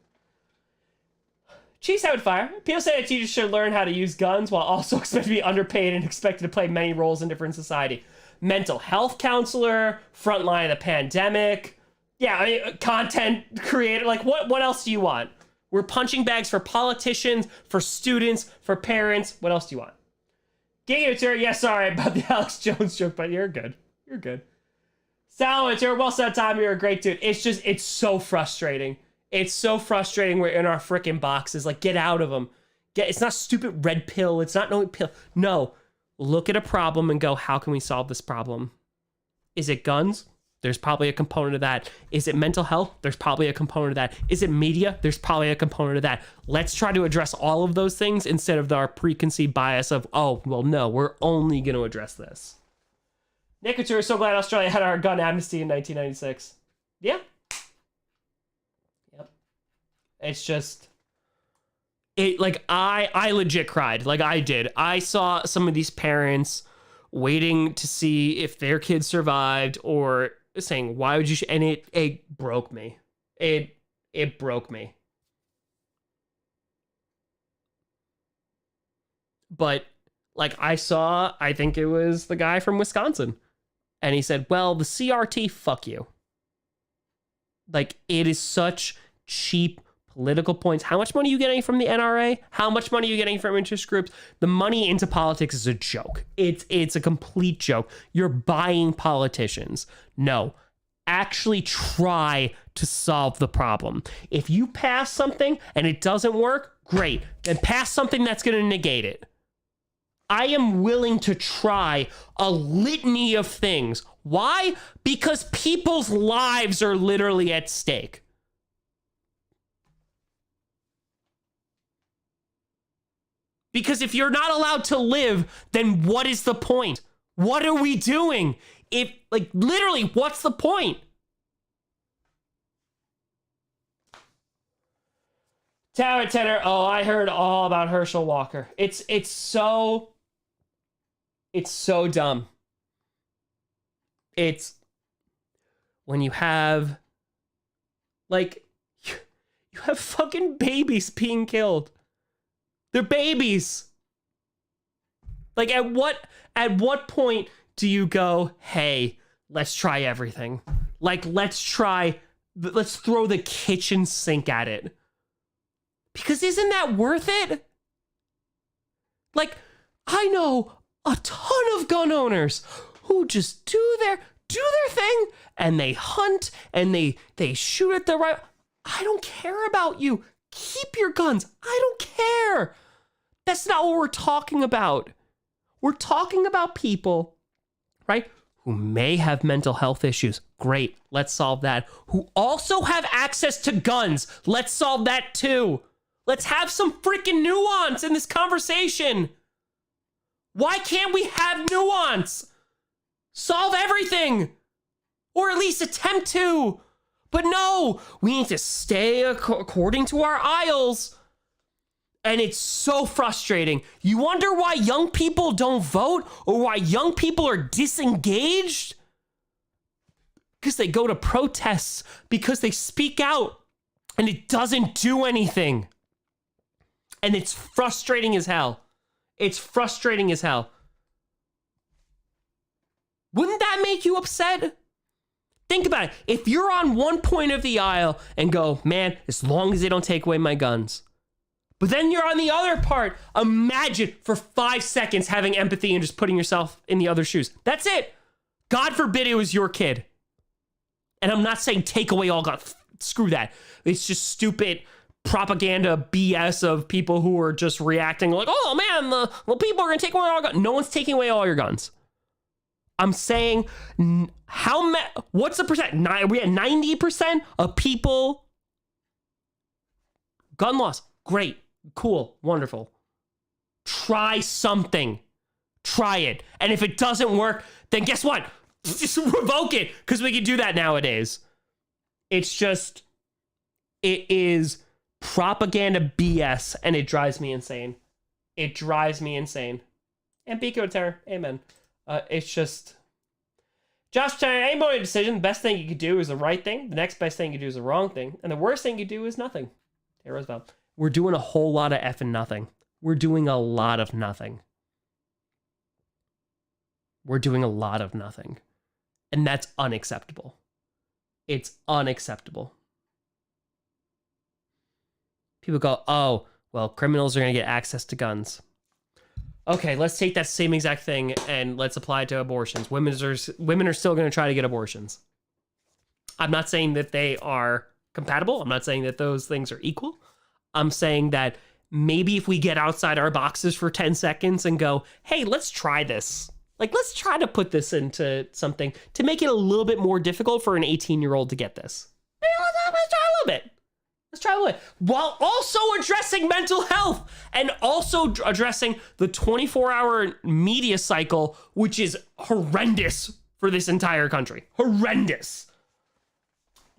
Cheese Head Fire. People say that teachers should learn how to use guns while also expected to be underpaid and expected to play many roles in different society. Mental health counselor, frontline of the pandemic. Yeah, I mean, content creator. Like, what else do you want? We're punching bags for politicians, for students, for parents. What else do you want? Gigator, yeah, sorry about the Alex Jones joke, but you're good. You're good. Salvage, you're well said, Tom. You're a great dude. It's so frustrating. It's so frustrating. We're in our freaking boxes. Like, get out of them. It's not stupid red pill. It's not no pill. No. Look at a problem and go, how can we solve this problem? Is it guns? There's probably a component of that. Is it mental health? There's probably a component of that. Is it media? There's probably a component of that. Let's try to address all of those things instead of our preconceived bias of, oh, well, no, we're only going to address this. Nick Couture, so glad Australia had our gun amnesty in 1996. Yeah. Yep. It's just... I legit cried. Like, I did. I saw some of these parents waiting to see if their kids survived or saying, why would you... And it broke me. It broke me. But, like, I think it was the guy from Wisconsin. And he said, well, the CRT, fuck you. Like, it is such cheap political points. How much money are you getting from the NRA? How much money are you getting from interest groups? The money into politics is a joke. It's a complete joke. You're buying politicians. No, actually try to solve the problem. If you pass something and it doesn't work, great. Then pass something that's going to negate it. I am willing to try a litany of things. Why? Because people's lives are literally at stake. Because if you're not allowed to live, then what is the point? What are we doing? if, like, literally, what's the point? Tower Tenor, oh, I heard all about Herschel Walker. It's so dumb. It's when you have, like, you have fucking babies being killed. They're babies. Like, at what point do you go, hey, let's try everything? Like, let's throw the kitchen sink at it. Because isn't that worth it? Like, I know a ton of gun owners who just do their thing, and they hunt, and they shoot at the right. I don't care about you. Keep your guns. I don't care. That's not what we're talking about. We're talking about people, right, who may have mental health issues. Great, let's solve that. Who also have access to guns. Let's solve that too. Let's have some freaking nuance in this conversation. Why can't we have nuance? Solve everything. Or at least attempt to. But no, we need to stay according to our aisles. And it's so frustrating. You wonder why young people don't vote or why young people are disengaged? Because they go to protests, because they speak out, and it doesn't do anything. And it's frustrating as hell. It's frustrating as hell. Wouldn't that make you upset? Think about it. If you're on one point of the aisle and go, man, as long as they don't take away my guns. But then you're on the other part. Imagine for 5 seconds having empathy and just putting yourself in the other shoes. That's it. God forbid it was your kid. And I'm not saying take away all guns. Screw that. It's just stupid propaganda BS of people who are just reacting like, oh man, the people are going to take away all our guns. No one's taking away all your guns. I'm saying, what's the percent? We at 90% of people. Gun laws. Great. Cool. Wonderful. Try something. Try it. And if it doesn't work, then guess what? Just revoke it, because we can do that nowadays. It's just, it is propaganda BS, and it drives me insane. It drives me insane. And Pico Terror, amen. It's just, Josh Turner, any more decision, the best thing you could do is the right thing. The next best thing you do is the wrong thing. And the worst thing you do is nothing. Hey, Roosevelt. We're doing a whole lot of effing nothing. We're doing a lot of nothing. We're doing a lot of nothing. And that's unacceptable. It's unacceptable. People go, oh, well, criminals are going to get access to guns. Okay, let's take that same exact thing and let's apply it to abortions. Women are still going to try to get abortions. I'm not saying that they are compatible. I'm not saying that those things are equal. I'm saying that maybe if we get outside our boxes for 10 seconds and go, hey, let's try this. Like, let's try to put this into something to make it a little bit more difficult for an 18-year-old to get this. Hey, let's try a little bit. Let's try a little bit. While also addressing mental health and also addressing the 24-hour media cycle, which is horrendous for this entire country. Horrendous.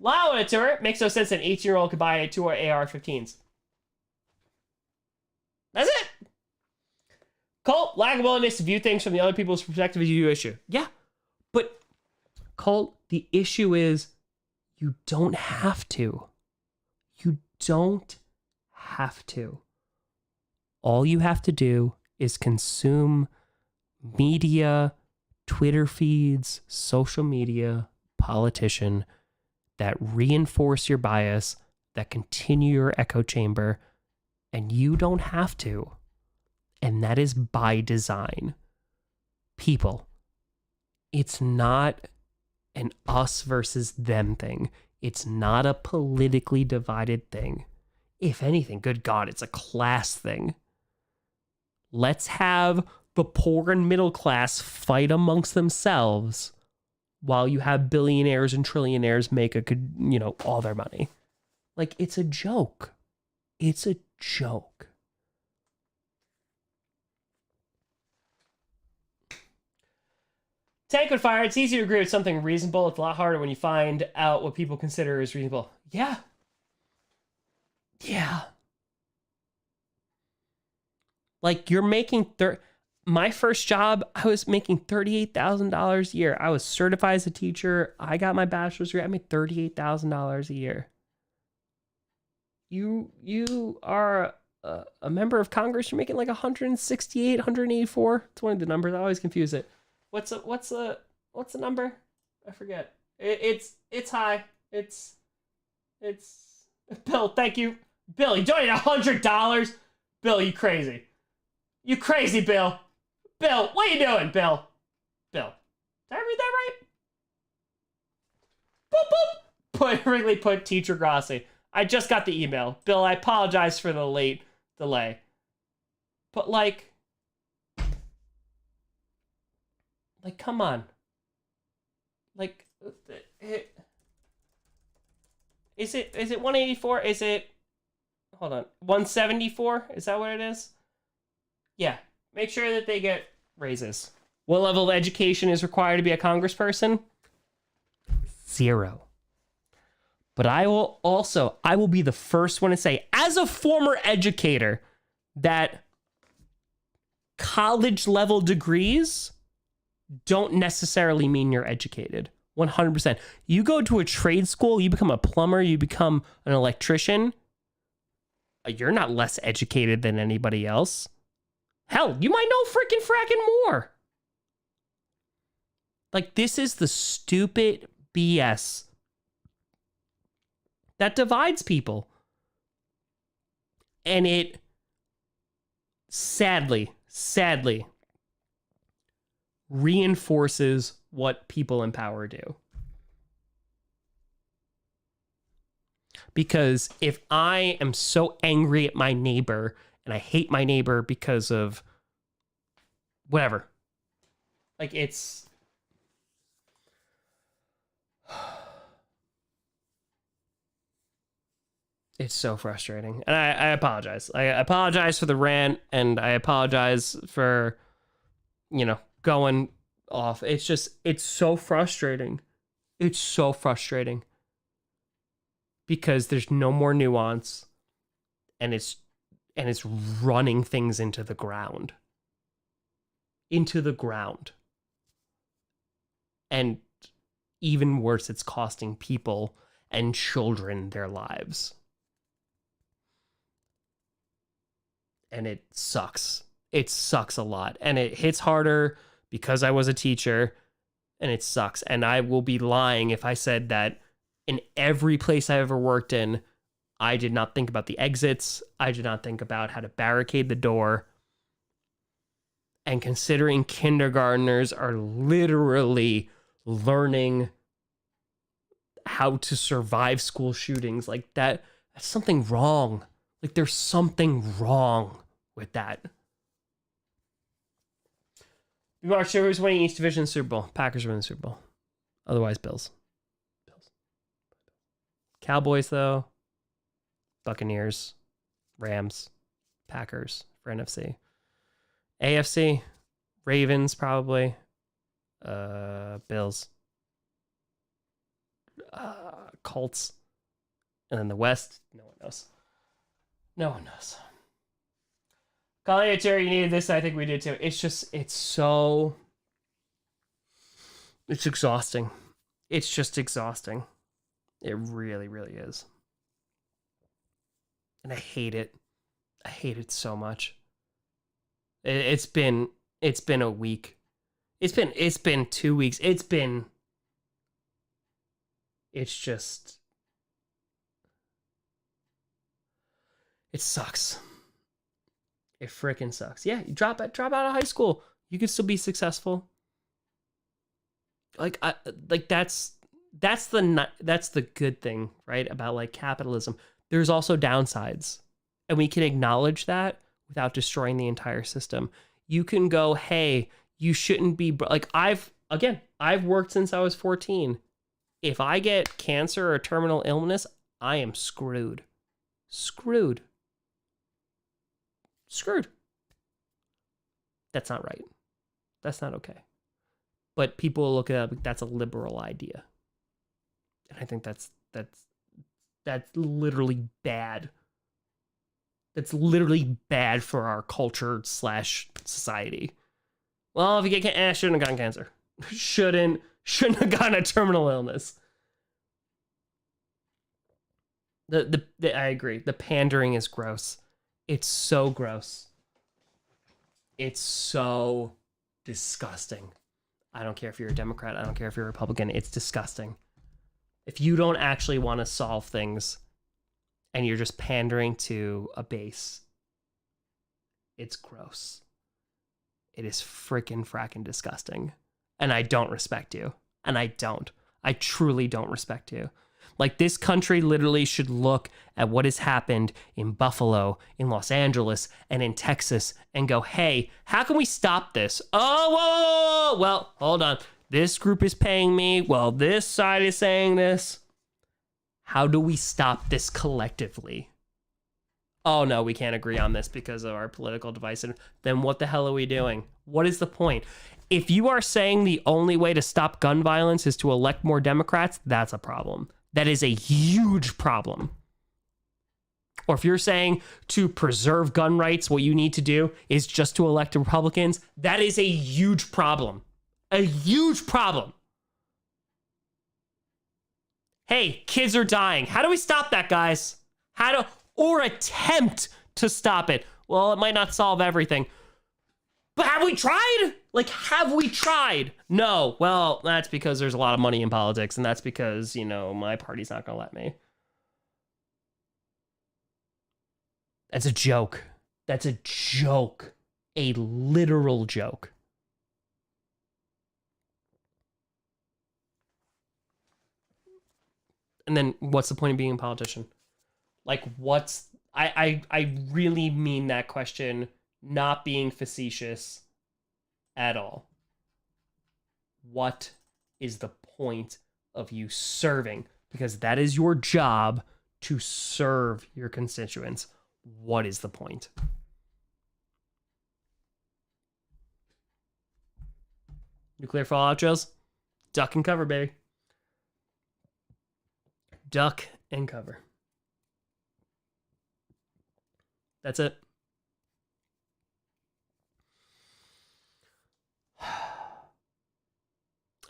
Allow it to her. Makes no sense that an 18-year-old could buy 2 AR-15s. That's it. Colt, lack of willingness to view things from the other people's perspective is your issue. Yeah, but Colt, the issue is you don't have to. You don't have to. All you have to do is consume media, Twitter feeds, social media, politician that reinforce your bias, that continue your echo chamber, and you don't have to. And that is by design. People, it's not an us versus them thing. It's not a politically divided thing. If anything, good God, it's a class thing. Let's have the poor and middle class fight amongst themselves while you have billionaires and trillionaires make all their money. Like, it's a joke. It's a joke. Tank would fire. It's easy to agree with something reasonable. It's a lot harder when you find out what people consider is reasonable. Yeah. Yeah. Like, you're making my first job, I was making $38,000 a year. I was certified as a teacher. I got my bachelor's degree. I made $38,000 a year. You are a member of Congress. You're making like 168, 184. It's one of the numbers. I always confuse it. What's the number? I forget. It's high. It's Bill. Thank you, Bill. You donated $100. Bill, you crazy? You crazy, Bill? Bill, what are you doing, Bill? Bill, did I read that right? Boop boop. Put teacher Grossi. I just got the email. Bill, I apologize for the late delay. But like, come on. Like, is it 184? Is it, hold on, 174? Is that what it is? Yeah. Make sure that they get raises. What level of education is required to be a congressperson? 0. But I will be the first one to say, as a former educator, that college level degrees don't necessarily mean you're educated. 100%. You go to a trade school, you become a plumber, you become an electrician, you're not less educated than anybody else. Hell, you might know freaking fracking more. Like, this is the stupid BS that divides people. And it sadly reinforces what people in power do. Because if I am so angry at my neighbor and I hate my neighbor because of whatever, like, it's so frustrating. And I apologize. I apologize for the rant, and I apologize for, going off. It's so frustrating. It's so frustrating. Because there's no more nuance, and it's running things into the ground. And even worse, it's costing people and children their lives. And it sucks. It sucks a lot. And it hits harder because I was a teacher, and it sucks. And I will be lying if I said that in every place I ever worked in, I did not think about the exits. I did not think about how to barricade the door. And considering kindergartners are literally learning how to survive school shootings, like that's something wrong. Like, there's something wrong with that. You are sure who's winning each division in the Super Bowl? Packers win the Super Bowl. Otherwise, Bills. Cowboys, though. Buccaneers. Rams. Packers for NFC. AFC. Ravens, probably. Bills. Colts. And then the West, no one knows. No one knows. Calling it, Jerry, you needed this. I think we did too. It's exhausting. It's just exhausting. It really, really is. And I hate it. I hate it so much. It's been a week. It's been 2 weeks. It sucks. It freaking sucks. Yeah, you drop out of high school, you could still be successful. That's the good thing, right? About like capitalism. There's also downsides, and we can acknowledge that without destroying the entire system. You can go, hey, you shouldn't be like, I've worked since I was 14. If I get cancer or terminal illness, I am screwed. That's not right. That's not okay. but people look at it like that's a liberal idea. And I think that's literally bad. That's literally bad for our culture / society. Well, if you get shouldn't have gotten cancer. Shouldn't have gotten a terminal illness. I agree. The pandering is gross. It's so gross. It's so disgusting. I don't care if you're a Democrat. I don't care if you're a Republican. It's disgusting. If you don't actually want to solve things and you're just pandering to a base, it's gross. It is frickin' disgusting. And I don't respect you. And I don't. I truly don't respect you. Like, this country literally should look at what has happened in Buffalo, in Los Angeles, and in Texas and go, hey, how can we stop this? Oh, whoa, well, hold on. This group is paying me. Well, this side is saying this. How do we stop this collectively? Oh, no, we can't agree on this because of our political divisiveness. Then what the hell are we doing? What is the point? If you are saying the only way to stop gun violence is to elect more Democrats, that's a problem. That is a huge problem. Or if you're saying to preserve gun rights, what you need to do is just to elect Republicans, that is a huge problem. A huge problem. Hey, kids are dying. How do we stop that, guys? Or attempt to stop it? Well, it might not solve everything. But have we tried? Like, have we tried? No. Well, that's because there's a lot of money in politics, and that's because, my party's not gonna let me. That's a joke. That's a joke. A literal joke. And then what's the point of being a politician? Like, I really mean that question, not being facetious at all. What is the point of you serving? Because that is your job, to serve your constituents. What is the point? Nuclear fallout drills? Duck and cover, baby. Duck and cover. That's it.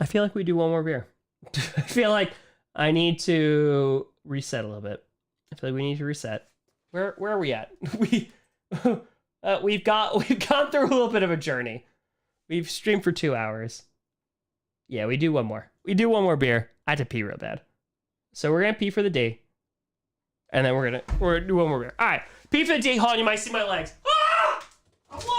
I feel like we do one more beer. I feel like I need to reset a little bit. I feel like we need to reset. Where are we at? We've gone through a little bit of a journey. We've streamed for 2 hours. Yeah, we do one more. We do one more beer. I had to pee real bad. So we're gonna pee for the day. And then we're gonna do one more beer. Alright. Pee for the day. Hold on, you might see my legs. Ah! I'm blind!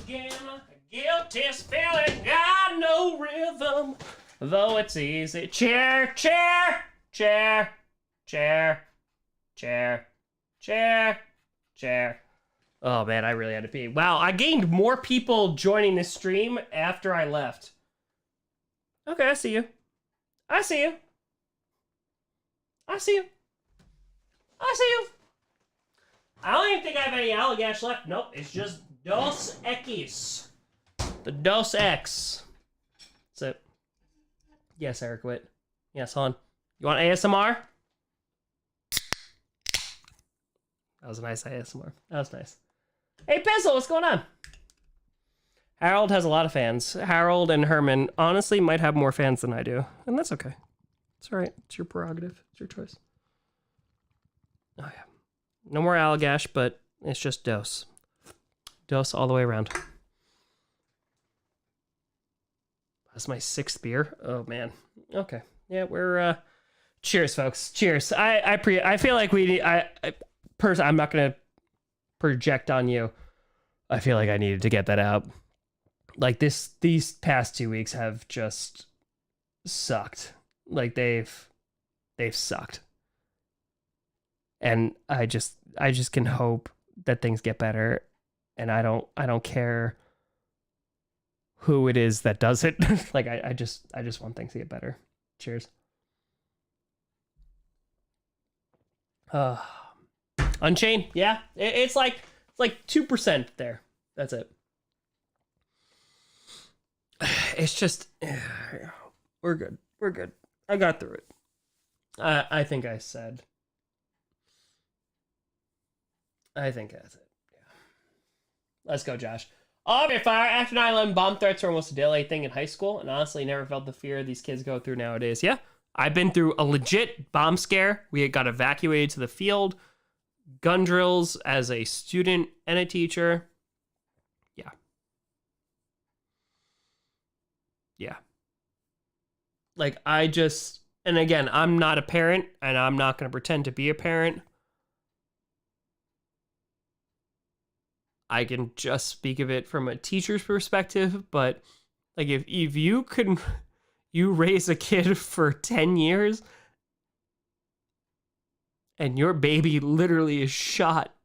Again, guilty's feeling got no rhythm, though it's easy. Chair, chair, chair, chair, chair, chair, chair. Oh man, I really had to pee. Wow, I gained more people joining this stream after I left. Okay, I see you. I see you. I see you. I see you. I don't even think I have any Allagash left. Nope, it's just Dos Equis. The Dos Ex. That's it. Yes, Eric Witt. Yes, hon. You want ASMR? That was a nice ASMR. That was nice. Hey, Pencil, what's going on? Harold has a lot of fans. Harold and Herman honestly might have more fans than I do. And that's okay. It's all right. It's your prerogative. It's your choice. Oh, yeah. No more Allagash, but it's just Dos. Dos all the way around. That's my 6th beer. Oh, man. Okay. Yeah, we're... Cheers, folks. Cheers. I feel like we need... I'm not going to project on you. I feel like I needed to get that out. Like, these past 2 weeks have just sucked. Like, they've sucked. And I just can hope that things get better. And I don't care who it is that does it. Like, I just want things to get better. Cheers. Unchained, yeah. It's like 2% there. That's it. It's just we're good. We're good. I got through it. I think I said. I think that's it. Yeah. Let's go, Josh. Okay, fire. After 9/11, bomb threats were almost a daily thing in high school, and honestly never felt the fear these kids go through nowadays. Yeah, I've been through a legit bomb scare. We got evacuated to the field. Gun drills as a student and a teacher. Yeah. Yeah. Like, and again, I'm not a parent, and I'm not going to pretend to be a parent. I can just speak of it from a teacher's perspective, but like if you raise a kid for 10 years and your baby literally is shot,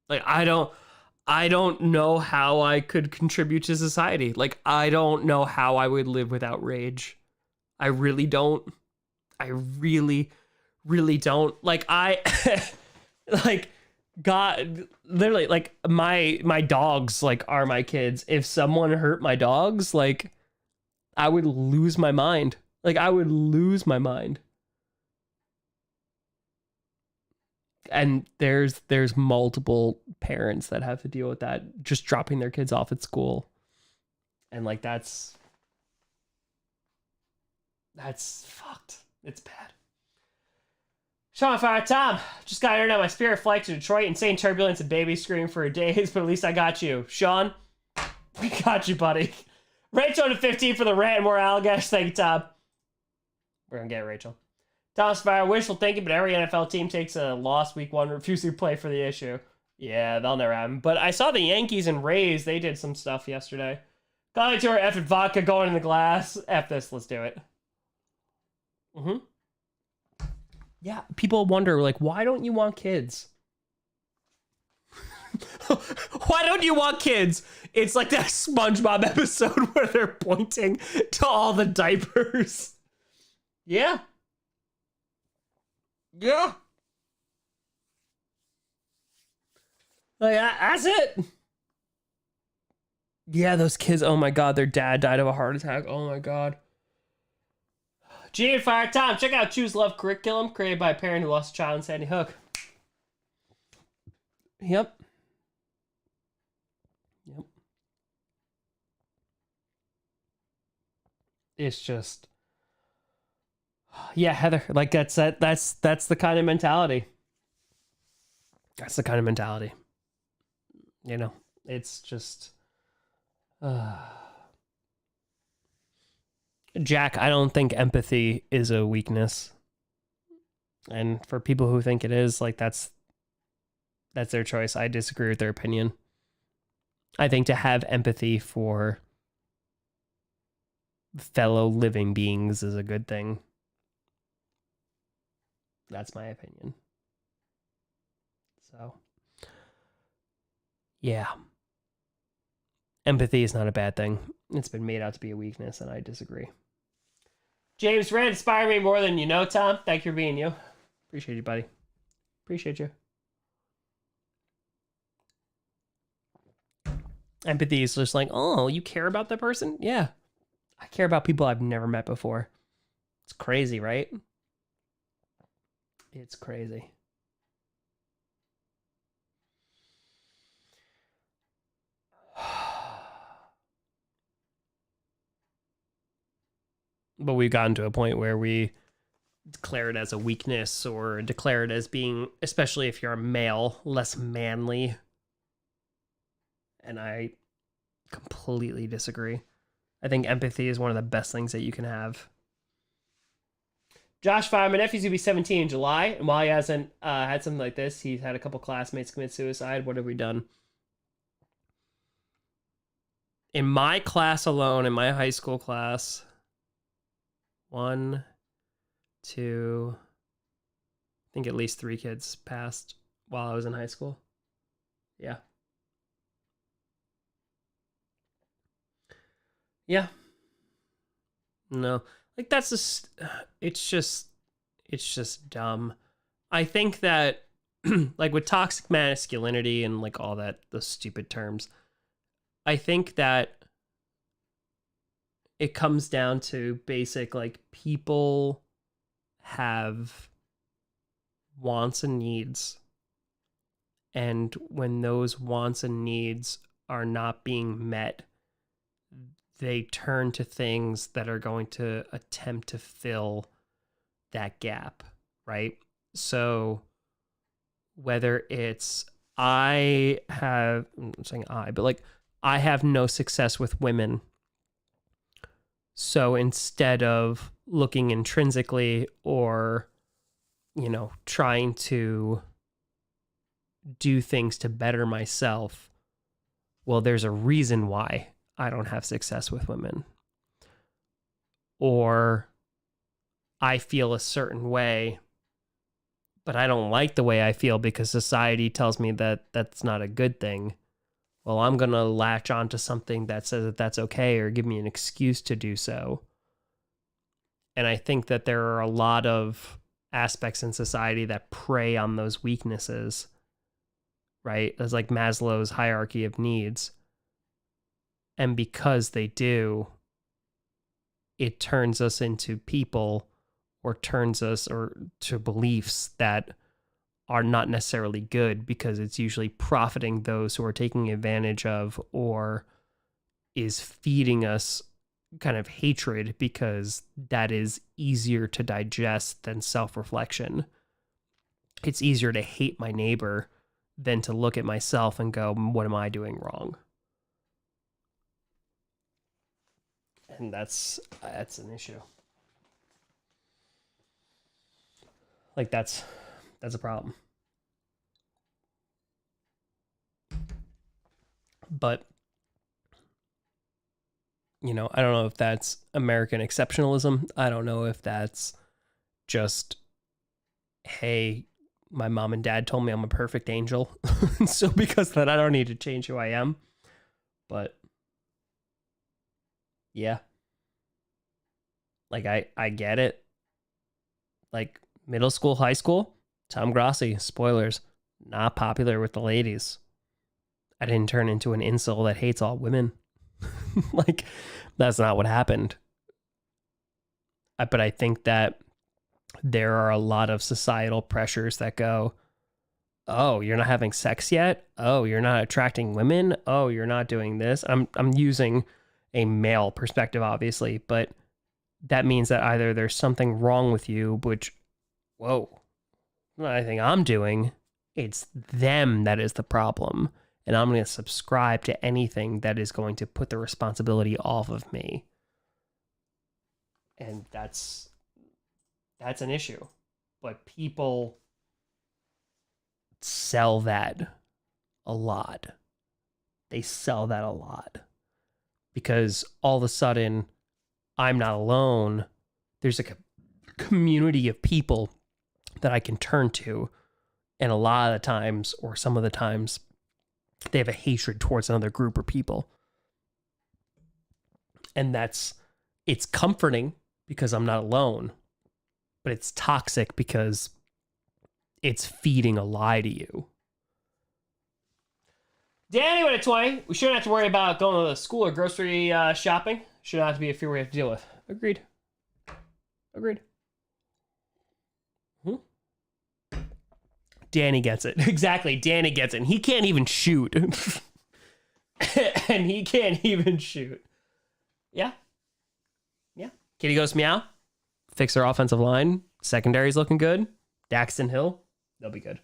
like I don't know how I could contribute to society. Like, I don't know how I would live without rage. I really don't. I really don't. Like, like, God, literally, like, my dogs, like, are my kids. If someone hurt my dogs, like, I would lose my mind. Like, I would lose my mind. And there's multiple parents that have to deal with that, just dropping their kids off at school. And, like, that's fucked. It's bad. Sean Fire Tom, just got internet on my Spirit flight to Detroit. Insane turbulence and baby screaming for days, but at least I got you. Sean, we got you, buddy. Rachel to 15 for the rant and more Allagash. Thank you, Tom. We're gonna get Rachel. Thomas Fire, wishful thinking, but every NFL team takes a loss week 1, refusing to play for the issue. Yeah, they'll never happen. But I saw the Yankees and Rays, they did some stuff yesterday. Got to our effing vodka going in the glass. F this, let's do it. Yeah, people wonder, like, why don't you want kids? Why don't you want kids? It's like that SpongeBob episode where they're pointing to all the diapers. Yeah. Yeah. Like, that's it. Yeah, those kids, oh my God, their dad died of a heart attack. Oh my God. G and Fire Tom, check out Choose Love curriculum created by a parent who lost a child in Sandy Hook. Yep. It's just, yeah, Heather, like that's the kind of mentality. That's the kind of mentality. You know, it's just, Jack, I don't think empathy is a weakness. And for people who think it is, like, that's their choice. I disagree with their opinion. I think to have empathy for fellow living beings is a good thing. That's my opinion. So, yeah. empathy is not a bad thing. It's been made out to be a weakness, and I disagree. James Rand, inspire me more than you know, Tom. Thank you for being you. Appreciate you, buddy. Appreciate you. Empathy is just like, oh, you care about that person? Yeah. I care about people I've never met before. It's crazy, right? It's crazy. But we've gotten to a point where we declare it as a weakness or declare it as being, especially if you're a male, less manly. And I completely disagree. I think empathy is one of the best things that you can have. Josh 5, my nephew's gonna be 17 in July, and while he hasn't had something like this, he's had a couple classmates commit suicide. What have we done? In my class alone, in my high school class, 1, 2, I think at least 3 kids passed while I was in high school. Yeah. Yeah. No. Like, that's just, it's just dumb. I think that, like, with toxic masculinity and, like, all that, those stupid terms, I think that it comes down to basic, like, people have wants and needs. And when those wants and needs are not being met, they turn to things that are going to attempt to fill that gap, right? So whether it's I'm saying but like I have no success with women. So instead of looking intrinsically or, trying to do things to better myself, well, there's a reason why I don't have success with women. Or I feel a certain way, but I don't like the way I feel because society tells me that that's not a good thing. Well, I'm going to latch onto something that says that that's okay or give me an excuse to do so. And I think that there are a lot of aspects in society that prey on those weaknesses, right? It's like Maslow's hierarchy of needs. And because they do, it turns us into people or turns us or to beliefs that are not necessarily good because it's usually profiting those who are taking advantage of or is feeding us kind of hatred because that is easier to digest than self-reflection. It's easier to hate my neighbor than to look at myself and go, what am I doing wrong? And that's an issue. Like that's a problem. But I don't know if that's American exceptionalism. I don't know if that's just, hey, my mom and dad told me I'm a perfect angel. So because of that, I don't need to change who I am. But yeah. Like, I get it. Like, middle school, high school, Tom Grossi, spoilers, not popular with the ladies. I didn't turn into an incel that hates all women. Like, that's not what happened. But I think that there are a lot of societal pressures that go, oh, you're not having sex yet? Oh, you're not attracting women? Oh, you're not doing this? I'm using a male perspective, obviously, but that means that either there's something wrong with you, which, whoa, not anything I'm doing. It's them that is the problem. And I'm going to subscribe to anything that is going to put the responsibility off of me. And that's an issue. But people sell that a lot. They sell that a lot. Because all of a sudden, I'm not alone. There's like a community of people that I can turn to. And a lot of the times, or some of the times, they have a hatred towards another group or people. And it's comforting because I'm not alone, but it's toxic because it's feeding a lie to you. Danny went at 20. We shouldn't have to worry about going to the school or grocery shopping. Shouldn't have to be a fear we have to deal with. Agreed. Danny gets it. Exactly. Danny gets it. And he can't even shoot. And he can't even shoot. Yeah. Kitty goes meow. Fix our offensive line. Secondary's looking good. Daxton Hill. They'll be good.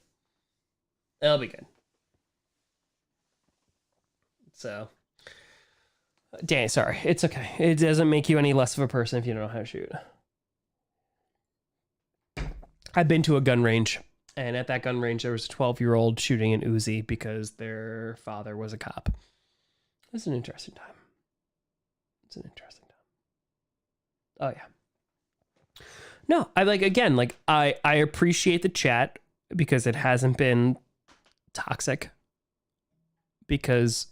So, Danny, sorry. It's okay. It doesn't make you any less of a person if you don't know how to shoot. I've been to a gun range, and at that gun range, there was a 12-year-old shooting an Uzi because their father was a cop. It was an interesting time. Oh, yeah. No, I appreciate the chat because it hasn't been toxic. Because,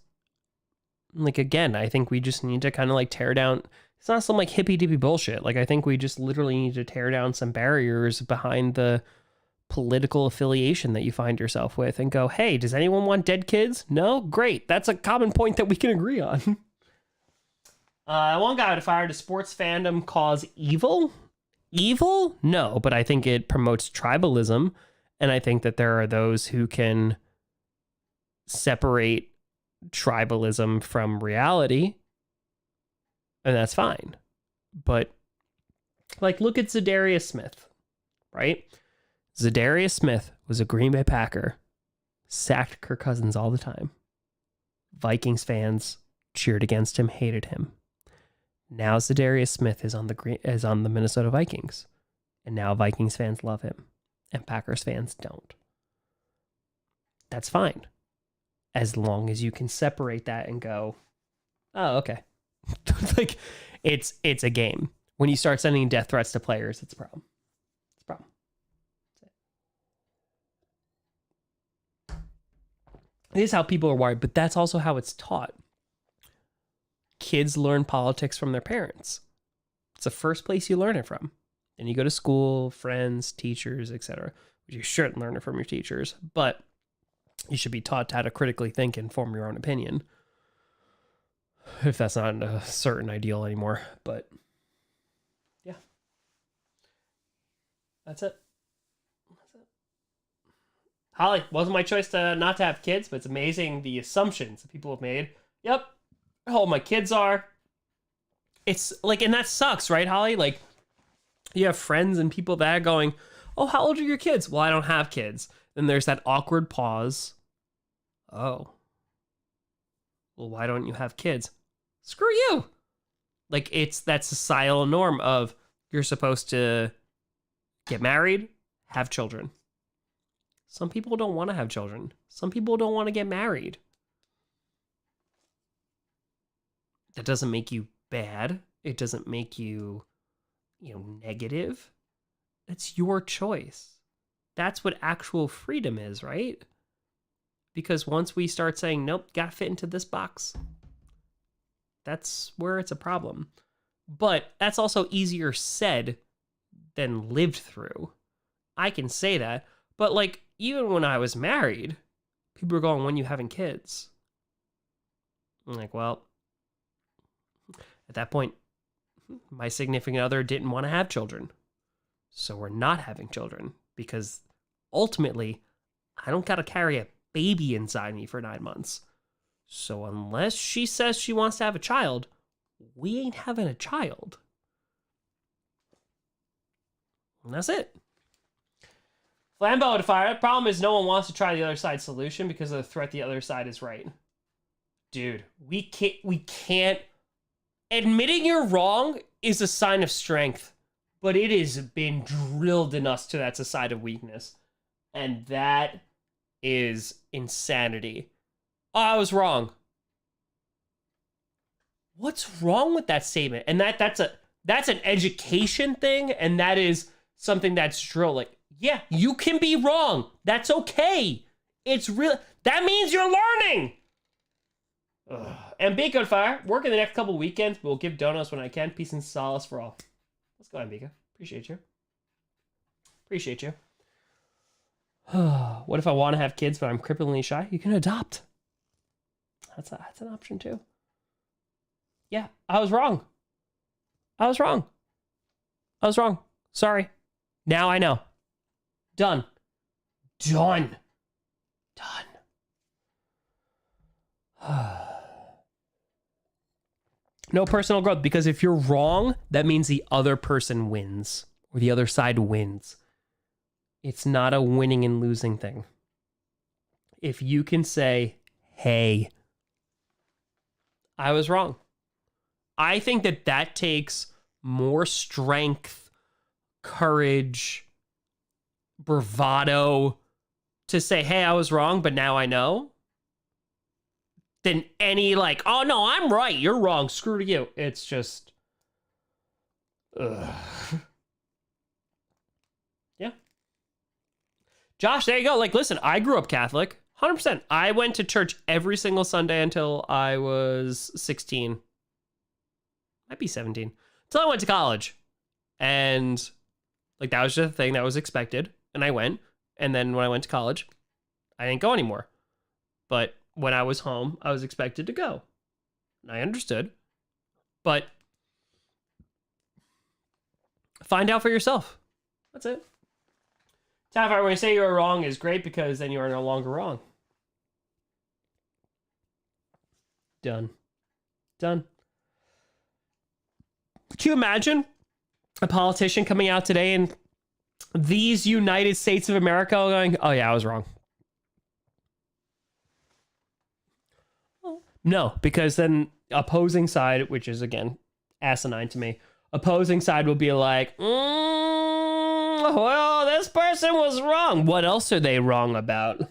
again, I think we just need to kind of tear down. It's not some hippy dippy bullshit. I think we just literally need to tear down some barriers behind the political affiliation that you find yourself with and go, hey, does anyone want dead kids? No? Great. That's a common point that we can agree on. One guy would fire, does sports fandom cause evil? Evil? No, but I think it promotes tribalism. And I think that there are those who can separate tribalism from reality. And that's fine. But, look at Zadarius Smith, right? Zadarius Smith was a Green Bay Packer, sacked Kirk Cousins all the time. Vikings fans cheered against him, hated him. Now Zadarius Smith is on the Minnesota Vikings, and now Vikings fans love him, and Packers fans don't. That's fine, as long as you can separate that and go, oh, okay. It's a game. When you start sending death threats to players, it's a problem. It is how people are wired, but that's also how it's taught. Kids learn politics from their parents. It's the first place you learn it from. And you go to school, friends, teachers, etc. You shouldn't learn it from your teachers, but you should be taught how to critically think and form your own opinion. If that's not a certain ideal anymore, but yeah. That's it. Holly, wasn't my choice not to have kids, but it's amazing the assumptions that people have made. Yep. How old my kids are. It's and that sucks, right, Holly? You have friends and people that are going, oh, how old are your kids? Well, I don't have kids. Then there's that awkward pause. Oh. Well, why don't you have kids? Screw you. It's that societal norm of you're supposed to get married, have children. Some people don't want to have children. Some people don't want to get married. That doesn't make you bad. It doesn't make you, negative. It's your choice. That's what actual freedom is, right? Because once we start saying, nope, gotta fit into this box, that's where it's a problem. But that's also easier said than lived through. I can say that. But even when I was married, people were going, when you having kids? I'm well, at that point, my significant other didn't want to have children. So we're not having children because ultimately, I don't got to carry a baby inside me for 9 months. So unless she says she wants to have a child, we ain't having a child. And that's it. Flambeau to fire. The problem is no one wants to try the other side's solution because of the threat the other side is right. Dude, we can't. Admitting you're wrong is a sign of strength, but it has been drilled in us to that's a side of weakness. And that is insanity. Oh, I was wrong. What's wrong with that statement? And that's an education thing, and that is something that's drilled. Yeah, you can be wrong. That's okay. It's real. That means you're learning. Ugh. And Bika on fire. Working the next couple weekends, but will give donuts when I can. Peace and solace for all. Let's go, Bika. Appreciate you. Appreciate you. What if I want to have kids, but I'm cripplingly shy? You can adopt. That's an option too. Yeah, I was wrong. I was wrong. Sorry. Now I know. Done. No personal growth, because if you're wrong, that means the other person wins, or the other side wins. It's not a winning and losing thing. If you can say, hey, I was wrong. I think that takes more strength, courage, bravado to say, hey, I was wrong, but now I know, than any like, oh no, I'm right, you're wrong, screw you. It's just, ugh. Yeah. Josh, there you go. Like, listen, I grew up Catholic, 100%. I went to church every single Sunday until I was 16. Might be 17. Until I went to college. And like, that was just a thing that was expected. And I went. And then when I went to college, I didn't go anymore. But when I was home, I was expected to go. And I understood. But find out for yourself. That's it. Tafire, when you say you're wrong is great because then you are no longer wrong. Done. Can you imagine a politician coming out today and these United States of America going, oh yeah, I was wrong? No, because then opposing side, which is again asinine to me, opposing side will be like, well, this person was wrong. What else are they wrong about?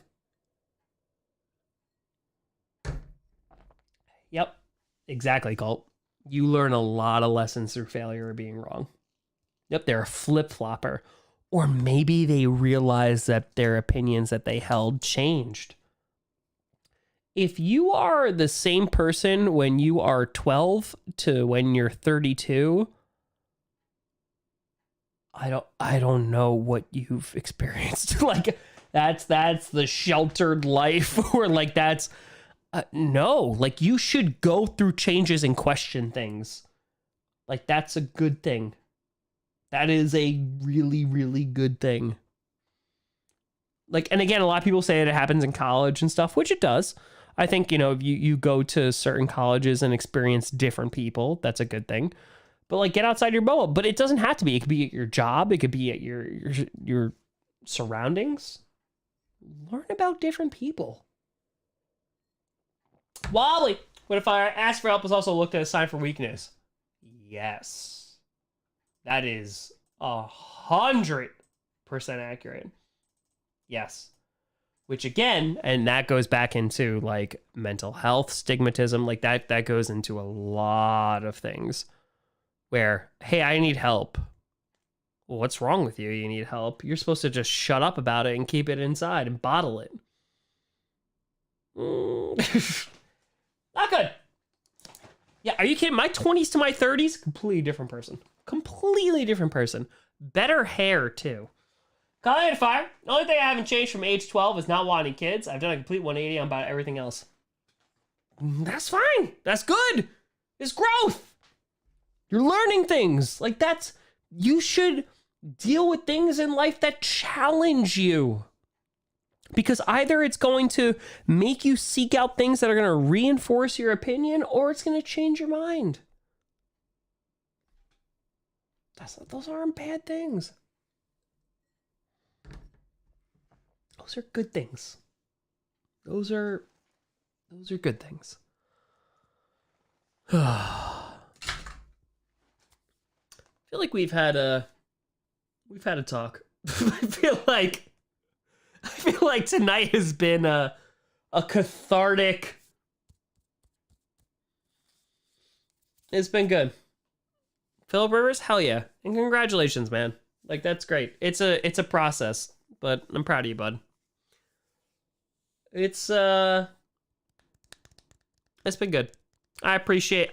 Yep, exactly, Colt. You learn a lot of lessons through failure or being wrong. Yep, they're a flip-flopper. Or maybe they realize that their opinions that they held changed. If you are the same person when you are 12 to when you're 32, I don't know what you've experienced. Like, that's the sheltered life, or like that's no, like you should go through changes and question things. Like, that's a good thing. That is a really, really good thing. Like, and again, a lot of people say it happens in college and stuff, which it does. I think, you know, if you go to certain colleges and experience different people, that's a good thing. But like, get outside your bubble. But it doesn't have to be. It could be at your job. It could be at your surroundings. Learn about different people. Wobbly. What if I ask for help was also looked at as a sign for weakness? Yes. That is 100% accurate. Yes. Which again, and that goes back into like mental health, stigmatism, like that goes into a lot of things where, hey, I need help. Well, what's wrong with you? You need help. You're supposed to just shut up about it and keep it inside and bottle it. Not good. Yeah, are you kidding? My 20s to my 30s, completely different person. Completely different person. Better hair, too. Colin Fire. The only thing I haven't changed from age 12 is not wanting kids. I've done a complete 180 on about everything else. That's fine. That's good. It's growth. You're learning things. Like, that's... You should deal with things in life that challenge you. Because either it's going to make you seek out things that are going to reinforce your opinion, or it's going to change your mind. Those aren't bad things. Those are good things. Those are good things. I feel like we've had a talk. I feel like tonight has been a cathartic. It's been good. Philip Rivers, hell yeah. And congratulations, man. Like, that's great. It's a process, but I'm proud of you, bud. It's been good. I appreciate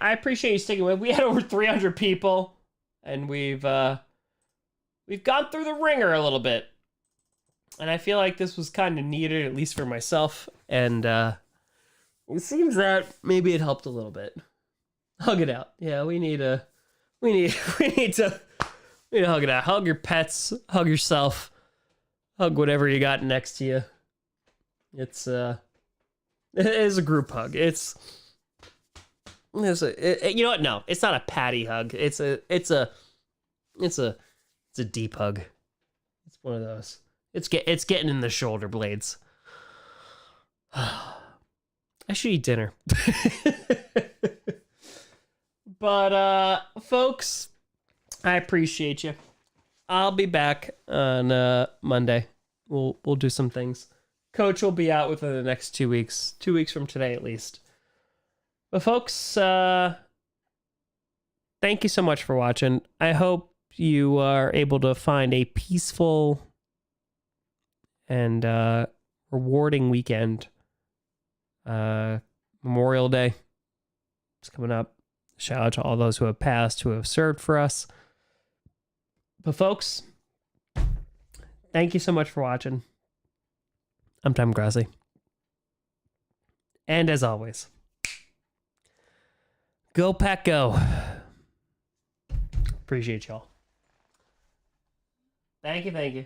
you sticking with. We had over 300 people, and we've gone through the ringer a little bit. And I feel like this was kind of needed, at least for myself. And it seems that maybe it helped a little bit. Hug it out. Yeah, we need to hug it out. Hug your pets, hug yourself, hug whatever you got next to you. It is a group hug. You know what? No, it's not a patty hug. It's a deep hug. It's one of those. It's getting in the shoulder blades. I should eat dinner. But folks, I appreciate you. I'll be back on Monday. We'll do some things. Coach will be out within the next 2 weeks. 2 weeks from today, at least. But folks, thank you so much for watching. I hope you are able to find a peaceful and rewarding weekend. Memorial Day is coming up. Shout out to all those who have passed, who have served for us. But folks, thank you so much for watching. I'm Tom Grossi. And as always, go Pack Go. Appreciate y'all. Thank you.